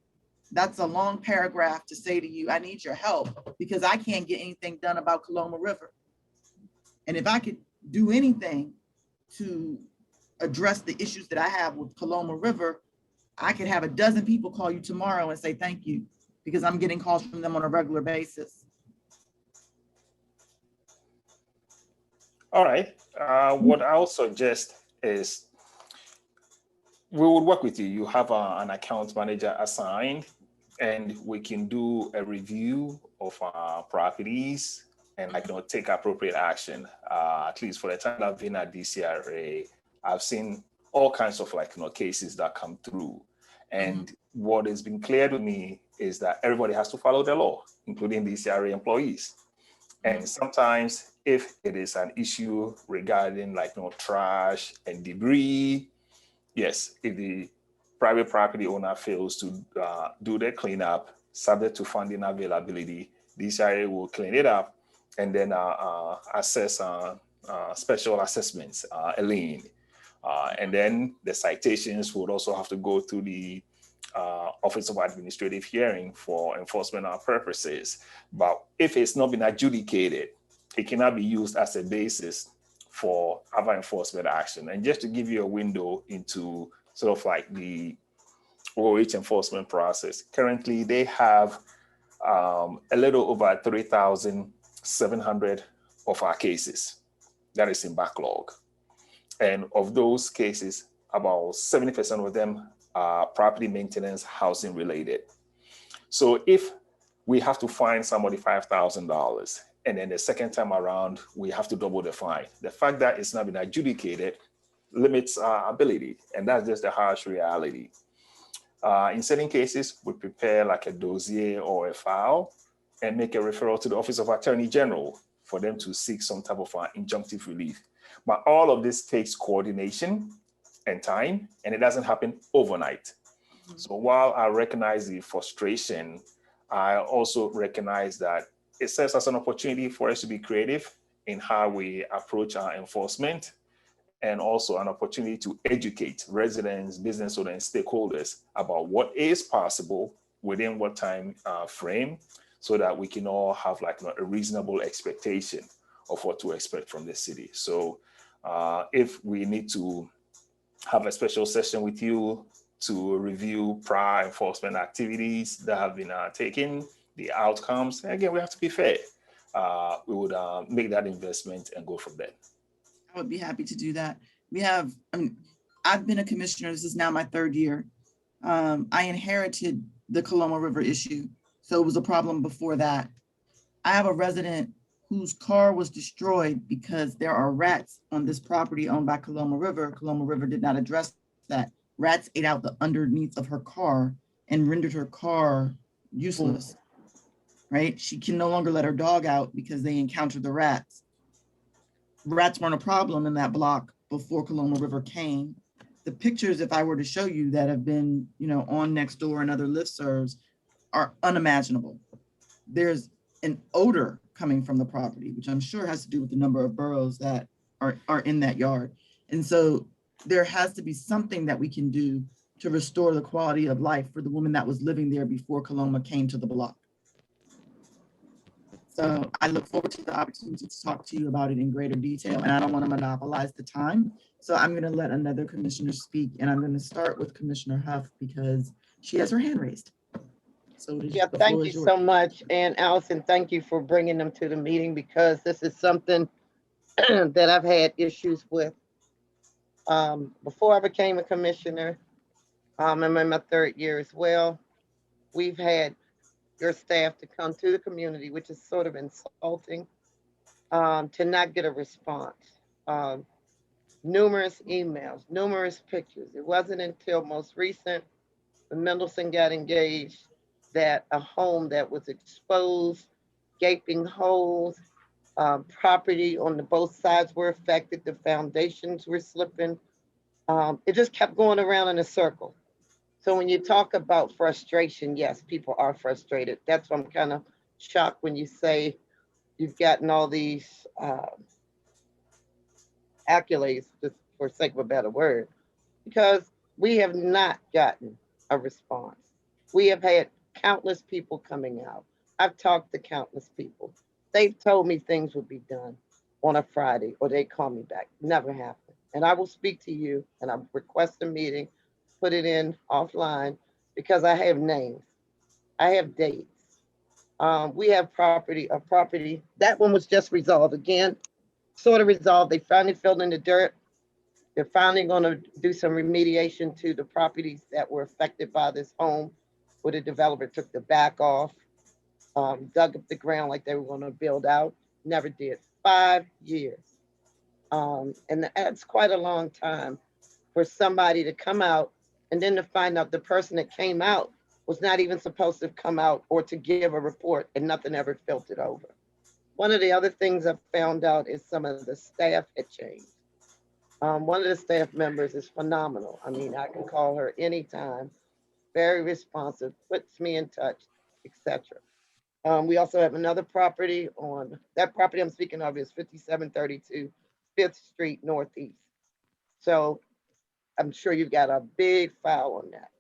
that's a long paragraph to say to you, I need your help because I can't get anything done about Coloma River. And if I could do anything to address the issues that I have with Coloma River, I could have a dozen people call you tomorrow and say thank you, because I'm getting calls from them on a regular basis. All right. What I'll suggest is we would work with you. You have an account manager assigned, and we can do a review of our properties and take appropriate action. At least for the time I've been at DCRA, I've seen all kinds of cases that come through. And what has been clear to me is that everybody has to follow the law, including DCRA employees. And sometimes if it is an issue regarding like trash and debris, yes, if the private property owner fails to do their cleanup, subject to funding availability, DCRA will clean it up and then assess special assessments, a lien. And then the citations would also have to go through the Office of Administrative Hearing for enforcement purposes. But if it's not been adjudicated, it cannot be used as a basis for other enforcement action. And just to give you a window into sort of like the OH enforcement process, currently they have a little over 3,700 of our cases that is in backlog. And of those cases, about 70% of them are property maintenance, housing related. So if we have to fine somebody $5,000, and then the second time around, we have to double the fine, the fact that it's not been adjudicated limits our ability. And that's just the harsh reality. In certain cases, we prepare like a dossier or a file and make a referral to the Office of Attorney General for them to seek some type of injunctive relief. But all of this takes coordination and time, and it doesn't happen overnight. So while I recognize the frustration, I also recognize that it serves as an opportunity for us to be creative in how we approach our enforcement, and also an opportunity to educate residents, business owners, and stakeholders about what is possible within what time frame, so that we can all have like a reasonable expectation of what to expect from the city. So if we need to have a special session with you to review prior enforcement activities that have been taken, the outcomes, again, we have to be fair. We would make that investment and go from there. I would be happy to do that. We have, I've been a commissioner. This is now my third year. I inherited the Coloma River issue, so it was a problem before that. I have a resident whose car was destroyed because there are rats on this property owned by Coloma River. Coloma River did not address that. Rats ate out the underneath of her car and rendered her car useless, right? She can no longer let her dog out because they encountered the rats. Rats weren't a problem in that block before Coloma River came. The pictures, if I were to show you, that have been, on Nextdoor and other listservs are unimaginable. There's an odor coming from the property, which I'm sure has to do with the number of burrows that are in that yard. And so there has to be something that we can do to restore the quality of life for the woman that was living there before Coloma came to the block. So I look forward to the opportunity to talk to you about it in greater detail, and I don't want to monopolize the time. So I'm going to let another commissioner speak, and I'm going to start with Commissioner Huff because she has her hand raised. So yeah, thank you so much. And Allison, thank you for bringing them to the meeting, because this is something that I've had issues with. Before I became a commissioner, I'm in my third year as well. We've had your staff to come to the community, which is sort of insulting, to not get a response. Numerous emails, numerous pictures. It wasn't until most recent, when Mendelsohn got engaged, that a home that was exposed, gaping holes, property on both sides were affected, the foundations were slipping. It just kept going around in a circle. So when you talk about frustration, yes, people are frustrated. That's why I'm kind of shocked when you say you've gotten all these accolades, just for sake of a better word, because we have not gotten a response. We have had countless people coming out. I've talked to countless people. They've told me things would be done on a Friday, or they call me back. Never happened. And I will speak to you, and I request a meeting, put it in offline, because I have names. I have dates. We have a property, that one was just resolved again, sort of resolved. They finally filled in the dirt. They're finally going to do some remediation to the properties that were affected by this home, where the developer took the back off, dug up the ground like they were going to build out. Never did. 5 years. And that's quite a long time for somebody to come out and then to find out the person that came out was not even supposed to come out or to give a report, and nothing ever filtered over. One of the other things I found out is some of the staff had changed. One of the staff members is phenomenal. I mean, I can call her anytime, very responsive, puts me in touch, etc. We also have another property on, that property I'm speaking of is 5732 5th Street Northeast. So I'm sure you've got a big file on that.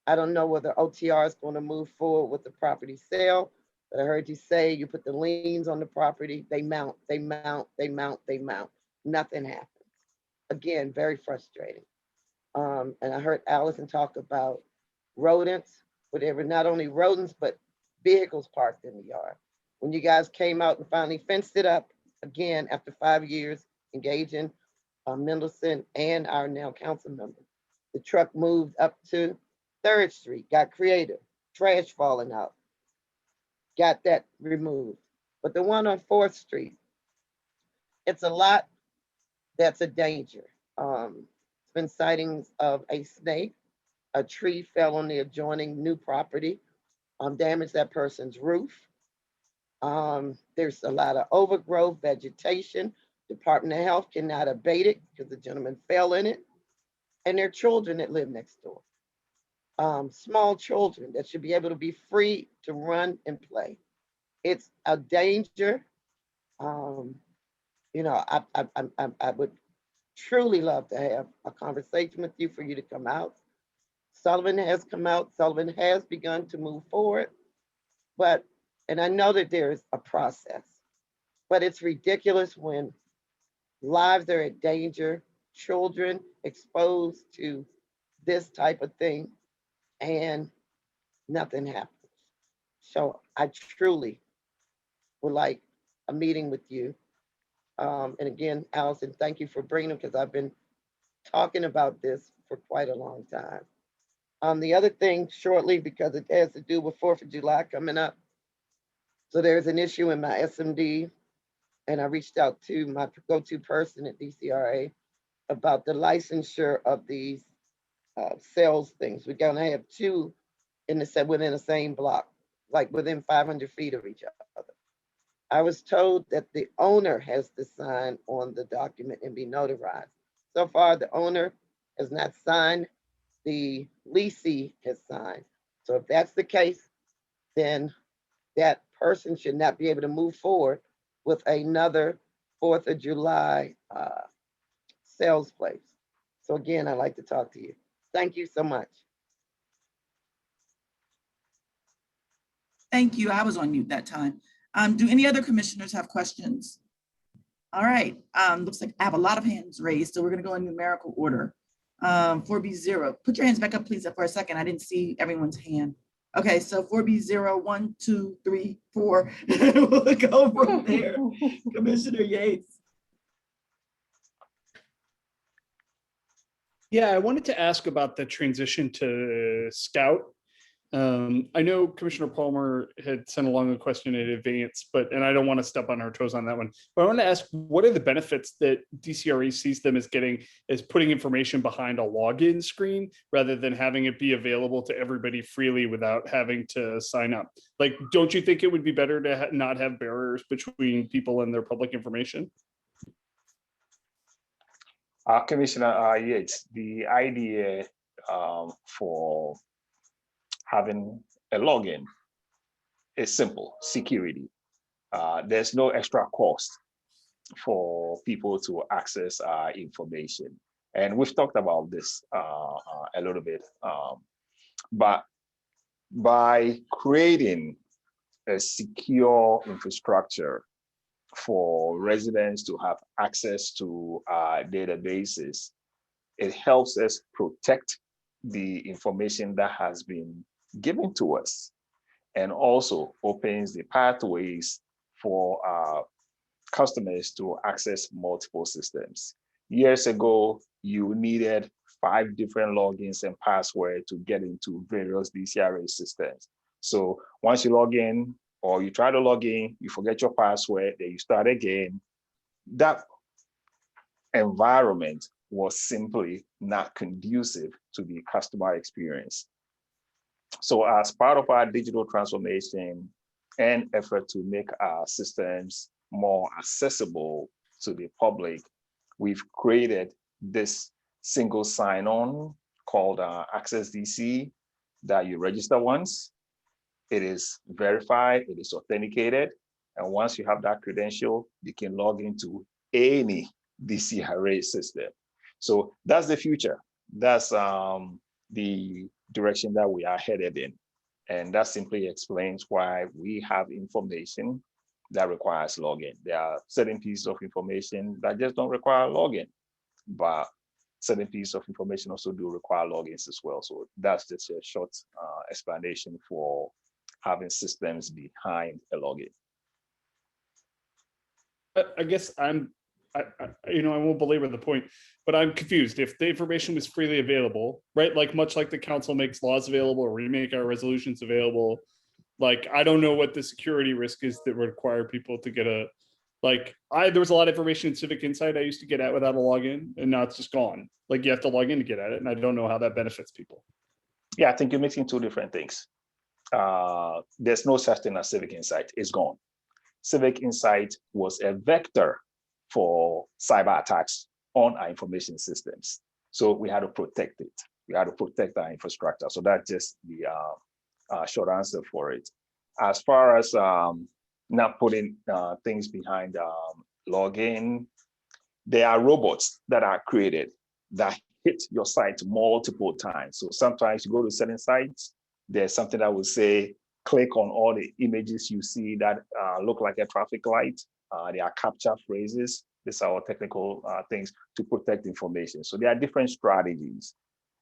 I don't know whether OTR is going to move forward with the property sale, but I heard you say you put the liens on the property, they mount, they mount, they mount, they mount. Nothing happens. Again, very frustrating. And I heard Allison talk about rodents, whatever, not only rodents, but vehicles parked in the yard. When you guys came out and finally fenced it up, again, after 5 years engaging Mendelson and our now council member, the truck moved up to 3rd Street, got creative, trash falling out, got that removed. But the one on 4th Street, it's a lot that's a danger. It's been sightings of a snake, a tree fell on the adjoining new property, damaged that person's roof. There's a lot of overgrowth, vegetation. Department of Health cannot abate it because the gentleman fell in it. And there are children that live next door. Small children that should be able to be free to run and play. It's a danger. You know, I would truly love to have a conversation with you for you to come out. Sullivan has come out. Sullivan has begun to move forward. But, and I know that there's a process, but it's ridiculous when lives are at danger, children exposed to this type of thing, and nothing happens. So I truly would like a meeting with you. And again, Allison, thank you for bringing them because I've been talking about this for quite a long time. The other thing shortly, because it has to do with 4th of July coming up. So there's an issue in my SMD, and I reached out to my go-to person at DCRA about the licensure of these sales things. We're gonna have 2 in the within the same block, like within 500 feet of each other. I was told that the owner has to sign on the document and be notarized. So far, the owner has not signed. The leasee has signed. So if that's the case, then that person should not be able to move forward with another 4th of July sales place. So again, I'd like to talk to you. Thank you so much. Thank you. I was on mute that time. Do any other commissioners have questions? All right. Looks like I have a lot of hands raised, so we're going to go in numerical order. 4B0. Put your hands back up, please, for a second. I didn't see everyone's hand. Okay, so 4B0, 1, 2, 3, 4. We'll go from there. Commissioner Yates. Yeah, I wanted to ask about the transition to Scout. I know Commissioner Palmer had sent along a question in advance, and I don't want to step on her toes on that one, but I want to ask, what are the benefits that DCRE sees them as getting, as putting information behind a login screen rather than having it be available to everybody freely without having to sign up? Like, don't you think it would be better to not have barriers between people and their public information? Commissioner Yates, the idea for having a login is simple: security. There's no extra cost for people to access information. And we've talked about this a little bit. But by creating a secure infrastructure for residents to have access to databases, it helps us protect the information that has been given to us, and also opens the pathways for customers to access multiple systems. Years ago, you needed 5 different logins and passwords to get into various DCRA systems. So once you log in, or you try to log in, you forget your password, then you start again. That environment was simply not conducive to the customer experience. So as part of our digital transformation and effort to make our systems more accessible to the public, we've created this single sign-on called Access DC that you register once. It is verified, it is authenticated, and once you have that credential, you can log into any DCRA system. So that's the future. That's the direction that we are headed in. And that simply explains why we have information that requires login. There are certain pieces of information that just don't require login, but certain pieces of information also do require logins as well. So that's just a short explanation for having systems behind a login. I guess I won't belabor the point, but I'm confused. If the information was freely available, right? Like much like the council makes laws available or we make our resolutions available, like I don't know what the security risk is that would require people to get a, there was a lot of information in Civic Insight I used to get at without a login, and now it's just gone. Like you have to log in to get at it, and I don't know how that benefits people. Yeah, I think you're mixing two different things. There's no such thing as Civic Insight. It's gone. Civic Insight was a vector for cyber attacks on our information systems. So we had to protect it. We had to protect our infrastructure. So that's just the short answer for it. As far as not putting things behind login, there are robots that are created that hit your site multiple times. So sometimes you go to certain sites, there's something that will say, click on all the images you see that look like a traffic light. They are capture phrases. These are all technical things to protect information. So there are different strategies.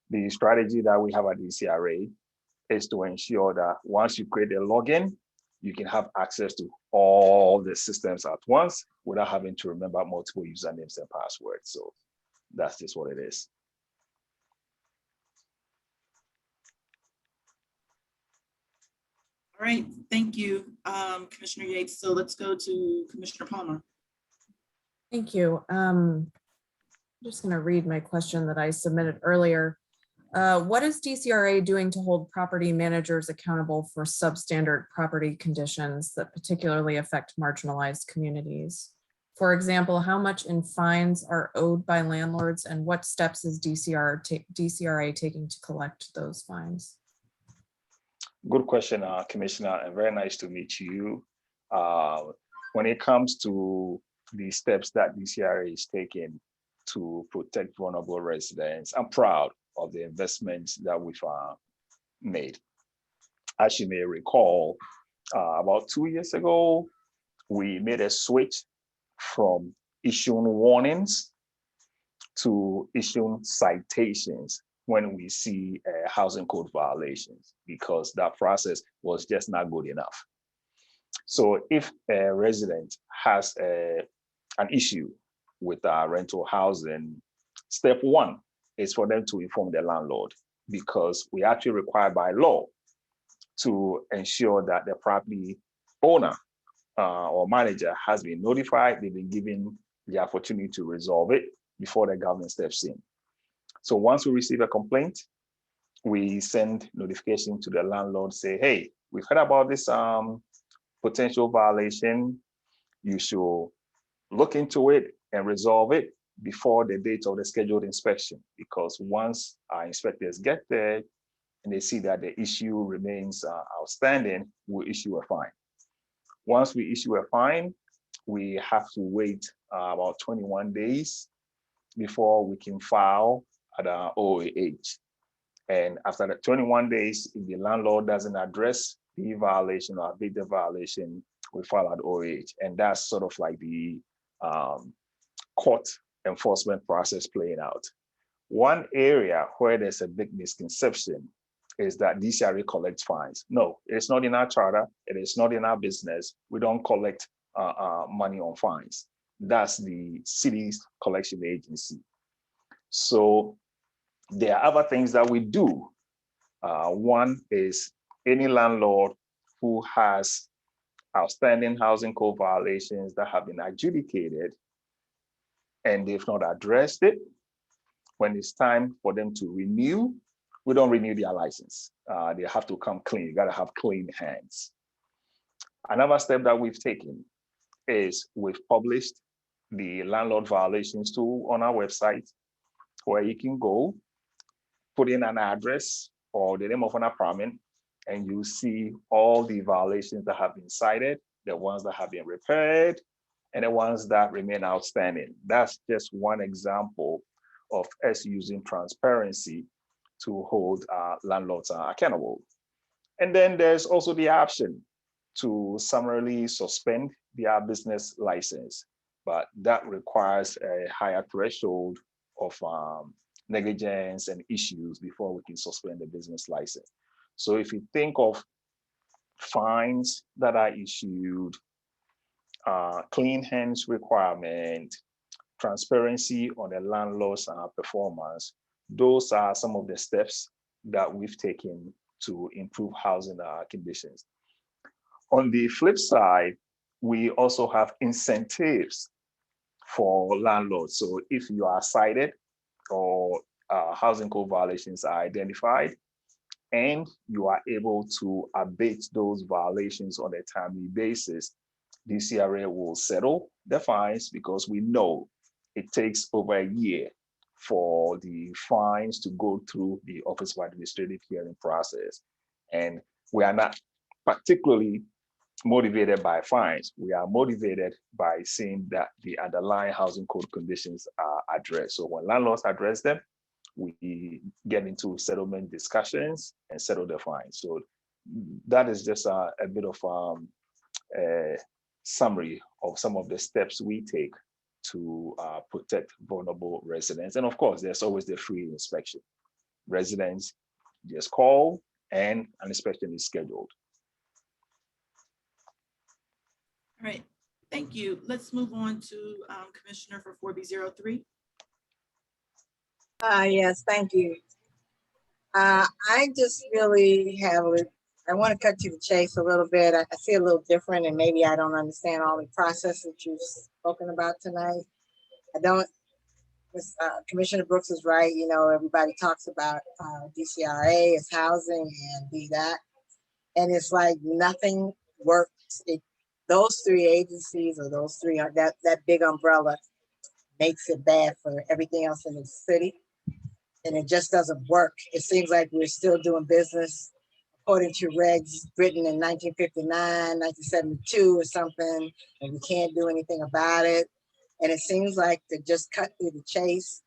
The strategy that we have at DCRA is to ensure that once you create a login, you can have access to all the systems at once without having to remember multiple usernames and passwords. So that's just what it is. All right, thank you, Commissioner Yates. So let's go to Commissioner Palmer. Thank you. I'm just going to read my question that I submitted earlier. What is DCRA doing to hold property managers accountable for substandard property conditions that particularly affect marginalized communities? For example, how much in fines are owed by landlords, and what steps is DCRA taking to collect those fines? Good question, Commissioner, and very nice to meet you. When it comes to the steps that DCRA is taking to protect vulnerable residents, I'm proud of the investments that we've made. As you may recall, about 2 years ago, we made a switch from issuing warnings to issuing citations when we see housing code violations, because that process was just not good enough. So if a resident has an issue with rental housing, step one is for them to inform their landlord, because we actually require by law to ensure that the property owner or manager has been notified, they've been given the opportunity to resolve it before the government steps in. So once we receive a complaint, we send notification to the landlord, say, hey, we've heard about this potential violation. You should look into it and resolve it before the date of the scheduled inspection, because once our inspectors get there and they see that the issue remains outstanding, we'll issue a fine. Once we issue a fine, we have to wait about 21 days before we can file at our OAH. And after the 21 days, if the landlord doesn't address the violation or abate the violation, we file at OAH. And that's sort of like the court enforcement process playing out. One area where there's a big misconception is that DCRA collects fines. No, it's not in our charter. It is not in our business. We don't collect money on fines. That's the city's collection agency. So there are other things that we do. One is any landlord who has outstanding housing code violations that have been adjudicated and they've not addressed it, when it's time for them to renew, we don't renew their license. They have to come clean. You gotta have clean hands. Another step that we've taken is we've published the landlord violations tool on our website, where you can go, put in an address or the name of an apartment, and you see all the violations that have been cited, the ones that have been repaired, and the ones that remain outstanding. That's just one example of us using transparency to hold landlords accountable. And then there's also the option to summarily suspend their business license, but that requires a higher threshold of negligence and issues before we can suspend the business license. So if you think of fines that are issued, clean hands requirement, transparency on the landlord's performance, those are some of the steps that we've taken to improve housing conditions. On the flip side, we also have incentives for landlords. So if you are cited or housing code violations are identified, and you are able to abate those violations on a timely basis, DCRA will settle the fines, because we know it takes over a year for the fines to go through the Office of Administrative Hearing process. And we are not particularly motivated by fines. We are motivated by seeing that the underlying housing code conditions are addressed. So when landlords address them, we get into settlement discussions and settle the fines. So that is just a bit of a summary of some of the steps we take to protect vulnerable residents. And of course, there's always the free inspection. Residents just call and an inspection is scheduled. All right, thank you. Let's move on to Commissioner for 4B03. Yes, thank you. I just really I want to cut to the chase a little bit. I see a little different, and maybe I don't understand all the process that you've spoken about tonight. I don't, Commissioner Brooks is right. You know, everybody talks about DCRA as housing and be that. And it's like nothing works. Those three agencies or those three, that big umbrella makes it bad for everything else in the city. And it just doesn't work. It seems like we're still doing business according to regs written in 1959, 1972 or something, and we can't do anything about it. And it seems like to just cut through the chase.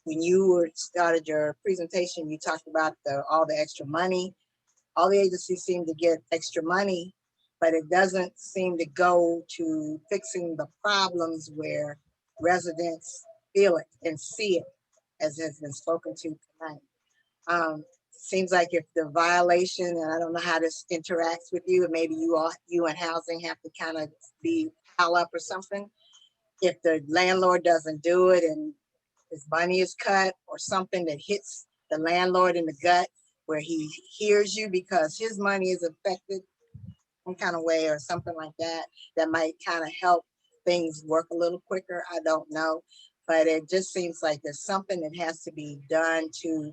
When you started your presentation, you talked about all the extra money. All the agencies seem to get extra money, but it doesn't seem to go to fixing the problems where residents feel it and see it, as has been spoken to tonight. Seems like if the violation, and I don't know how this interacts with you, maybe you and housing have to kind of be pile up or something. If the landlord doesn't do it and his money is cut or something that hits the landlord in the gut where he hears you because his money is affected some kind of way or something like that, that might kind of help things work a little quicker. I don't know, but it just seems like there's something that has to be done to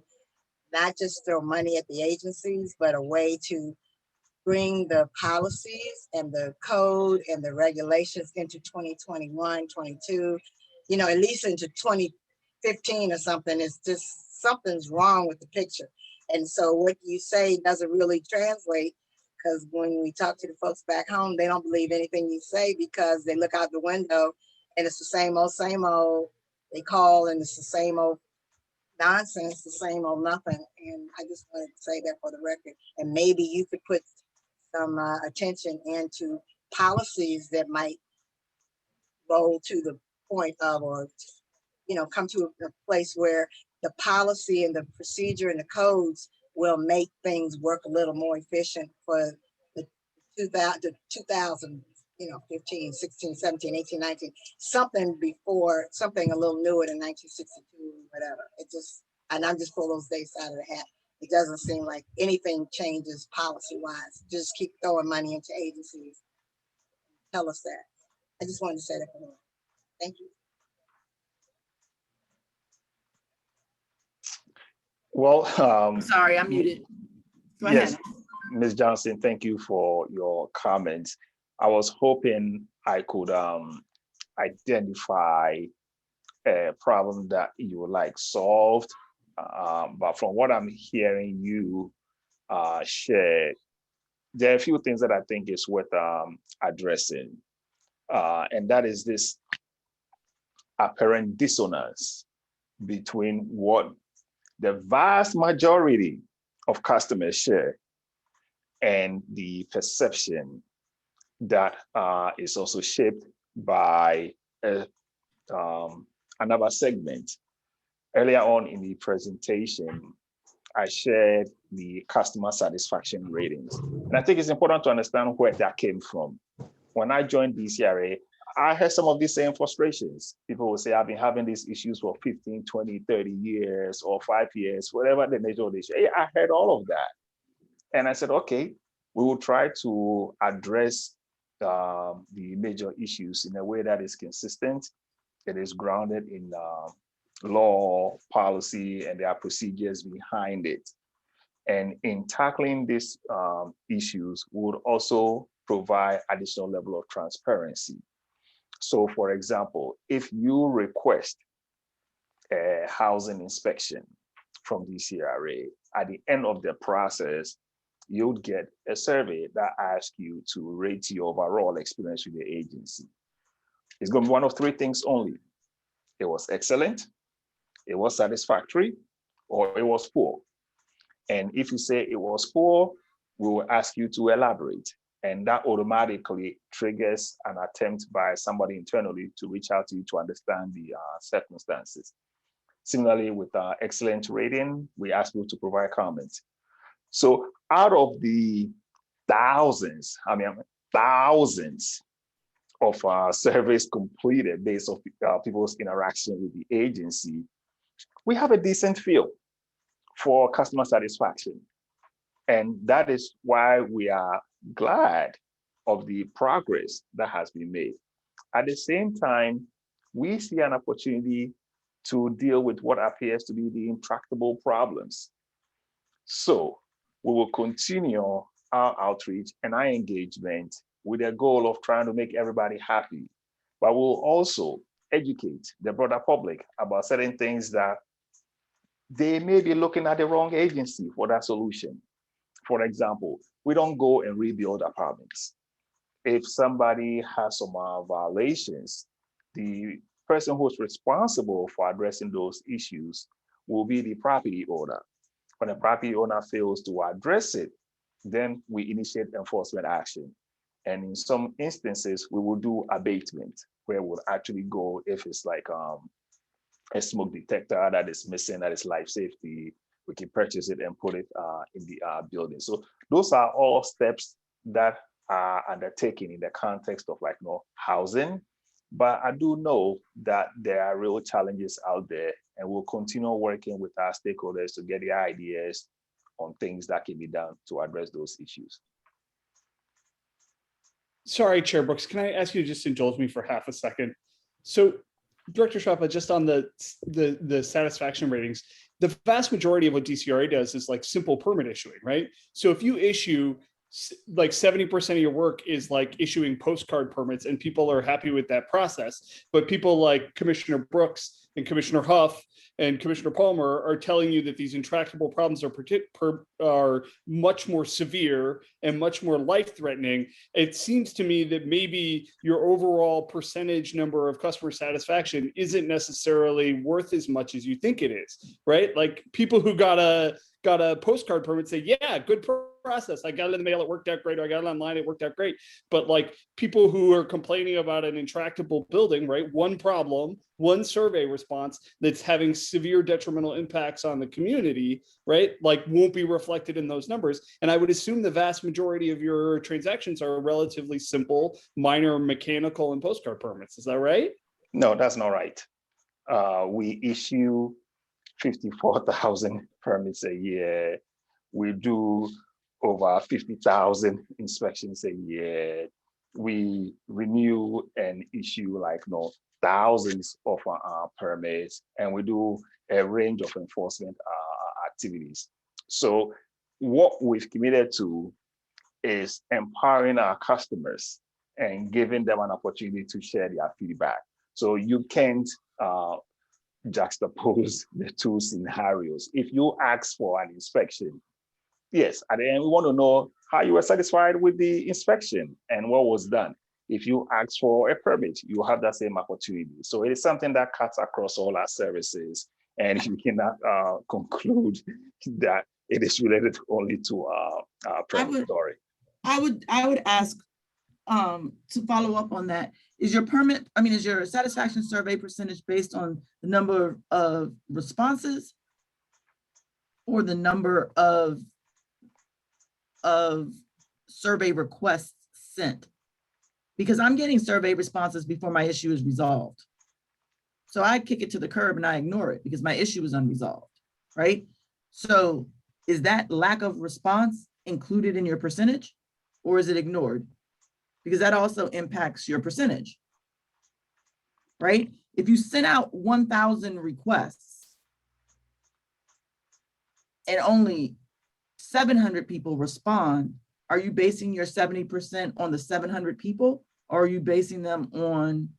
not just throw money at the agencies, but a way to bring the policies and the code and the regulations into 2021, 22, you know, at least into 2015 or something. It's just something's wrong with the picture. And so what you say doesn't really translate, because when we talk to the folks back home, they don't believe anything you say because they look out the window and it's the same old. They call and it's the same old nonsense, the same old nothing. And I just wanted to say that for the record. And maybe you could put some attention into policies that might roll to the point of, or, you know, come to a place where the policy and the procedure and the codes will make things work a little more efficient for the 2000, you know, 15, 16, 17, 18, 19, something before, something a little newer than 1962, whatever. It just, and I'm just pulling those dates out of the hat. It doesn't seem like anything changes policy-wise. Just keep throwing money into agencies. Tell us that. I just wanted to say that for me. Thank you. Well, Sorry, I'm muted. Go yes, ahead. Ms. Johnson, thank you for your comments. I was hoping I could identify a problem that you would like solved. But from what I'm hearing you share, there are a few things that I think is worth addressing. And that is this apparent dissonance between what the vast majority of customers share and the perception that is also shaped by another segment. Earlier on in the presentation, I shared the customer satisfaction ratings. And I think it's important to understand where that came from. When I joined DCRA, I had some of these same frustrations. People will say, I've been having these issues for 15, 20, 30 years or 5 years, whatever the nature of the issue. I heard all of that. And I said, okay, we will try to address the major issues in a way that is consistent. It is grounded in law, policy, and there are procedures behind it. And in tackling these issues, we would also provide additional level of transparency. So for example, if you request a housing inspection from DCRA, at the end of the process, you'll get a survey that asks you to rate your overall experience with the agency. It's going to be one of 3 things only. It was excellent, it was satisfactory, or it was poor. And if you say it was poor, we will ask you to elaborate. And that automatically triggers an attempt by somebody internally to reach out to you to understand the circumstances. Similarly, with excellent rating, we ask you to provide comments. So out of the thousands of surveys completed based on people's interaction with the agency, we have a decent feel for customer satisfaction. And that is why we are glad of the progress that has been made. At the same time, we see an opportunity to deal with what appears to be the intractable problems. So we will continue our outreach and our engagement with a goal of trying to make everybody happy. But we'll also educate the broader public about certain things that they may be looking at the wrong agency for that solution. For example, we don't go and rebuild apartments. If somebody has some violations, the person who's responsible for addressing those issues will be the property owner. When the property owner fails to address it, then we initiate enforcement action. And in some instances, we will do abatement, where we'll actually go if it's like a smoke detector that is missing, that is life safety, we can purchase it and put it in the building. So those are all steps that are undertaken in the context of housing. But I do know that there are real challenges out there, and we'll continue working with our stakeholders to get the ideas on things that can be done to address those issues. Sorry, Chair Brooks, can I ask you to just indulge me for half a second? So Director Sharpa, just on the satisfaction ratings, the vast majority of what DCRA does is like simple permit issuing, right? So if you issue like 70% of your work is like issuing postcard permits and people are happy with that process, but people like Commissioner Brooks and Commissioner Huff and Commissioner Palmer are telling you that these intractable problems are much more severe and much more life-threatening. It seems to me that maybe your overall percentage number of customer satisfaction isn't necessarily worth as much as you think it is, right? Like people who got a postcard permit say, yeah, good process. I got it in the mail, it worked out great. Or I got it online, it worked out great. But like people who are complaining about an intractable building, right? One problem, one survey response that's having severe detrimental impacts on the community, right? Like won't be reflected in those numbers. And I would assume the vast majority of your transactions are relatively simple, minor mechanical and postcard permits. Is that right? No, that's not right. We issue 54,000 permits a year. We do over 50,000 inspections a year. We renew and issue thousands of permits, and we do a range of enforcement activities. So what we've committed to is empowering our customers and giving them an opportunity to share their feedback. So you can't juxtapose the two scenarios. If you ask for an inspection, yes, at the end, we want to know how you were satisfied with the inspection and what was done. If you ask for a permit, you have that same opportunity. So it is something that cuts across all our services, and you cannot conclude that it is related only to permitory. I would ask to follow up on that. Is your satisfaction survey percentage based on the number of responses or the number of survey requests sent? Because I'm getting survey responses before my issue is resolved. So I kick it to the curb and I ignore it because my issue is unresolved, right? So is that lack of response included in your percentage, or is it ignored? Because that also impacts your percentage, right? If you send out 1,000 requests and only 700 people respond, are you basing your 70% on the 700 people, or are you basing them on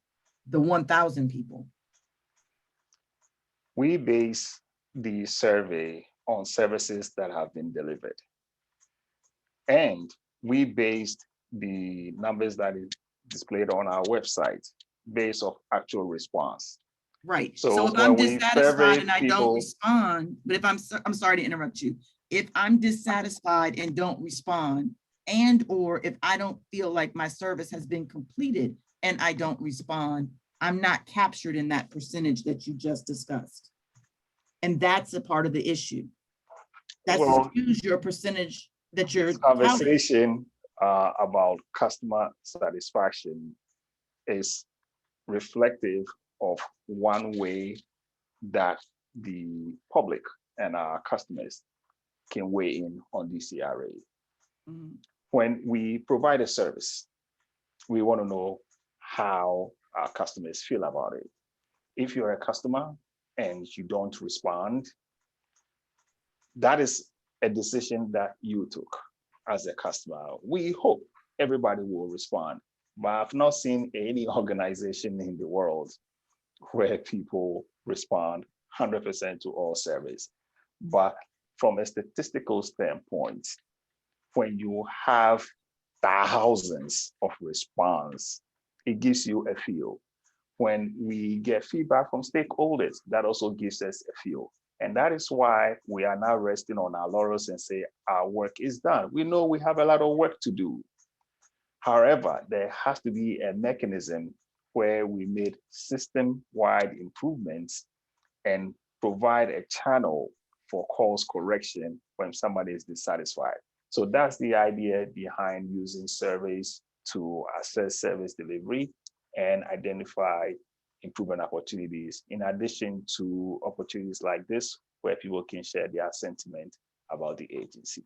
the 1,000 people? We base the survey on services that have been delivered. And we based the numbers that is displayed on our website based off actual response. Right. So So if I'm when we dissatisfied survey and I don't people- respond, but if I'm sorry to interrupt you. If I'm dissatisfied and don't respond, and or if I don't feel like my service has been completed and I don't respond, I'm not captured in that percentage that you just discussed. And that's a part of the issue. That's Well, your percentage that you're This conversation about customer satisfaction is reflective of one way that the public and our customers can weigh in on DCRA. When we provide a service, we want to know how our customers feel about it. If you're a customer and you don't respond, that is a decision that you took as a customer. We hope everybody will respond, but I've not seen any organization in the world where people respond 100% to all surveys. But from a statistical standpoint, when you have thousands of response, it gives you a feel. When we get feedback from stakeholders, that also gives us a feel. And that is why we are now resting on our laurels and say our work is done. We know we have a lot of work to do. However, there has to be a mechanism where we made system-wide improvements and provide a channel for course correction when somebody is dissatisfied. So that's the idea behind using surveys to assess service delivery and identify improvement opportunities, in addition to opportunities like this, where people can share their sentiment about the agency.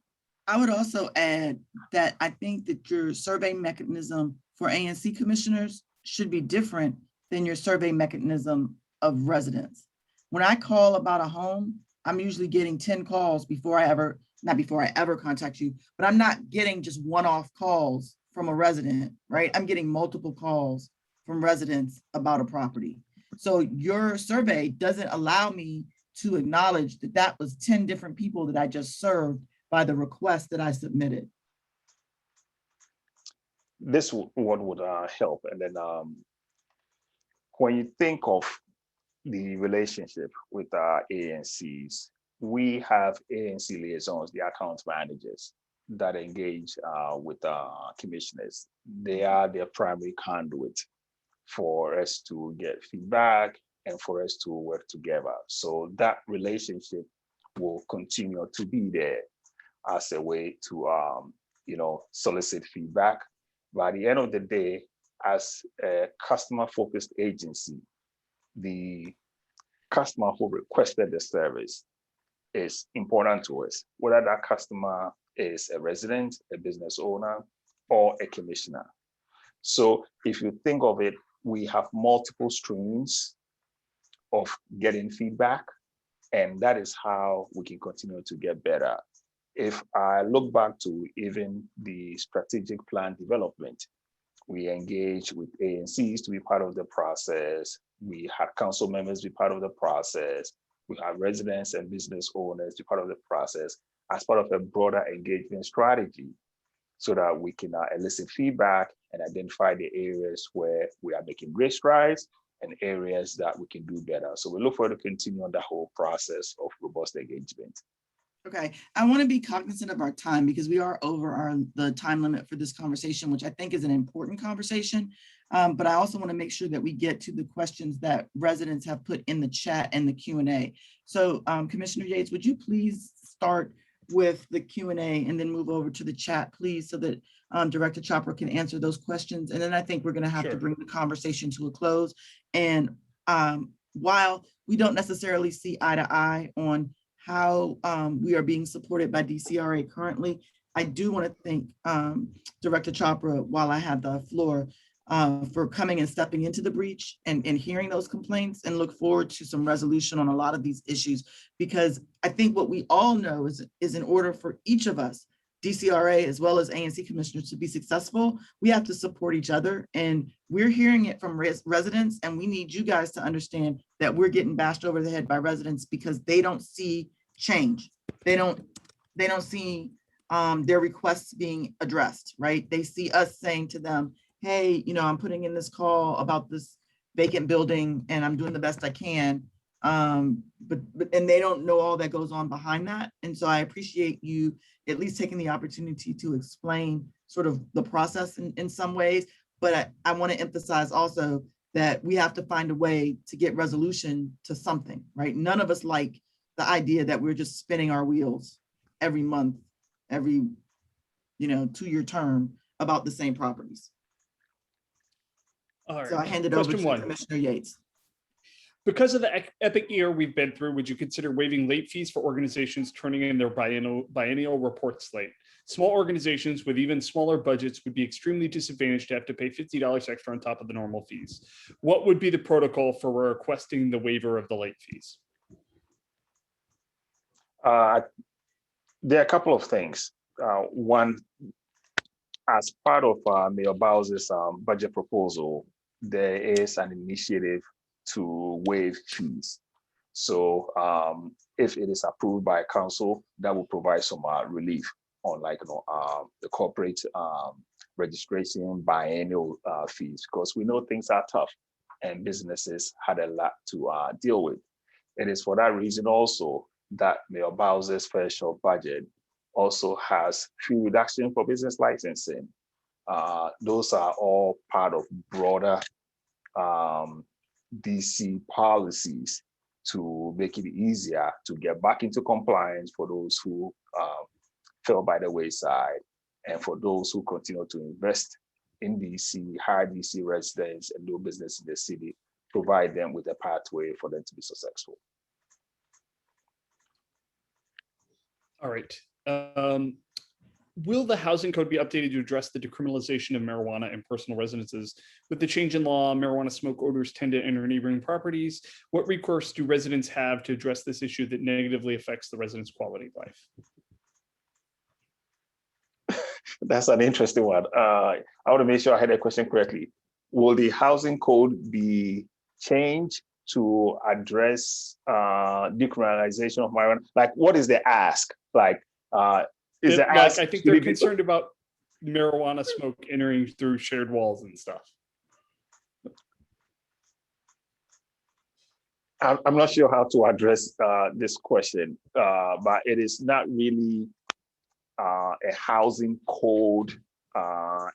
I would also add that I think that your survey mechanism for ANC commissioners should be different than your survey mechanism of residents. When I call about a home, I'm usually getting 10 calls not before I ever contact you, but I'm not getting just one-off calls from a resident, right? I'm getting multiple calls from residents about a property. So your survey doesn't allow me to acknowledge that that was 10 different people that I just served by the request that I submitted. This one would help. And then when you think of the relationship with our ANCs, we have ANC liaisons, the account managers that engage with commissioners. They are their primary conduit for us to get feedback and for us to work together. So that relationship will continue to be there as a way to solicit feedback. By the end of the day, as a customer-focused agency, the customer who requested the service is important to us, whether that customer is a resident, a business owner, or a commissioner. So if you think of it, we have multiple streams of getting feedback, And that is how we can continue to get better. If I look back to even the strategic plan development, we engaged with ANCs to be part of the process. We had council members be part of the process. We had residents and business owners be part of the process as part of a broader engagement strategy, so that we can elicit feedback and identify the areas where we are making great strides and areas that we can do better. So we look forward to continue on the whole process of robust engagement. Okay, I want to be cognizant of our time because we are over the time limit for this conversation, which I think is an important conversation. But I also want to make sure that we get to the questions that residents have put in the chat and the Q&A. So Commissioner Yates, would you please start with the Q&A and then move over to the chat, please, so that Director Chopra can answer those questions. And then I think we're going to have to bring the conversation to a close. And while we don't necessarily see eye to eye on how we are being supported by DCRA currently, I do want to thank Director Chopra, while I have the floor, for coming and stepping into the breach and hearing those complaints, and look forward to some resolution on a lot of these issues. Because I think what we all know is in order for each of us, DCRA as well as ANC commissioners, to be successful, we have to support each other. And we're hearing it from residents, and we need you guys to understand that we're getting bashed over the head by residents because they don't see change. They don't see their requests being addressed, right? They see us saying to them, hey, I'm putting in this call about this vacant building and I'm doing the best I can. But they don't know all that goes on behind that. And so I appreciate you at least taking the opportunity to explain sort of the process in some ways. But I want to emphasize also that we have to find a way to get resolution to something, right? None of us like the idea that we're just spinning our wheels every month, every 2-year term about the same properties. All right. So I hand it over to Commissioner Yates. Because of the epic year we've been through, would you consider waiving late fees for organizations turning in their biennial reports late? Small organizations with even smaller budgets would be extremely disadvantaged to have to pay $50 extra on top of the normal fees. What would be the protocol for requesting the waiver of the late fees? There are a couple of things. One, as part of Mayor Bowser's budget proposal, there is an initiative to waive fees. So if it is approved by council, that will provide some relief on the corporate registration biennial fees, because we know things are tough and businesses had a lot to deal with. It is for that reason also that Mayor Bowser's special budget also has fee reduction for business licensing. Those are all part of broader DC policies to make it easier to get back into compliance for those who fell by the wayside, and for those who continue to invest in DC, hire DC residents and do business in the city, provide them with a pathway for them to be successful. All right. Will the housing code be updated to address the decriminalization of marijuana in personal residences? With the change in law, marijuana smoke odors tend to enter neighboring properties. What recourse do residents have to address this issue that negatively affects the residents' quality of life? That's an interesting one. I want to make sure I had that question correctly. Will the housing code be changed to address decriminalization of marijuana? Like, what is the ask? I think they're concerned about marijuana smoke entering through shared walls and stuff. I'm not sure how to address this question, but it is not really a housing code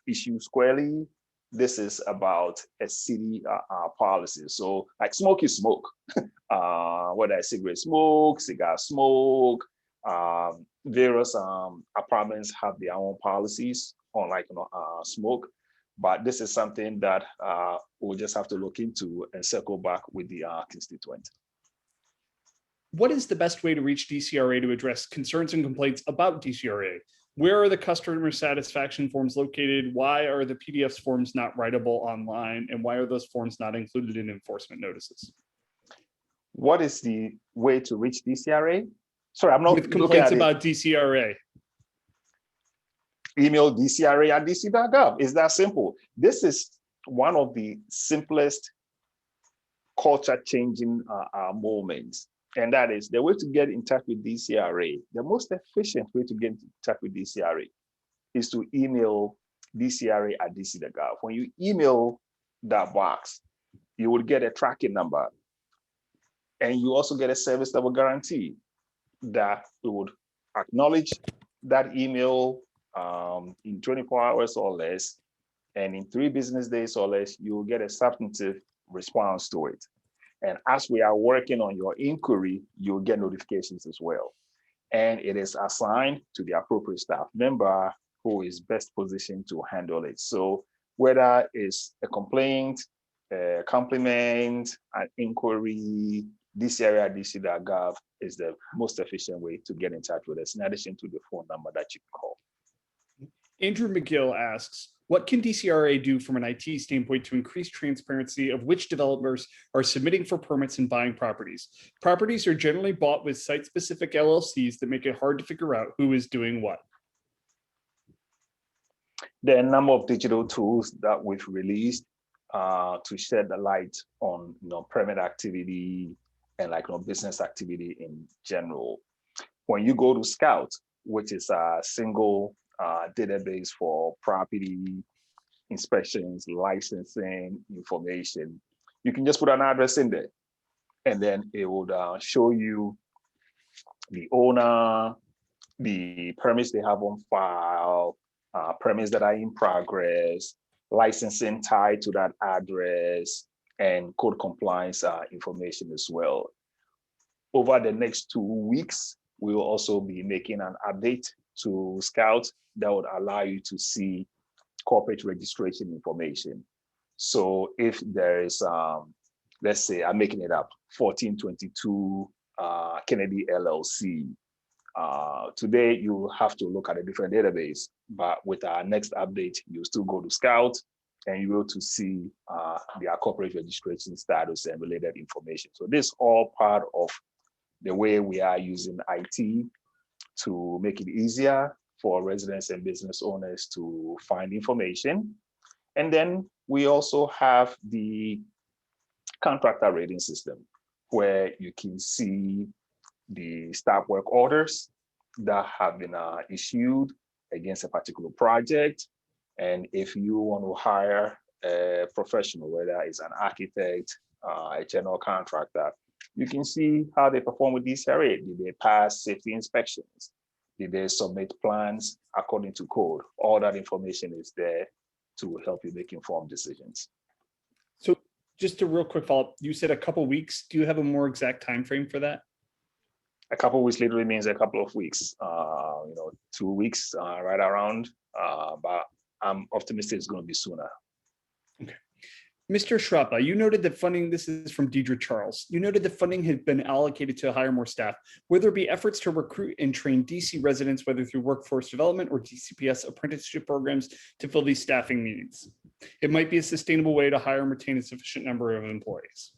issue squarely. This is about a city policy. So like smoke is smoke, whether it's cigarette smoke, cigar smoke, various apartments have their own policies on smoke, but this is something that we'll just have to look into and circle back with the constituent. What is the best way to reach DCRA to address concerns and complaints about DCRA? Where are the customer satisfaction forms located? Why are the PDF forms not writable online? And why are those forms not included in enforcement notices? What is the way to reach DCRA? Sorry, I'm not With looking complaints at about DCRA. email dcra@dc.gov. It's that simple. This is one of the simplest culture changing moments. And that is the way to get in touch with DCRA. The most efficient way to get in touch with DCRA is to email dcra@dc.gov. When you email that box, you will get a tracking number. And you also get a service level guarantee that we would acknowledge that email in 24 hours or less. And in 3 business days or less, you will get a substantive response to it. And as we are working on your inquiry, you'll get notifications as well. And it is assigned to the appropriate staff member who is best positioned to handle it. So whether it's a complaint, a compliment, an inquiry, dcra@dc.gov is the most efficient way to get in touch with us, in addition to the phone number that you can call. Andrew McGill asks, what can DCRA do from an IT standpoint to increase transparency of which developers are submitting for permits and buying properties? Properties are generally bought with site-specific LLCs that make it hard to figure out who is doing what. There are a number of digital tools that we've released to shed the light on permit activity and business activity in general. When you go to Scout, which is a single database for property inspections, licensing information, you can just put an address in there, and then it would show you the owner, the permits they have on file, permits that are in progress, licensing tied to that address, and code compliance information as well. Over the next 2 weeks, we will also be making an update to Scout that would allow you to see corporate registration information. So if there is, let's say, I'm making it up, 1422 Kennedy LLC, today you have to look at a different database, but with our next update, you still go to Scout and you're able to see their corporate registration status and related information. So this is all part of the way we are using IT to make it easier for residents and business owners to find information. And then we also have the contractor rating system, where you can see the staff work orders that have been issued against a particular project. And if you want to hire a professional, whether it's an architect, a general contractor, you can see how they perform with DCRA. Did they pass safety inspections? Did they submit plans according to code? All that information is there to help you make informed decisions. So just a real quick follow-up, you said a couple weeks. Do you have a more exact time frame for that? A couple of weeks literally means a couple of weeks, 2 weeks, right around, but I'm optimistic it's going to be sooner. Okay. Mr. Shrapa, you noted that funding, this is from Deidre Charles, you noted that funding had been allocated to hire more staff. Will there be efforts to recruit and train DC residents, whether through workforce development or DCPS apprenticeship programs, to fill these staffing needs? It might be a sustainable way to hire and retain a sufficient number of employees.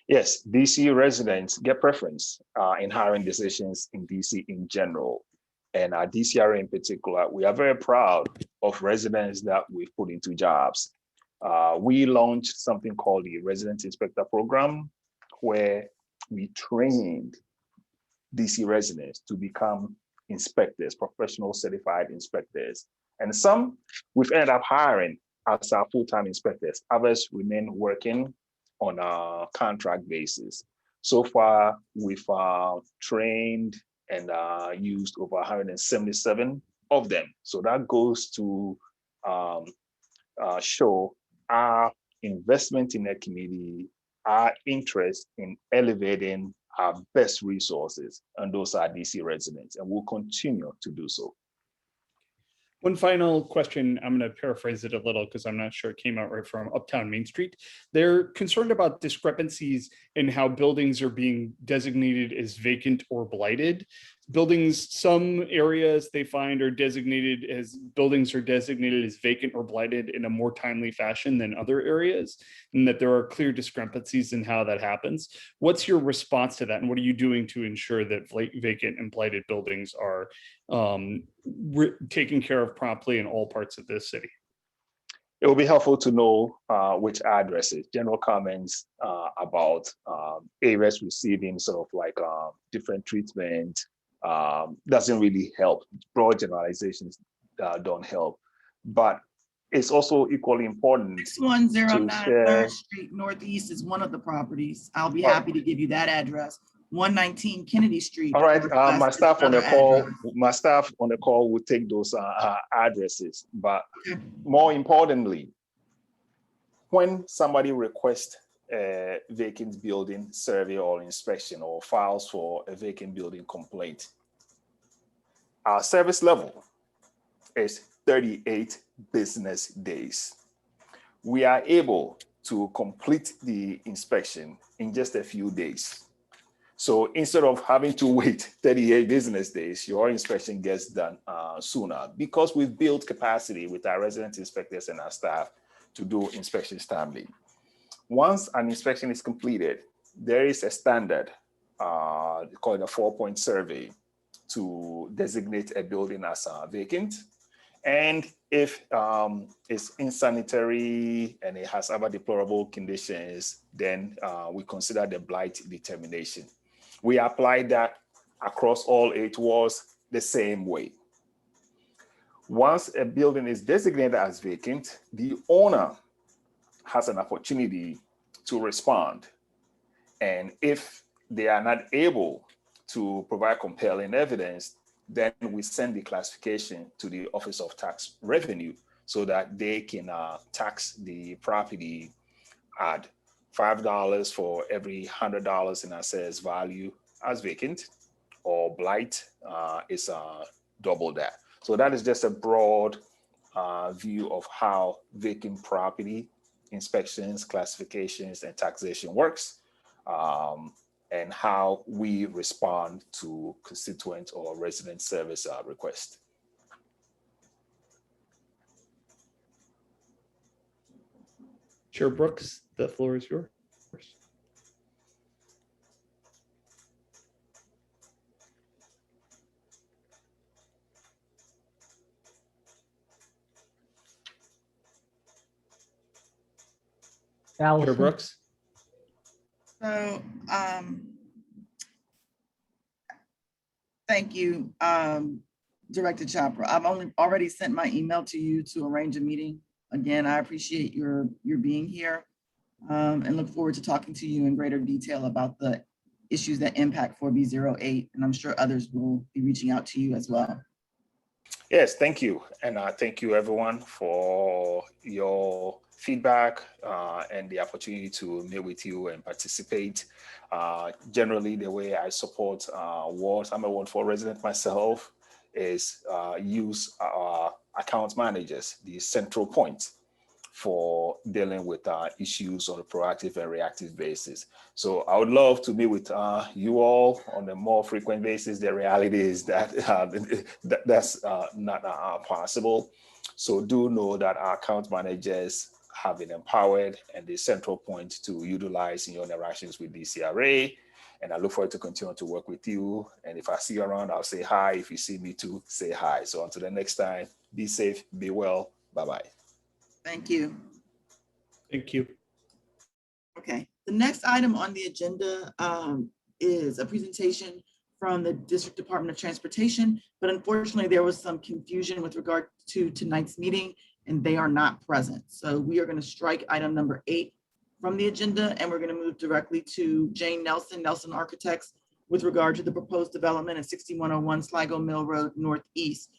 Yes, DC residents get preference in hiring decisions in DC in general. And our DCRA in particular, we are very proud of residents that we've put into jobs. We launched something called the Resident Inspector Program, where we trained DC residents to become inspectors, professional certified inspectors. And some we've ended up hiring as our full-time inspectors. Others remain working on a contract basis. So far, we've trained and used over 177 of them. So that goes to show our investment in the community, our interest in elevating our best resources, and those are DC residents, and we'll continue to do so. One final question, I'm going to paraphrase it a little because I'm not sure it came out right, from Uptown Main Street. They're concerned about discrepancies in how buildings are being designated as vacant or blighted. buildings, some areas they find are designated as vacant or blighted in a more timely fashion than other areas, and that there are clear discrepancies in how that happens. What's your response to that, and what are you doing to ensure that vacant and blighted buildings are taken care of promptly in all parts of this city? It will be helpful to know which addresses. General comments about areas receiving sort of like different treatment doesn't really help. Broad generalizations don't help. But it's also equally important 6109 to share. 3rd Street Northeast is one of the properties. I'll be happy to give you that address. 119 Kennedy Street. All right, Northwest my is staff on the another call, address. will take those addresses. But more importantly, when somebody requests a vacant building survey or inspection or files for a vacant building complaint, our service level is 38 business days. We are able to complete the inspection in just a few days. So instead of having to wait 38 business days, your inspection gets done sooner, because we've built capacity with our resident inspectors and our staff to do inspections timely. Once an inspection is completed, there is a standard called a 4-point survey to designate a building as vacant. And if it's insanitary and it has other deplorable conditions, then we consider the blight determination. We apply that across all 8 wards the same way. Once a building is designated as vacant, the owner has an opportunity to respond. And if they are not able to provide compelling evidence, then we send the classification to the Office of Tax Revenue so that they can tax the property at $5 for every $100 in assessed value as vacant, or blight is double that. So that is just a broad view of how vacant property inspections, classifications, and taxation works, and how we respond to constituent or resident service requests. Chair Brooks, the floor is yours. Allison. Chair Brooks. So, thank you, Director Chopra. I've already sent my email to you to arrange a meeting. Again, I appreciate your being here, and look forward to talking to you in greater detail about the issues that impact 4B08, and I'm sure others will be reaching out to you as well. Yes, thank you. And thank you everyone for your feedback and the opportunity to meet with you and participate. Generally, the way I support wards, I'm a Ward 4 resident myself, is use account managers, the central point for dealing with issues on a proactive and reactive basis. So I would love to meet with you all on a more frequent basis. The reality is that that's not possible. So do know that our account managers have been empowered and the central point to utilize in your interactions with DCRA. And I look forward to continue to work with you. And if I see you around, I'll say hi. If you see me too, say hi. So until the next time, be safe, be well. Bye-bye. Thank you. Thank you. Okay, the next item on the agenda is a presentation from the District Department of Transportation, but unfortunately there was some confusion with regard to tonight's meeting and they are not present. So we are going to strike item number 8 from the agenda and we're going to move directly to Jane Nelson, Nelson Architects, with regard to the proposed development at 6101 Sligo Mill Road Northeast.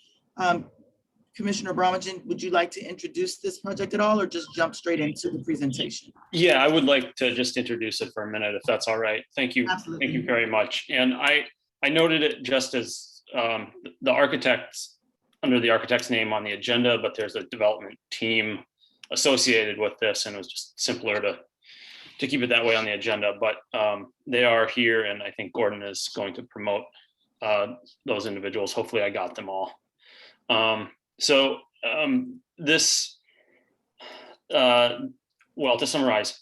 Commissioner Bramagen, would you like to introduce this project at all or just jump straight into the presentation? Yeah, I would like to just introduce it for a minute, if that's all right. Thank you. Absolutely. Thank you very much. And I noted it just as the architects, under the architect's name on the agenda, but there's a development team associated with this, and it was just simpler to keep it that way on the agenda. But they are here, and I think Gordon is going to promote those individuals. Hopefully I got them all. This, well, to summarize,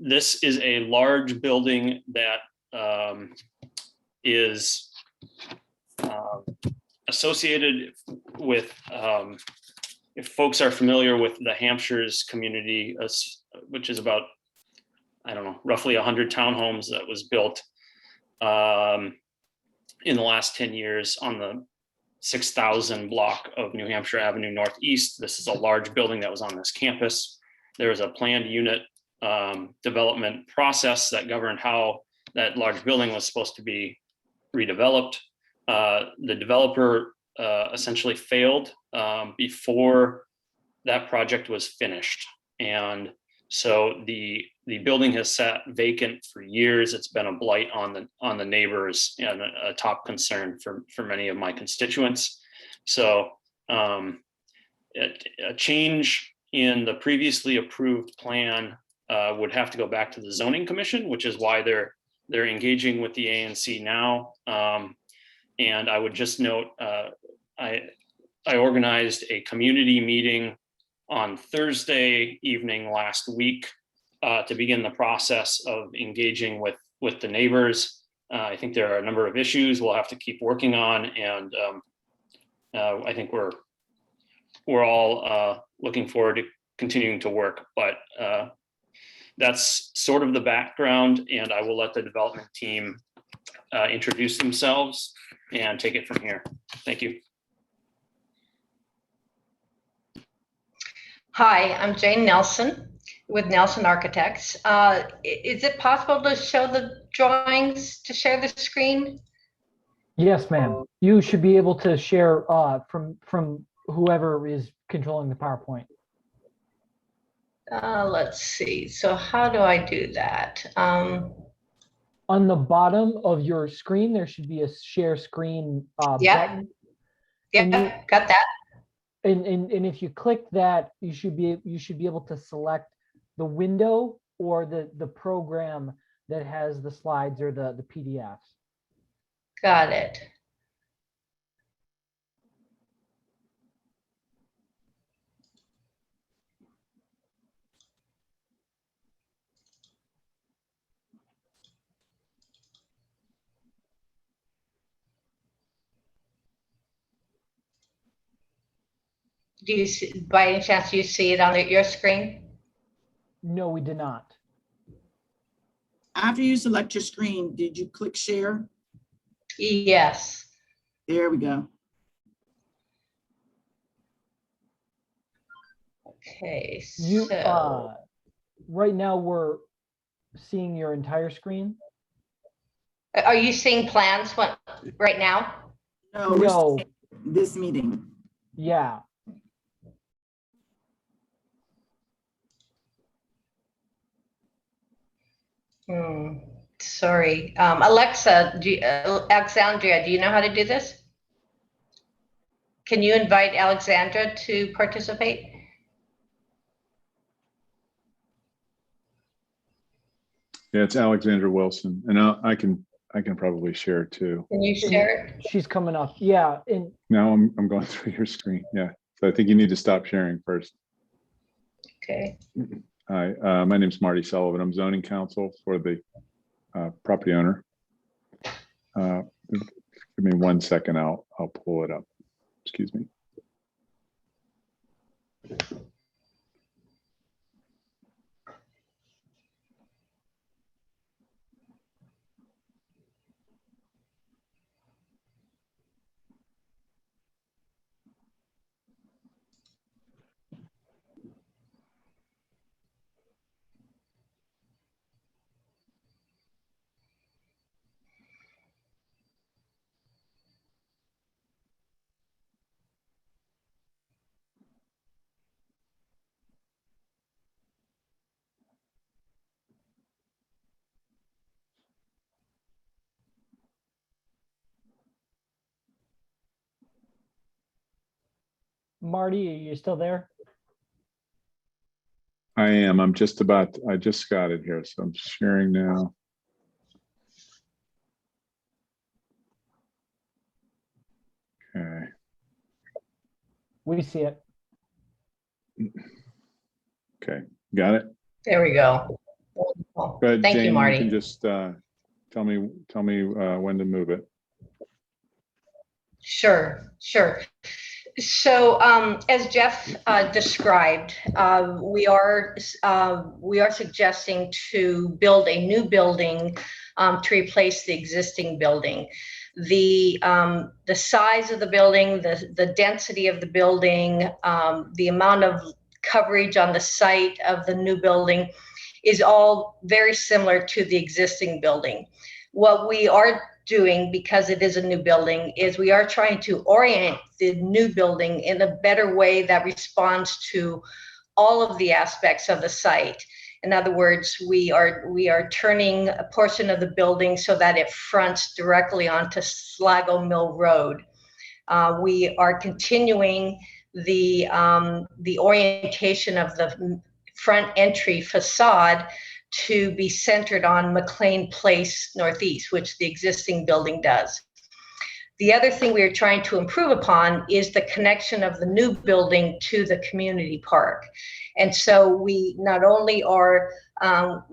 this is a large building that is associated with, if folks are familiar with the Hampshire's community, which is about, I don't know, roughly 100 townhomes that was built in the last 10 years on the 6,000 block of New Hampshire Avenue Northeast. This is a large building that was on this campus. There was a planned unit development process that governed how that large building was supposed to be redeveloped. The developer essentially failed before that project was finished. And so the building has sat vacant for years. It's been a blight on the neighbors and a top concern for many of my constituents. So a change in the previously approved plan would have to go back to the zoning commission, which is why they're engaging with the ANC now. And I would just note, I organized a community meeting on Thursday evening last week to begin the process of engaging with the neighbors. I think there are a number of issues we'll have to keep working on, and I think we're all looking forward to continuing to work. But that's sort of the background, and I will let the development team introduce themselves and take it from here. Thank you. Hi, I'm Jane Nelson with Nelson Architects. Is it possible to show the drawings, to share the screen? Yes, ma'am. You should be able to share from whoever is controlling the PowerPoint. Let's see. So how do I do that? On the bottom of your screen, there should be a share screen button. Yeah, got that. And if you click that, you should be able to select the window or the program that has the slides or the PDFs. Got it. Do you see, by any chance, do you see it on your screen? No, we did not. After you select your screen, did you click share? Yes. There we go. Okay, You so right now we're seeing your entire screen. are you seeing plans right now? No, we're seeing this meeting. Yeah. Sorry. Alexa, Alexandria, do you know how to do this? Can you invite Alexandra to participate? Yeah, it's Alexandra Wilson, and I can probably share too. Can you share it? She's coming up. Yeah. And now I'm going through your screen. Yeah. So I think you need to stop sharing first. Okay. Hi, my name's Marty Sullivan. I'm zoning counsel for the property owner. Give me 1 second. I'll pull it up. Excuse me. Marty, are you still there? I am. I just got it here, so I'm sharing now. We see it. Okay, got it? There we go. Wonderful. Go ahead, Thank Jane, you, Marty. can just tell me when to move it. Sure. So as Jeff described, we are suggesting to build a new building to replace the existing building. The size of the building, the density of the building, the amount of coverage on the site of the new building is all very similar to the existing building. What we are doing, because it is a new building, is we are trying to orient the new building in a better way that responds to all of the aspects of the site. In other words, we are turning a portion of the building so that it fronts directly onto Sligo Mill Road. We are continuing the orientation of the front entry facade to be centered on McLean Place Northeast, which the existing building does. The other thing we are trying to improve upon is the connection of the new building to the community park. And so we not only are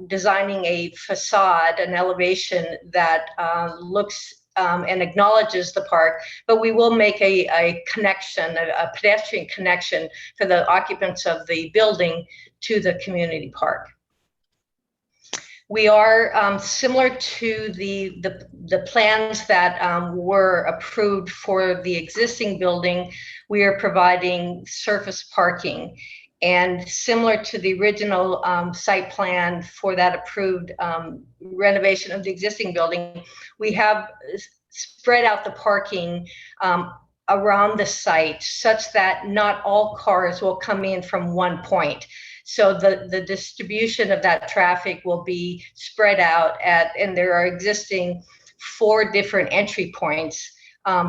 designing a facade, an elevation that looks and acknowledges the park, but we will make a connection, a pedestrian connection for the occupants of the building to the community park. We are similar to the plans that were approved for the existing building. We are providing surface parking, and similar to the original site plan for that approved renovation of the existing building, we have spread out the parking around the site such that not all cars will come in from one point. So the distribution of that traffic will be spread out and there are existing 4 different entry points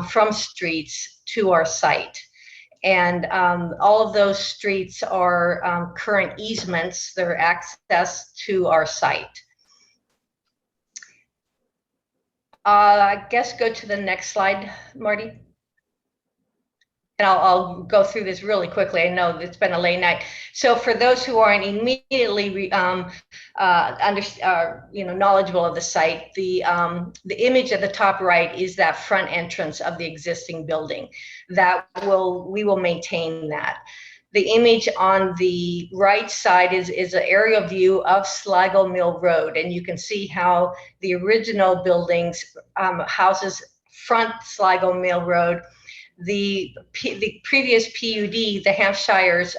from streets to our site. And all of those streets are current easements. They're access to our site. I guess go to the next slide, Marty. And I'll go through this really quickly. I know it's been a late night. So for those who aren't immediately knowledgeable of the site, the image at the top right is that front entrance of the existing building. We will maintain that. The image on the right side is an aerial view of Sligo Mill Road, and you can see how the original buildings houses front Sligo Mill Road. The previous PUD, the Hampshire's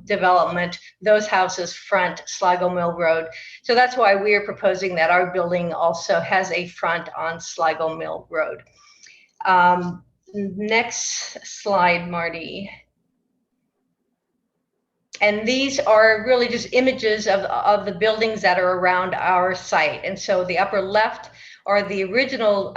development, those houses front Sligo Mill Road. So that's why we are proposing that our building also has a front on Sligo Mill Road. Next slide, Marty. And these are really just images of the buildings that are around our site. And so the upper left are the original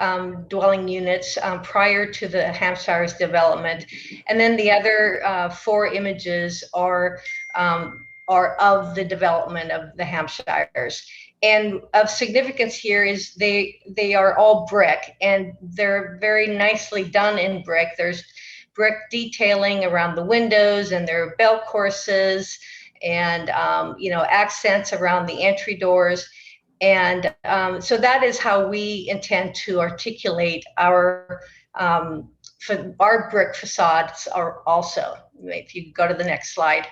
dwelling units prior to the Hampshire's development. And then the other 4 images are of the development of the Hampshires. And of significance here is they are all brick, and they're very nicely done in brick. There's brick detailing around the windows, and there are bell courses and accents around the entry doors. And so that is how we intend to articulate our brick facades are also. If you go to the next slide.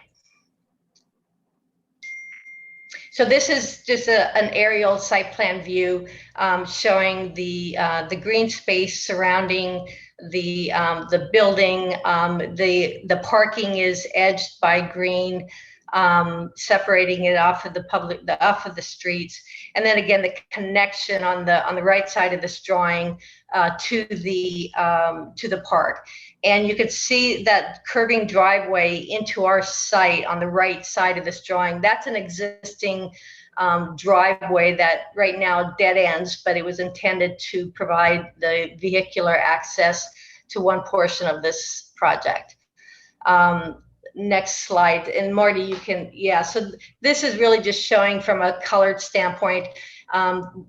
So this is just an aerial site plan view showing the green space surrounding the building. The parking is edged by green, separating it off of the streets. And then again, the connection on the right side of this drawing to the park. And you can see that curving driveway into our site on the right side of this drawing. That's an existing driveway that right now dead ends, but it was intended to provide the vehicular access to one portion of this project. next slide. And Marty, you can, yeah, so this is really just showing from a colored standpoint.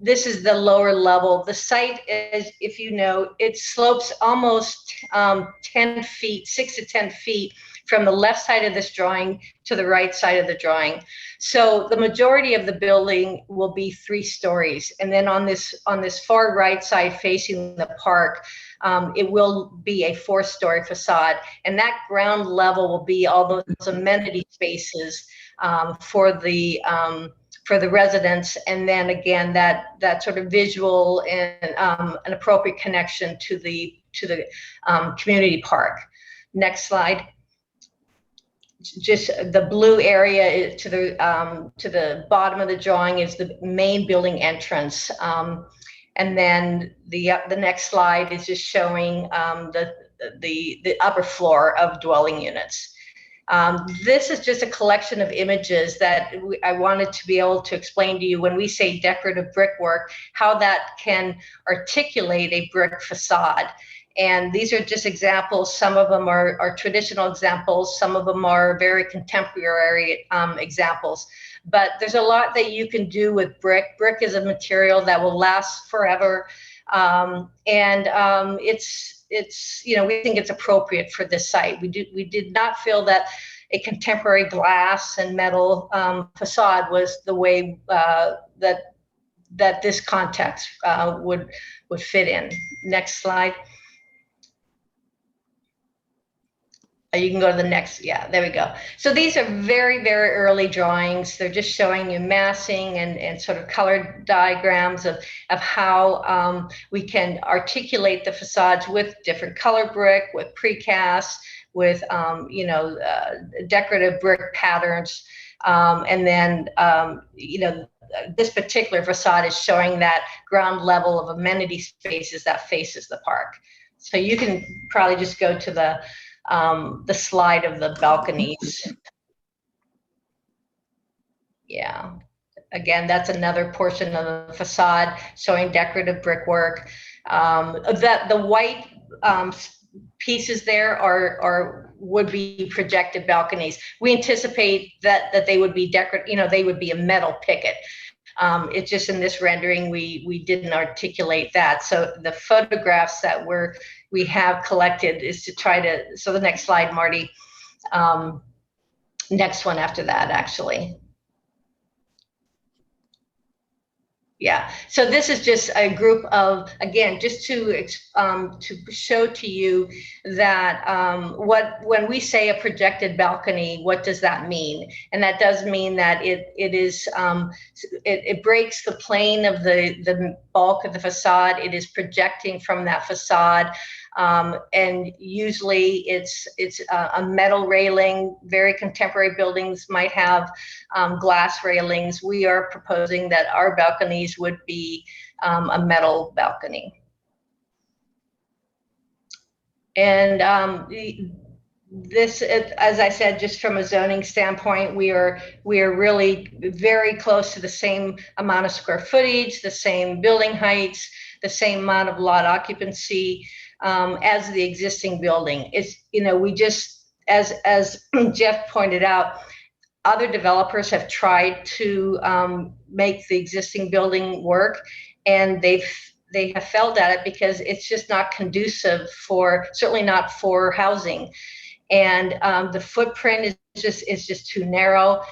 This is the lower level. The site is, if you know, it slopes almost 10 feet, 6 to 10 feet from the left side of this drawing to the right side of the drawing. So the majority of the building will be 3 stories. And then on this far right side facing the park, it will be a 4-story facade. And that ground level will be all those amenity spaces for the residents. And then again, that sort of visual and an appropriate connection to the community park. Next slide. Just the blue area is to the bottom of the drawing is the main building entrance. And then the next slide is just showing the upper floor of dwelling units. This is just a collection of images that I wanted to be able to explain to you when we say decorative brickwork, how that can articulate a brick facade. And these are just examples. Some of them are traditional examples. Some of them are very contemporary examples. But there's a lot that you can do with brick. Brick is a material that will last forever. It's you know, we think it's appropriate for this site. We did not feel that a contemporary glass and metal facade was the way that this context would fit in. Next slide. You can go to the next, yeah, there we go. So these are very, very early drawings. They're just showing you massing and sort of colored diagrams of how we can articulate the facades with different color brick, with precast, with, you know, decorative brick patterns. And then, you know, this particular facade is showing that ground level of amenity spaces that faces the park. So you can probably just go to the slide of the balconies. Yeah, again, that's another portion of the facade showing decorative brickwork. The white pieces there would be projected balconies. We anticipate that they would be decorative, you know, they would be a metal picket. It's just in this rendering, we didn't articulate that. So the photographs that we have collected is to try to, so the next slide, Marty. Next one after that, actually. Yeah, so this is just a group of, again, just to show to you that when we say a projected balcony, what does that mean? And that does mean that it breaks the plane of the bulk of the facade. It is projecting from that facade. And usually it's a metal railing. Very contemporary buildings might have glass railings. We are proposing that our balconies would be a metal balcony. And this, as I said, just from a zoning standpoint, we are really very close to the same amount of square footage, the same building heights, the same amount of lot occupancy as the existing building. It's, you know, we just, as Jeff pointed out, other developers have tried to make the existing building work, and they have failed at it because it's just not conducive for, certainly not for housing. And the footprint is just too narrow.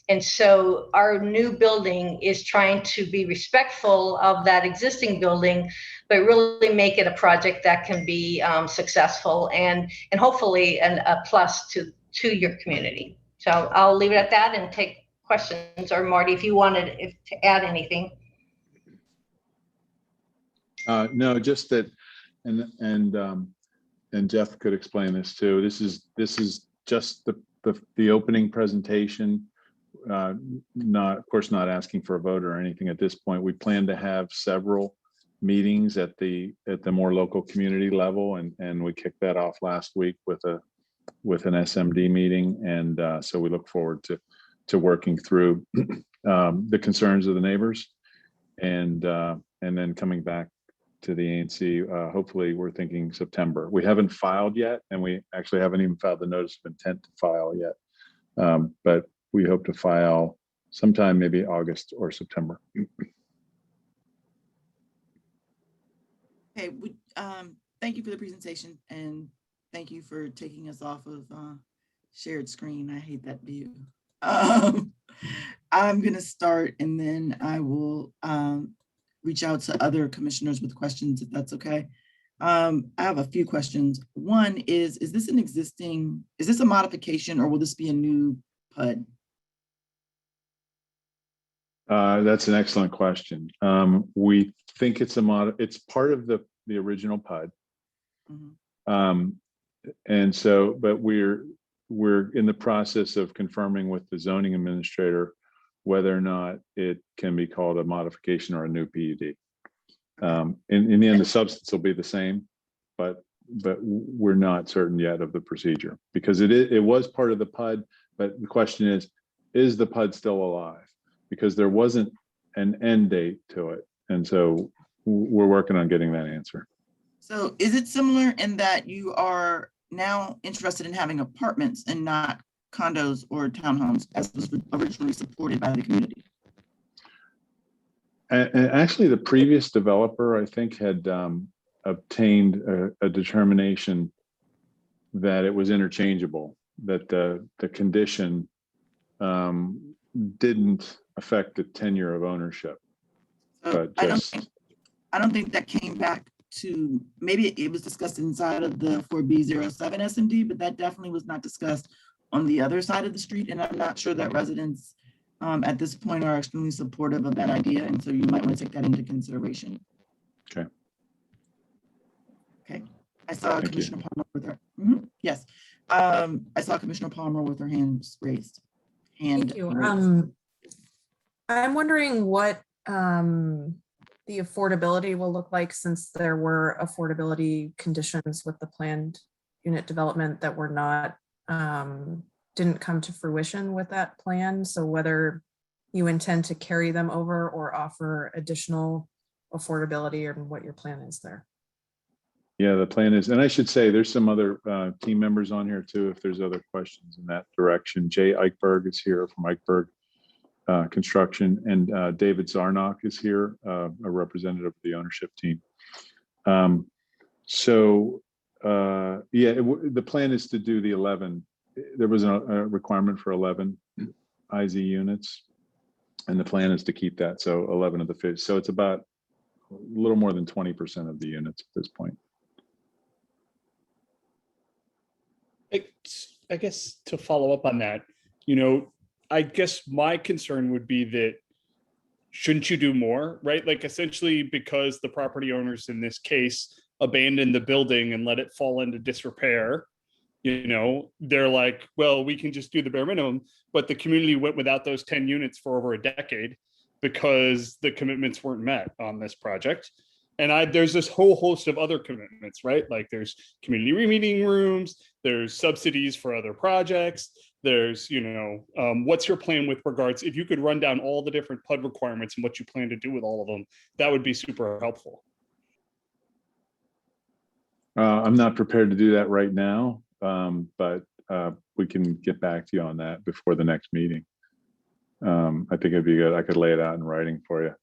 And so our new building is trying to be respectful of that existing building, but really make it a project that can be successful and hopefully a plus to your community. So I'll leave it at that and take questions, or Marty, if you wanted to add anything. No, just that, and Jeff could explain this too. This is just the opening presentation. Not, of course, not asking for a vote or anything at this point. We plan to have several meetings at the more local community level, and we kicked that off last week with an SMD meeting, and so we look forward to working through the concerns of the neighbors, and then coming back to the ANC. Hopefully, we're thinking September. We haven't filed yet, and we actually haven't even filed the notice of intent to file yet. But we hope to file sometime maybe August or September. Okay, thank you for the presentation, and thank you for taking us off of shared screen. I hate that view. I'm gonna start, and then I will reach out to other commissioners with questions, if that's okay. I have a few questions. One is this is this a modification, or will this be a new PUD? That's an excellent question. We think it's it's part of the original PUD. And so, but we're in the process of confirming with the zoning administrator whether or not it can be called a modification or a new PUD. In the end, the substance will be the same, but we're not certain yet of the procedure, because it was part of the PUD. But the question is the PUD still alive? Because there wasn't an end date to it. And so we're working on getting that answer. So is it similar in that you are now interested in having apartments and not condos or townhomes, as was originally supported by the community? And actually, the previous developer, I think, had obtained a determination that it was interchangeable, that the condition didn't affect the tenure of ownership. So But I don't think that came back to, maybe it was discussed inside of the 4B07 SMD, but that definitely was not discussed on the other side of the street. And I'm not sure that residents at this point are extremely supportive of that idea. And so you might want to take that into consideration. Okay. Okay. I saw Thank Commissioner you. Palmer with her. Yes. I saw Commissioner Palmer with her hands raised. Thank you. I'm wondering what the affordability will look like, since there were affordability conditions with the planned unit development that were not, didn't come to fruition with that plan. So whether you intend to carry them over or offer additional affordability, and what your plan is there. Yeah, the plan is, and I should say there's some other team members on here too, if there's other questions in that direction. Jay Eichberg is here from Eichberg Construction, and David Zarnock is here, a representative of the ownership team. The plan is to do the 11. There was a requirement for 11 IZ units, and the plan is to keep that. So 11 of the 50. So it's about a little more than 20% of the units at this point. I guess to follow up on that, I guess my concern would be that shouldn't you do more, right? Like essentially, because the property owners in this case abandoned the building and let it fall into disrepair, they're like, well, we can just do the bare minimum, but the community went without those 10 units for over a decade because the commitments weren't met on this project. And there's this whole host of other commitments, right? Like there's community meeting rooms, there's subsidies for other projects, there's, what's your plan with regards, if you could run down all the different PUD requirements and what you plan to do with all of them, that would be super helpful. I'm not prepared to do that right now, but we can get back to you on that before the next meeting. I think it'd be good. I could lay it out in writing for you.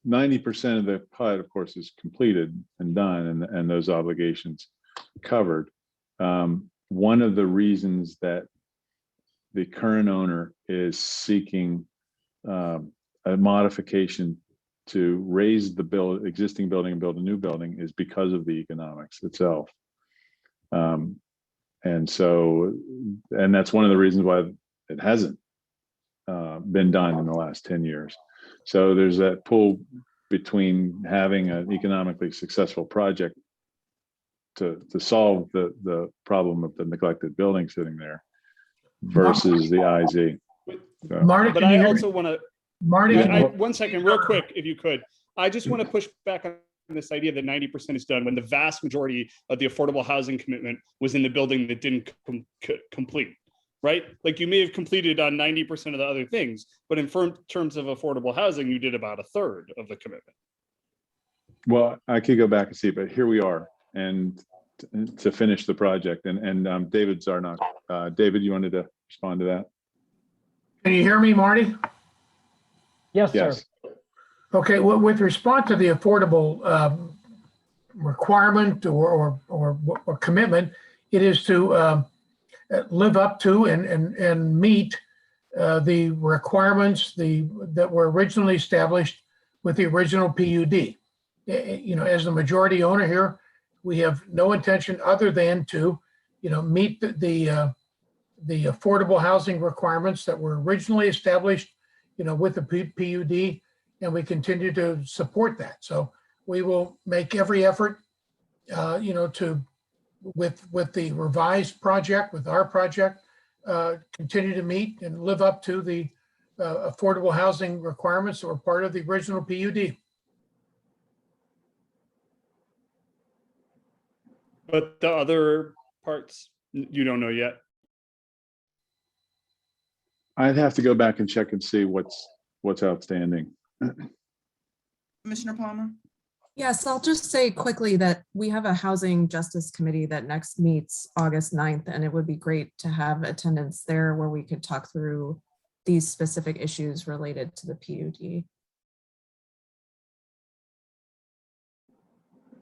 90% of the PUD, of course, is completed and done, and those obligations covered. One of the reasons that the current owner is seeking a modification to raise the existing building and build a new building is because of the economics itself. And that's one of the reasons why it hasn't been done in the last 10 years. So there's that pull between having an economically successful project to solve the problem of the neglected building sitting there versus the IZ. So, Marty, but can you I hear also me? want to, Marty, one second, real quick, if you could. I just want to push back on this idea that 90% is done when the vast majority of the affordable housing commitment was in the building that didn't complete. Right? Like you may have completed on 90% of the other things, but in terms of affordable housing, you did about a third of the commitment. Well, I could go back and see, but here we are, and to finish the project. And David Zarnock, David, you wanted to respond to that? Can you hear me, Marty? Yes, sir. Yes. Okay, with respect to the affordable requirement or commitment, it is to live up to and meet the requirements that were originally established with the original PUD. You know, as the majority owner here, we have no intention other than to, you know, meet the affordable housing requirements that were originally established, you know, with the PUD, and we continue to support that. So we will make every effort, you know, to with the revised project, with our project, continue to meet and live up to the affordable housing requirements that were part of the original PUD. But the other parts, you don't know yet. I'd have to go back and check and see what's outstanding. Commissioner Palmer? Yes, I'll just say quickly that we have a Housing Justice Committee that next meets August 9th, and it would be great to have attendance there where we could talk through these specific issues related to the PUD.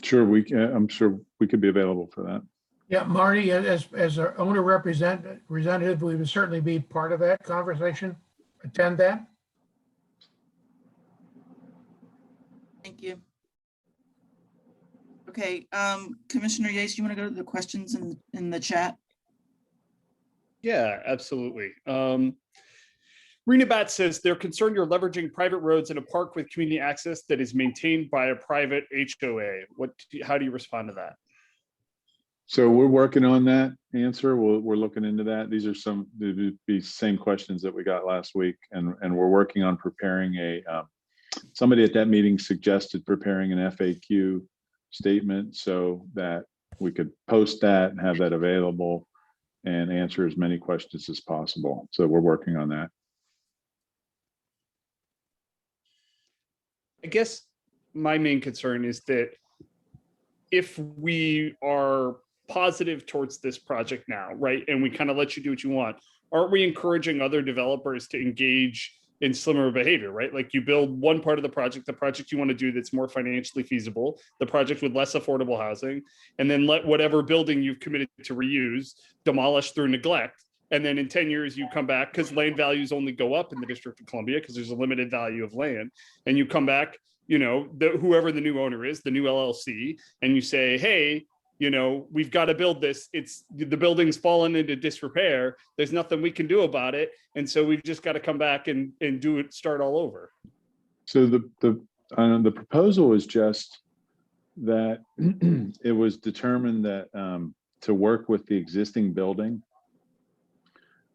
Sure, I'm sure we could be available for that. Yeah, Marty, as our owner representative, we would certainly be part of that conversation, attend that. Thank you. Okay, Commissioner Yates, you want to go to the questions in the chat? Yeah, absolutely. Rena Bat says they're concerned you're leveraging private roads in a park with community access that is maintained by a private HOA. How do you respond to that? So we're working on that answer. We're looking into that. These are the same questions that we got last week, and we're working on preparing somebody at that meeting suggested preparing an FAQ statement so that we could post that and have that available and answer as many questions as possible. So we're working on that. I guess my main concern is that if we are positive towards this project now, right, and we kind of let you do what you want, aren't we encouraging other developers to engage in similar behavior, right? Like you build one part of the project you want to do that's more financially feasible, the project with less affordable housing, and then let whatever building you've committed to reuse demolish through neglect. And then in 10 years, you come back because land values only go up in the District of Columbia because there's a limited value of land. And you come back, you know, whoever the new owner is, the new LLC, and you say, hey, you know, we've got to build this. The building's fallen into disrepair. There's nothing we can do about it. And so we've just got to come back and start all over. So the proposal is just that it was determined that to work with the existing building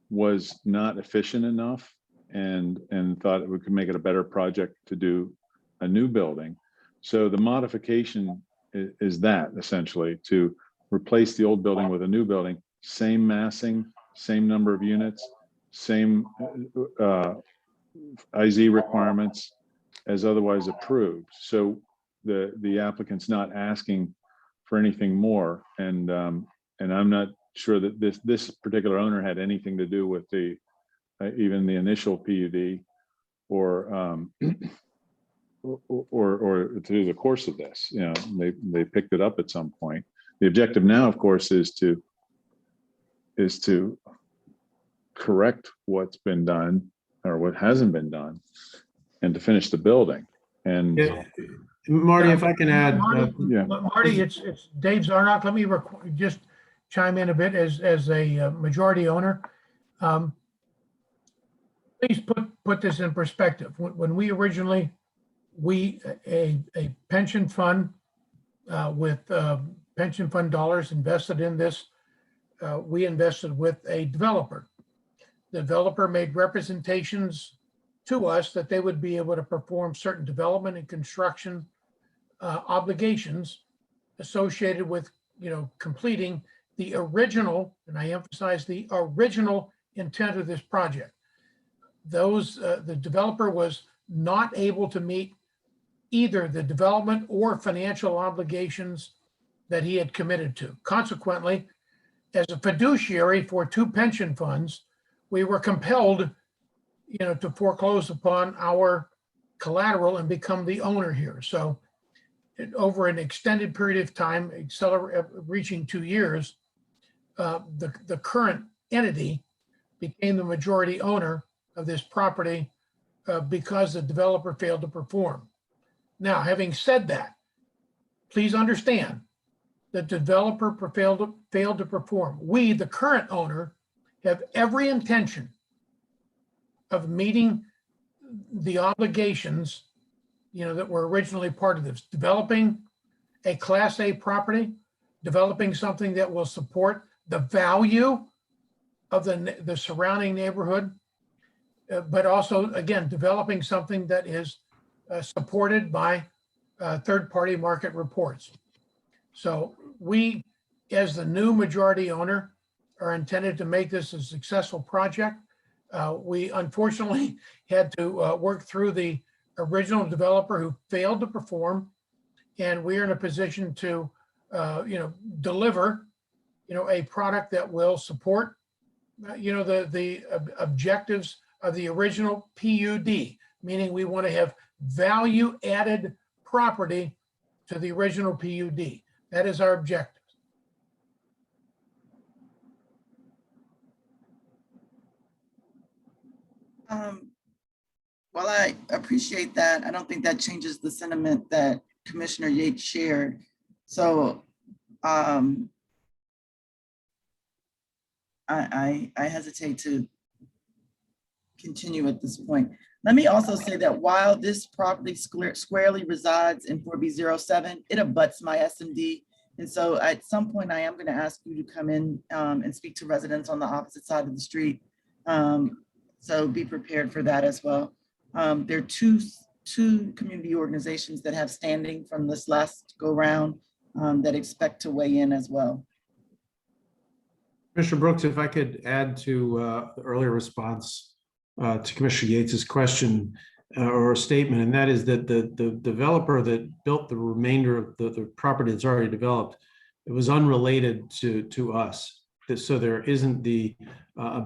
was not efficient enough and thought we could make it a better project to do a new building. So the modification is that essentially to replace the old building with a new building, same massing, same number of units, same IZ requirements as otherwise approved. So the applicant's not asking for anything more. And I'm not sure that this particular owner had anything to do with the even the initial PUD or through the course of this. You know, they picked it up at some point. The objective now, of course, is to correct what's been done or what hasn't been done, and to finish the building. And Yeah. Marty, if I can add, Marty, it's Dave Zarnock. Let me just chime in a bit as a majority owner. Please put this in perspective. When we originally, a pension fund with pension fund dollars invested in this, we invested with a developer. The developer made representations to us that they would be able to perform certain development and construction obligations associated with, you know, completing the original, and I emphasize the original intent of this project. Those the developer was not able to meet either the development or financial obligations that he had committed to. Consequently, as a fiduciary for 2 pension funds, we were compelled, to foreclose upon our collateral and become the owner here. So over an extended period of time, reaching 2 years, the current entity became the majority owner of this property because the developer failed to perform. Now, having said that, please understand the developer failed to perform. We, the current owner, have every intention of meeting the obligations, that were originally part of this, developing a Class A property, developing something that will support the value of the surrounding neighborhood, but also, again, developing something that is supported by third-party market reports. So we, as the new majority owner, are intended to make this a successful project. We unfortunately had to work through the original developer who failed to perform, and we are in a position to, deliver, a product that will support, the objectives of the original PUD, meaning we want to have value-added property to the original PUD. That is our objective. Well, I appreciate that. I don't think that changes the sentiment that Commissioner Yates shared. So I hesitate to continue at this point. Let me also say that while this property squarely resides in 4B07, it abuts my SMD. And so at some point, I am going to ask you to come in and speak to residents on the opposite side of the street. So be prepared for that as well. There are two community organizations that have standing from this last go round that expect to weigh in as well. Commissioner Brooks, if I could add to the earlier response to Commissioner Yates's question or statement, and that is that the developer that built the remainder of the property that's already developed, it was unrelated to us. So there isn't the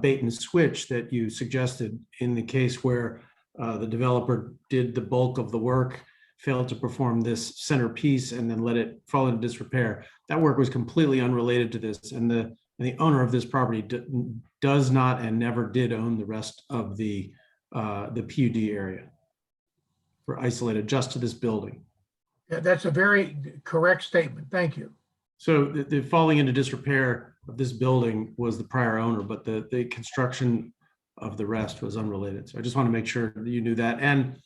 bait and switch that you suggested in the case where the developer did the bulk of the work, failed to perform this centerpiece, and then let it fall into disrepair. That work was completely unrelated to this, and the owner of this property does not and never did own the rest of the PUD area. We're isolated just to this building. Yeah, that's a very correct statement. Thank you. So the falling into disrepair of this building was the prior owner, but the construction of the rest was unrelated. So I just want to make sure that you knew that. And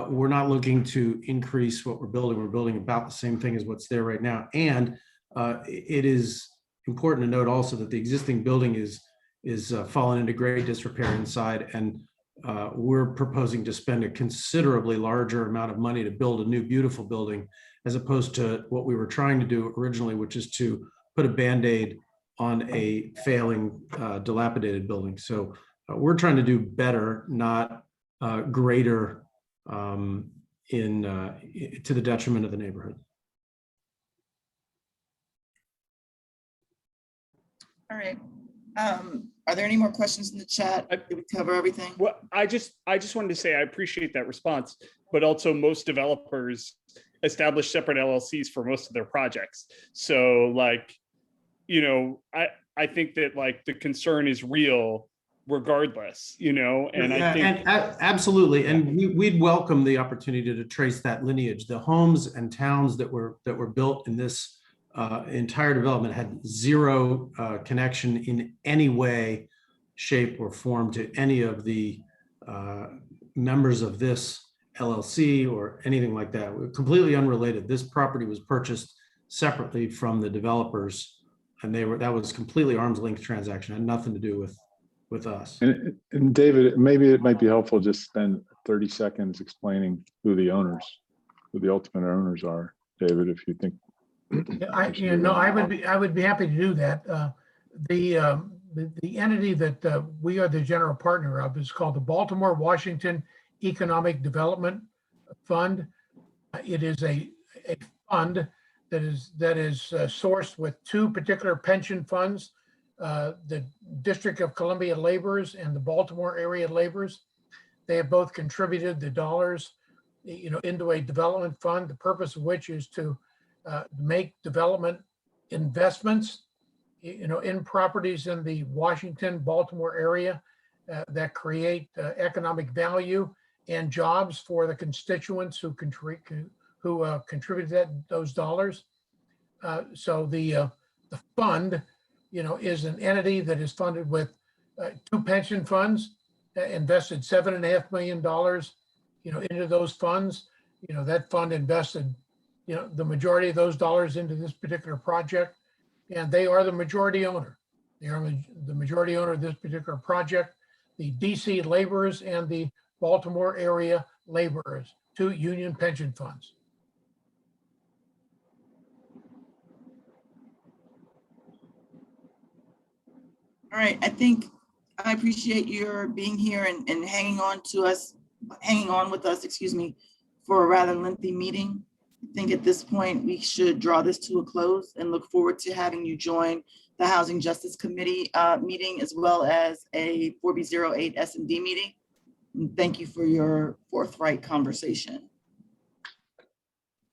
we're not looking to increase what we're building. We're building about the same thing as what's there right now. And it is important to note also that the existing building is fallen into great disrepair inside, and we're proposing to spend a considerably larger amount of money to build a new beautiful building, as opposed to what we were trying to do originally, which is to put a Band-Aid on a failing, dilapidated building. So we're trying to do better, not greater to the detriment of the neighborhood. All right. Are there any more questions in the chat? Did we cover everything? Well, I just wanted to say I appreciate that response, but also most developers establish separate LLCs for most of their projects. So like, I think that like the concern is real regardless, and I think absolutely. And we'd welcome the opportunity to trace that lineage. The homes and towns that were built in this entire development had zero connection in any way, shape, or form to any of the members of this LLC or anything like that. We're completely unrelated. This property was purchased separately from the developers, and that was completely arm's length transaction. It had nothing to do with us. And David, maybe it might be helpful just spend 30 seconds explaining who the ultimate owners are, David, if you think. I would be happy to do that. The entity that we are the general partner of is called the Baltimore Washington Economic Development Fund. It is a fund that is sourced with two particular pension funds, the District of Columbia Laborers and the Baltimore area Laborers. They have both contributed the dollars, into a development fund, the purpose of which is to make development investments, in properties in the Washington, Baltimore area that create economic value and jobs for the constituents who contributed those dollars. So the fund, is an entity that is funded with two pension funds, invested $7.5 million, into those funds. That fund invested, the majority of those dollars into this particular project, and they are the majority owner. They are the majority owner of this particular project. The DC laborers and the Baltimore area laborers, two union pension funds. All right, I appreciate your being here and hanging on with us, excuse me, for a rather lengthy meeting. I think at this point, we should draw this to a close and look forward to having you join the Housing Justice Committee meeting, as well as a 4B08 S&D meeting. And thank you for your forthright conversation.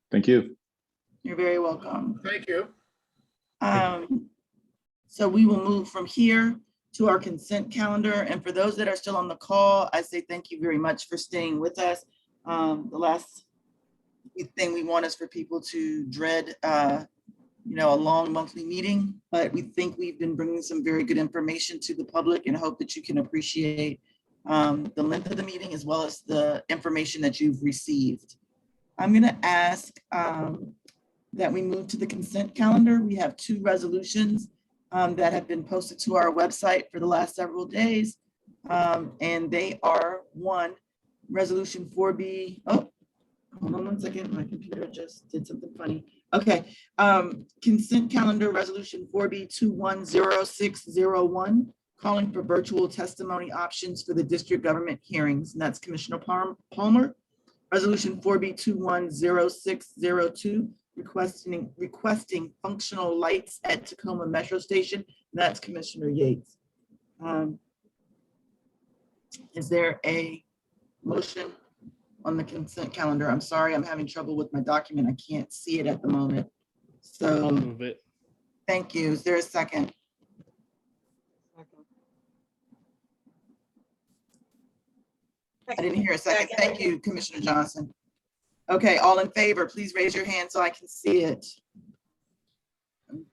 Thank you. You're very welcome. Thank you. So we will move from here to our consent calendar. And for those that are still on the call, I say thank you very much for staying with us. The last thing we want is for people to dread, a long monthly meeting, but we think we've been bringing some very good information to the public and hope that you can appreciate the length of the meeting as well as the information that you've received. I'm going to ask that we move to the consent calendar. We have two resolutions that have been posted to our website for the last several days. And they are one, resolution 4B. Oh, hold on one second. My computer just did something funny. Okay. Consent calendar resolution 4B 210601, calling for virtual testimony options for the district government hearings. And that's Commissioner Palmer. Resolution 4B 210602, requesting functional lights at Tacoma Metro Station. That's Commissioner Yates. Is there a motion on the consent calendar? I'm sorry, I'm having trouble with my document. I can't see it at the moment. So I'll move it. Thank you. Is there a second? I didn't hear a second. Thank you, Commissioner Johnson. Okay, all in favor, please raise your hand so I can see it.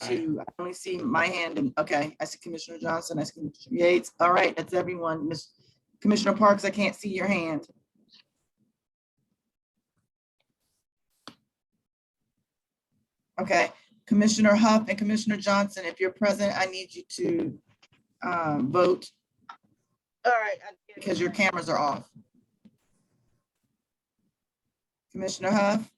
I only see my hand and okay, I see Commissioner Johnson, I see Commissioner Yates. All right, that's everyone. Commissioner Parks, I can't see your hand. Okay, Commissioner Huff and Commissioner Johnson, if you're present, I need you to vote. All right. Because your cameras are off. Commissioner Huff?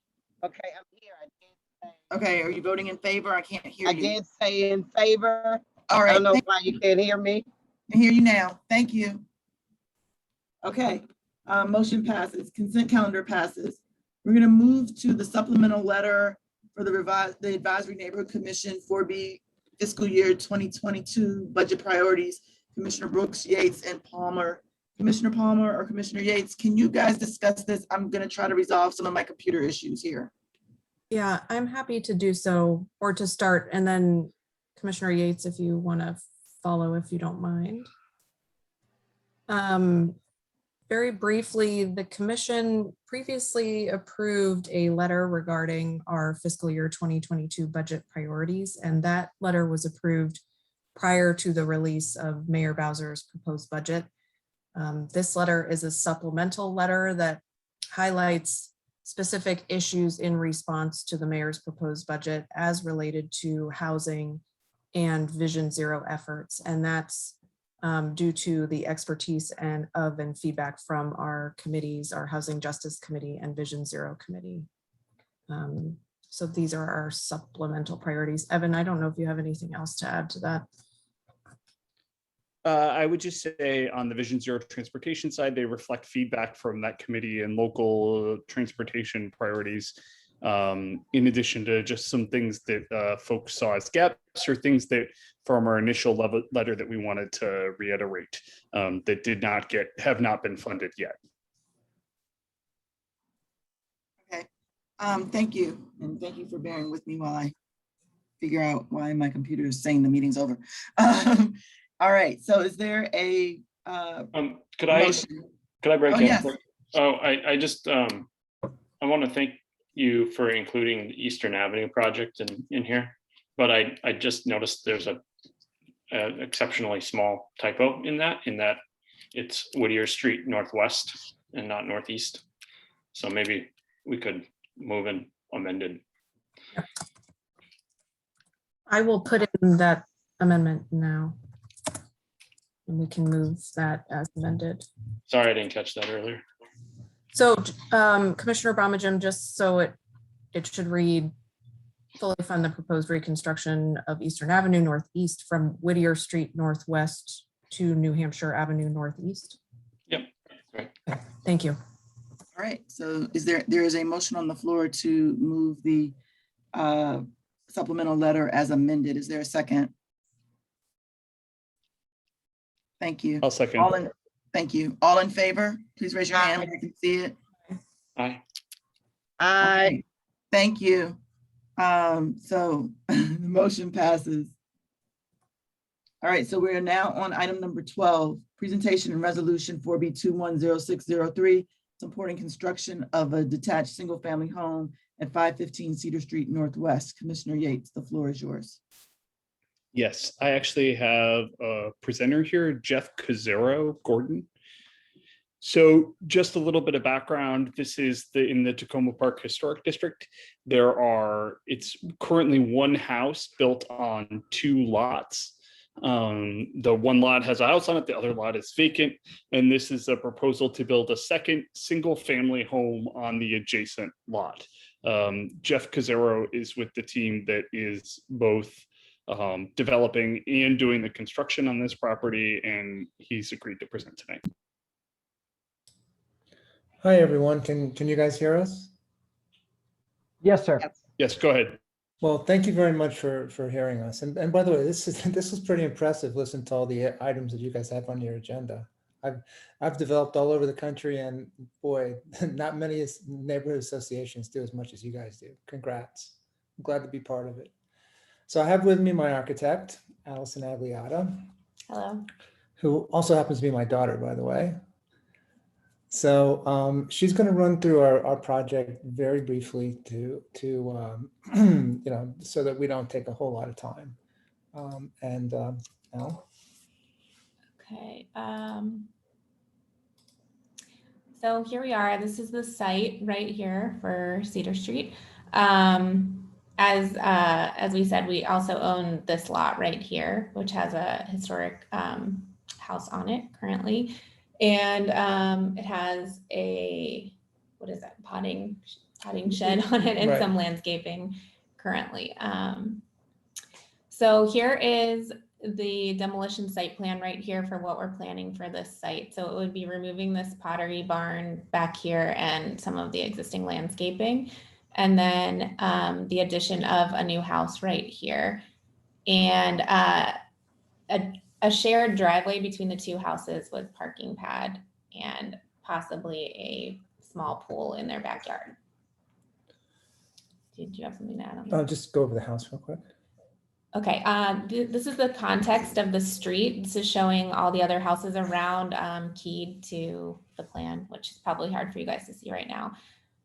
Okay, I'm here. I did say, Okay, are you voting in favor? I can't hear you. I did say in favor. All right. I don't know why you can't hear me. I hear you now. Thank you. Okay, motion passes. Consent calendar passes. We're going to move to the supplemental letter for the Advisory Neighborhood Commission 4B fiscal year 2022 budget priorities. Commissioner Brooks, Yates, and Palmer. Commissioner Palmer or Commissioner Yates, can you guys discuss this? I'm going to try to resolve some of my computer issues here. Yeah, I'm happy to do so, or to start, and then Commissioner Yates, if you want to follow, if you don't mind. Very briefly, the commission previously approved a letter regarding our fiscal year 2022 budget priorities, and that letter was approved prior to the release of Mayor Bowser's proposed budget. This letter is a supplemental letter that highlights specific issues in response to the mayor's proposed budget as related to housing and Vision Zero efforts. And that's due to the expertise and feedback from our committees, our Housing Justice Committee and Vision Zero Committee. So these are our supplemental priorities. Evan, I don't know if you have anything else to add to that. I would just say on the Vision Zero transportation side, they reflect feedback from that committee and local transportation priorities. In addition to just some things that folks saw as gaps or things that from our initial letter that we wanted to reiterate that have not been funded yet. Okay, thank you. And thank you for bearing with me while I figure out why my computer is saying the meeting's over. All right, so is there a could I break Oh, in? yes. Oh, I just I want to thank you for including the Eastern Avenue project in here, but I just noticed there's a exceptionally small typo in that it's Whittier Street Northwest and not Northeast. So maybe we could move and amend it. I will put in that amendment now. And we can move that as amended. Sorry, I didn't catch that earlier. So Commissioner Bromagem, just so it should read, fully fund the proposed reconstruction of Eastern Avenue Northeast from Whittier Street Northwest to New Hampshire Avenue Northeast. Yep. Right. Okay, thank you. All right, so there is a motion on the floor to move the supplemental letter as amended. Is there a second? Thank you. I'll second. Thank you. All in favor, please raise your hand. I can see it. Aye. Aye. Thank you. So the motion passes. All right, so we're now on item number 12, presentation and resolution 4B210603, supporting construction of a detached single-family home at 515 Cedar Street Northwest. Commissioner Yates, the floor is yours. Yes, I actually have a presenter here, Jeff Cazzaro Gordon. So just a little bit of background. This is in the Tacoma Park Historic District. It's currently one house built on two lots. The one lot has a house on it, the other lot is vacant. And this is a proposal to build a second single family home on the adjacent lot. Jeff Cazzaro is with the team that is both developing and doing the construction on this property, and he's agreed to present tonight. Hi, everyone. Can you guys hear us? Yes, sir. Yes, go ahead. Well, thank you very much for hearing us. And by the way, this is pretty impressive. Listen to all the items that you guys have on your agenda. I've developed all over the country, and boy, not many neighborhood associations do as much as you guys do. Congrats. I'm glad to be part of it. So I have with me my architect, Allison Agliata. Hello. Who also happens to be my daughter, by the way. So she's going to run through our project very briefly to you know, so that we don't take a whole lot of time. Al? Okay. So here we are. This is the site right here for Cedar Street. As we said, we also own this lot right here, which has a historic house on it currently. And it has a, what is that, potting shed on it and Right. some landscaping currently. So here is the demolition site plan right here for what we're planning for this site. So it would be removing this pottery barn back here and some of the existing landscaping. And then the addition of a new house right here. And a shared driveway between the two houses with parking pad and possibly a small pool in their backyard. Did you have something to add on that? Just go over the house real quick. Okay, this is the context of the street. This is showing all the other houses around keyed to the plan, which is probably hard for you guys to see right now.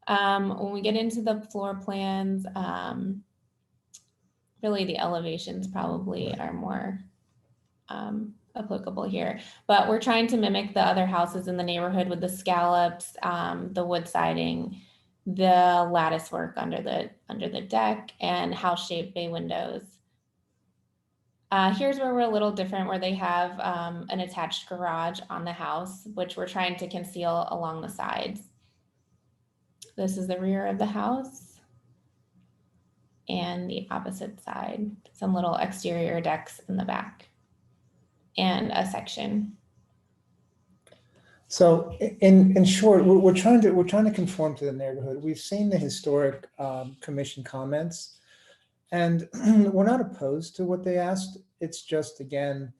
When we get into the floor plans, really the elevations probably are more applicable here, but we're trying to mimic the other houses in the neighborhood with the scallops, the wood siding, the lattice work under the deck, and house-shaped bay windows. Here's where we're a little different, where they have an attached garage on the house, which we're trying to conceal along the sides. This is the rear of the house and the opposite side, some little exterior decks in the back. and a section. So in short, we're trying to conform to the neighborhood. We've seen the historic commission comments, and we're not opposed to what they asked. It's just, again,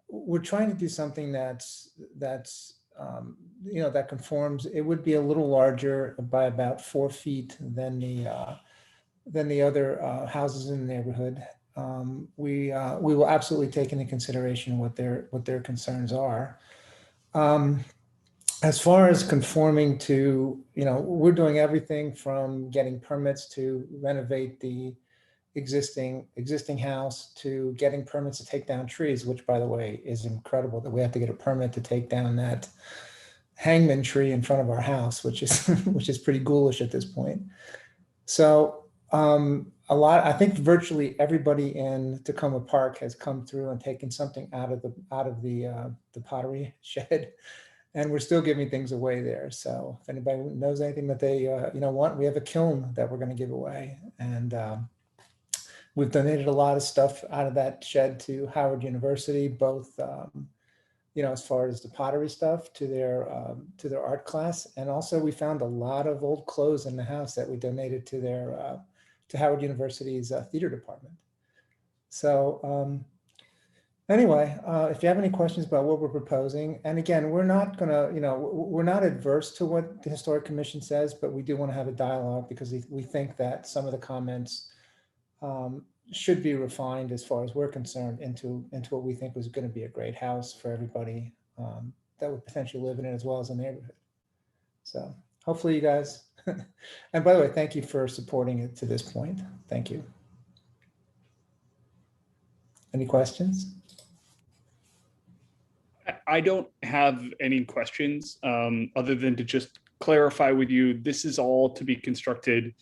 we're trying to do something that's that conforms. It would be a little larger by about 4 feet than the other houses in the neighborhood. We will absolutely take into consideration what their concerns are. As far as conforming to, we're doing everything from getting permits to renovate the existing house to getting permits to take down trees, which, by the way, is incredible that we have to get a permit to take down that hangman tree in front of our house, which is pretty ghoulish at this point. So I think virtually everybody in Tacoma Park has come through and taken something out of the pottery shed. And we're still giving things away there. So if anybody knows anything that they want, we have a kiln that we're going to give away. And we've donated a lot of stuff out of that shed to Howard University, both as far as the pottery stuff to their art class. And also we found a lot of old clothes in the house that we donated to to Howard University's theater department. So anyway, if you have any questions about what we're proposing, and again, we're not we're not adverse to what the Historic Commission says, but we do want to have a dialogue because we think that some of the comments should be refined as far as we're concerned into what we think was going to be a great house for everybody that would potentially live in it as well as a neighborhood. So hopefully you guys, and by the way, thank you for supporting it to this point. Thank you. Any questions? I don't have any questions other than to just clarify with you, this is all to be constructed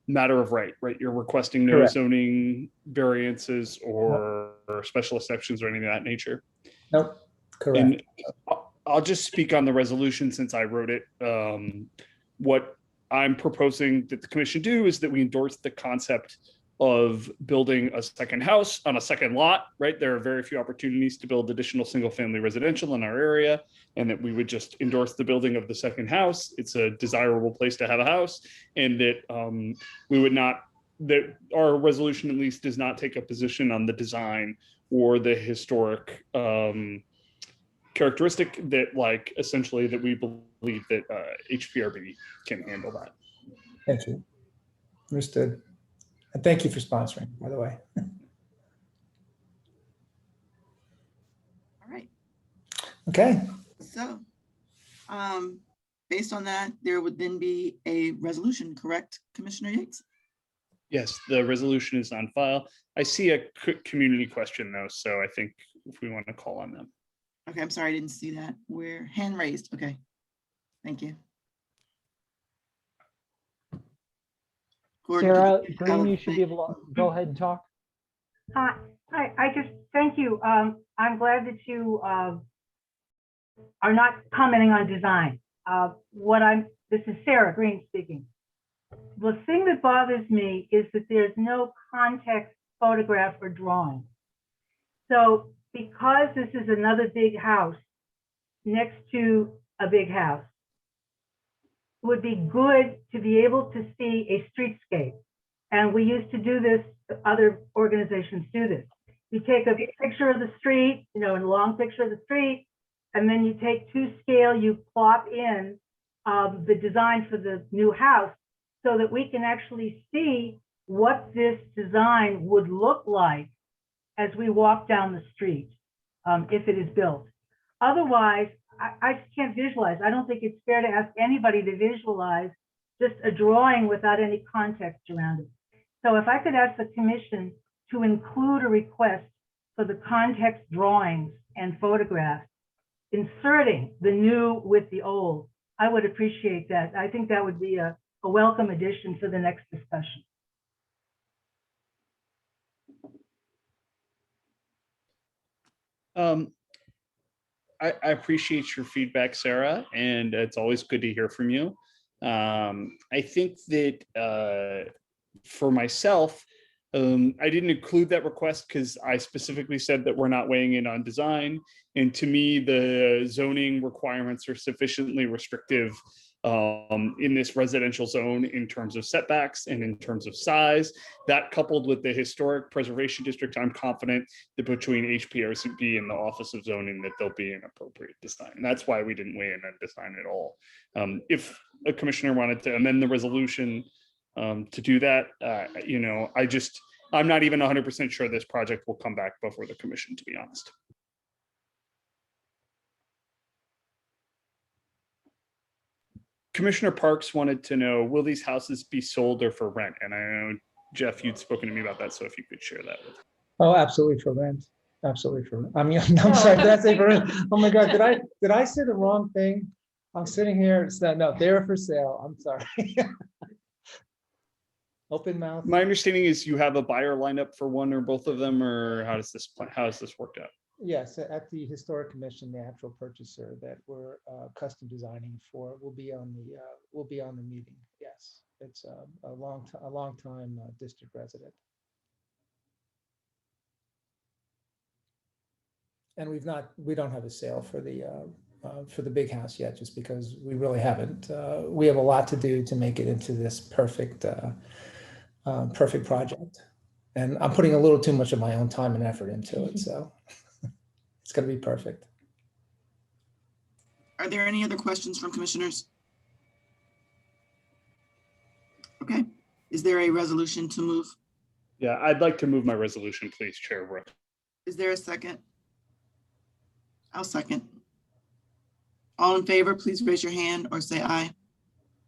matter of right? You're requesting no Correct. zoning variances or special exceptions or anything of that nature. Nope, correct. And I'll just speak on the resolution since I wrote it. What I'm proposing that the commission do is that we endorse the concept of building a second house on a second lot, right? There are very few opportunities to build additional single-family residential in our area, and that we would just endorse the building of the second house. It's a desirable place to have a house, and that we would not, that our resolution at least does not take a position on the design or the historic characteristic that, like, essentially that we believe that HPRB can handle that. Thank you. Understood. And thank you for sponsoring, by the way. All right. Okay. So, based on that, there would then be a resolution, correct, Commissioner Yates? Yes, the resolution is on file. I see a community question though, so I think if we want to call on them. Okay, I'm sorry, I didn't see that. We're hand raised. Okay, thank you. Gordon, Sarah Green, you should be able to go ahead and talk. Hi, I just thank you. I'm glad that you are not commenting on design. This is Sarah Green speaking. The thing that bothers me is that there's no context photograph or drawing. So because this is another big house next to a big house, it would be good to be able to see a streetscape. And we used to do this, other organizations do this. You take a picture of the street, a long picture of the street, and then you take to scale, you plop in the design for the new house so that we can actually see what this design would look like as we walk down the street, if it is built. Otherwise, I just can't visualize. I don't think it's fair to ask anybody to visualize just a drawing without any context around it. So if I could ask the commission to include a request for the context drawings and photographs, inserting the new with the old, I would appreciate that. I think that would be a welcome addition for the next discussion. I appreciate your feedback, Sarah, and it's always good to hear from you. I think that for myself, I didn't include that request because I specifically said that we're not weighing in on design. And to me, the zoning requirements are sufficiently restrictive in this residential zone in terms of setbacks and in terms of size. That coupled with the historic preservation district, I'm confident that between HPRCP and the Office of Zoning that there'll be an appropriate design. And that's why we didn't weigh in on design at all. If a commissioner wanted to amend the resolution to do that, you know, I'm not even 100% sure this project will come back before the commission, to be honest. Commissioner Parks wanted to know, will these houses be sold or for rent? And I know, Jeff, you'd spoken to me about that, so if you could share that with me. Oh, absolutely for rent. Absolutely for rent. I mean, I'm sorry, did I say for rent? Oh my God, did I say the wrong thing? I'm sitting here, it's not, no, they're for sale. I'm sorry. Open mouth. My understanding is you have a buyer lined up for one or both of them, or how does this work out? Yes, at the Historic Commission, the actual purchaser that we're custom designing for will be on the meeting. Yes, it's a long time district resident. And we don't have a sale for the big house yet, just because we really haven't. We have a lot to do to make it into this perfect project. And I'm putting a little too much of my own time and effort into it, so it's going to be perfect. Are there any other questions from commissioners? Okay, is there a resolution to move? Yeah, I'd like to move my resolution, please, Chair Brooke. Is there a second? I'll second. All in favor, please raise your hand or say aye.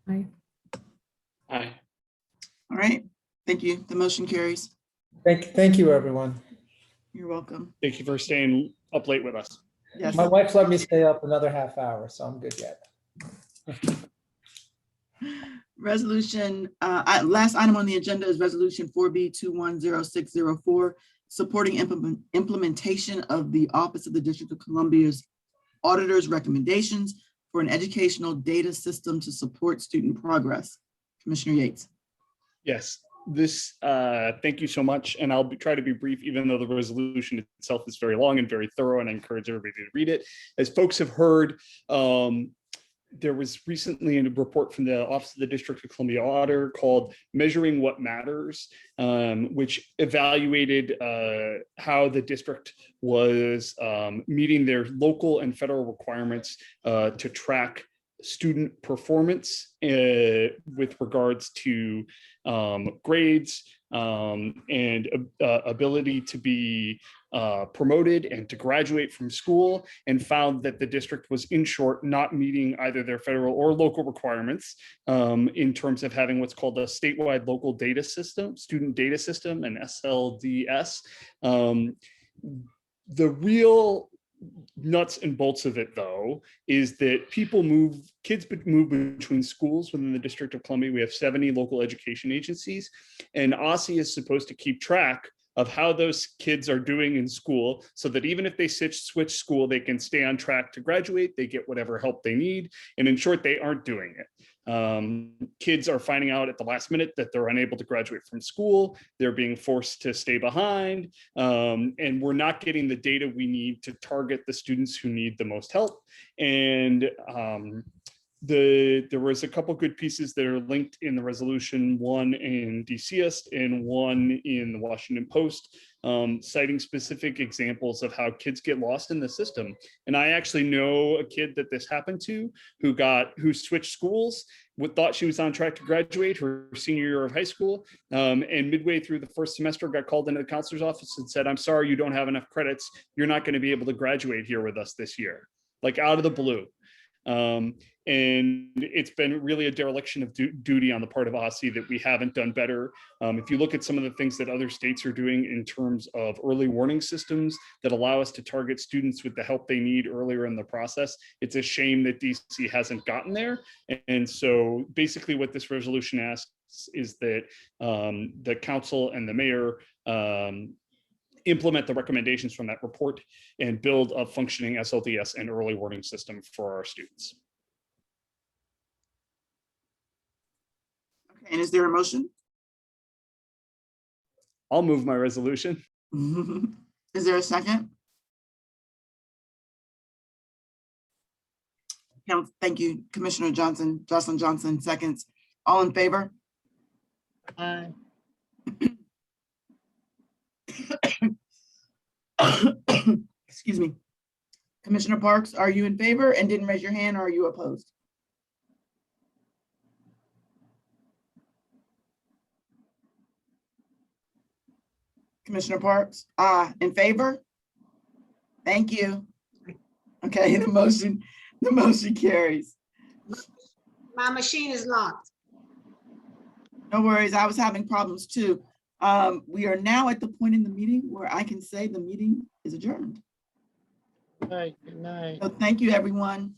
Aye. Aye. All right, thank you. The motion carries. Thank you, everyone. You're welcome. Thank you for staying up late with us. Yes. My wife let me stay up another half hour, so I'm good yet. Resolution, last item on the agenda is resolution 4B210604, supporting implementation of the Office of the District of Columbia's auditor's recommendations for an educational data system to support student progress. Commissioner Yates. Yes, thank you so much. And I'll try to be brief, even though the resolution itself is very long and very thorough, and I encourage everybody to read it. As folks have heard, there was recently a report from the Office of the District of Columbia Auditor called Measuring What Matters, which evaluated how the district was meeting their local and federal requirements to track student performance with regards to grades and ability to be promoted and to graduate from school, and found that the district was, in short, not meeting either their federal or local requirements in terms of having what's called a statewide local data system, student data system, an SLDS. The real nuts and bolts of it, though, is that kids move between schools within the District of Columbia. We have 70 local education agencies, and OSSI is supposed to keep track of how those kids are doing in school, so that even if they switch school, they can stay on track to graduate, they get whatever help they need, and in short, they aren't doing it. Kids are finding out at the last minute that they're unable to graduate from school, they're being forced to stay behind, and we're not getting the data we need to target the students who need the most help. And there was a couple good pieces that are linked in the resolution, one in DCist and one in the Washington Post, citing specific examples of how kids get lost in the system. And I actually know a kid that this happened to who switched schools, thought she was on track to graduate her senior year of high school, and midway through the first semester got called into the counselor's office and said, "I'm sorry, you don't have enough credits. You're not going to be able to graduate here with us this year," like out of the blue. And it's been really a dereliction of duty on the part of OSSI that we haven't done better. If you look at some of the things that other states are doing in terms of early warning systems that allow us to target students with the help they need earlier in the process, it's a shame that DC hasn't gotten there. And so basically what this resolution asks is that the council and the mayor implement the recommendations from that report and build a functioning SLDS and early warning system for our students. Okay, and is there a motion? I'll move my resolution. Is there a second? Thank you, Commissioner Johnson, Jocelyn Johnson, seconds. All in favor? Aye. Excuse me. Commissioner Parks, are you in favor and didn't raise your hand, or are you opposed? Commissioner Parks, in favor? Thank you. Okay, the motion carries. My machine is locked. No worries, I was having problems too. We are now at the point in the meeting where I can say the meeting is adjourned. Good night. Good night. So thank you, everyone.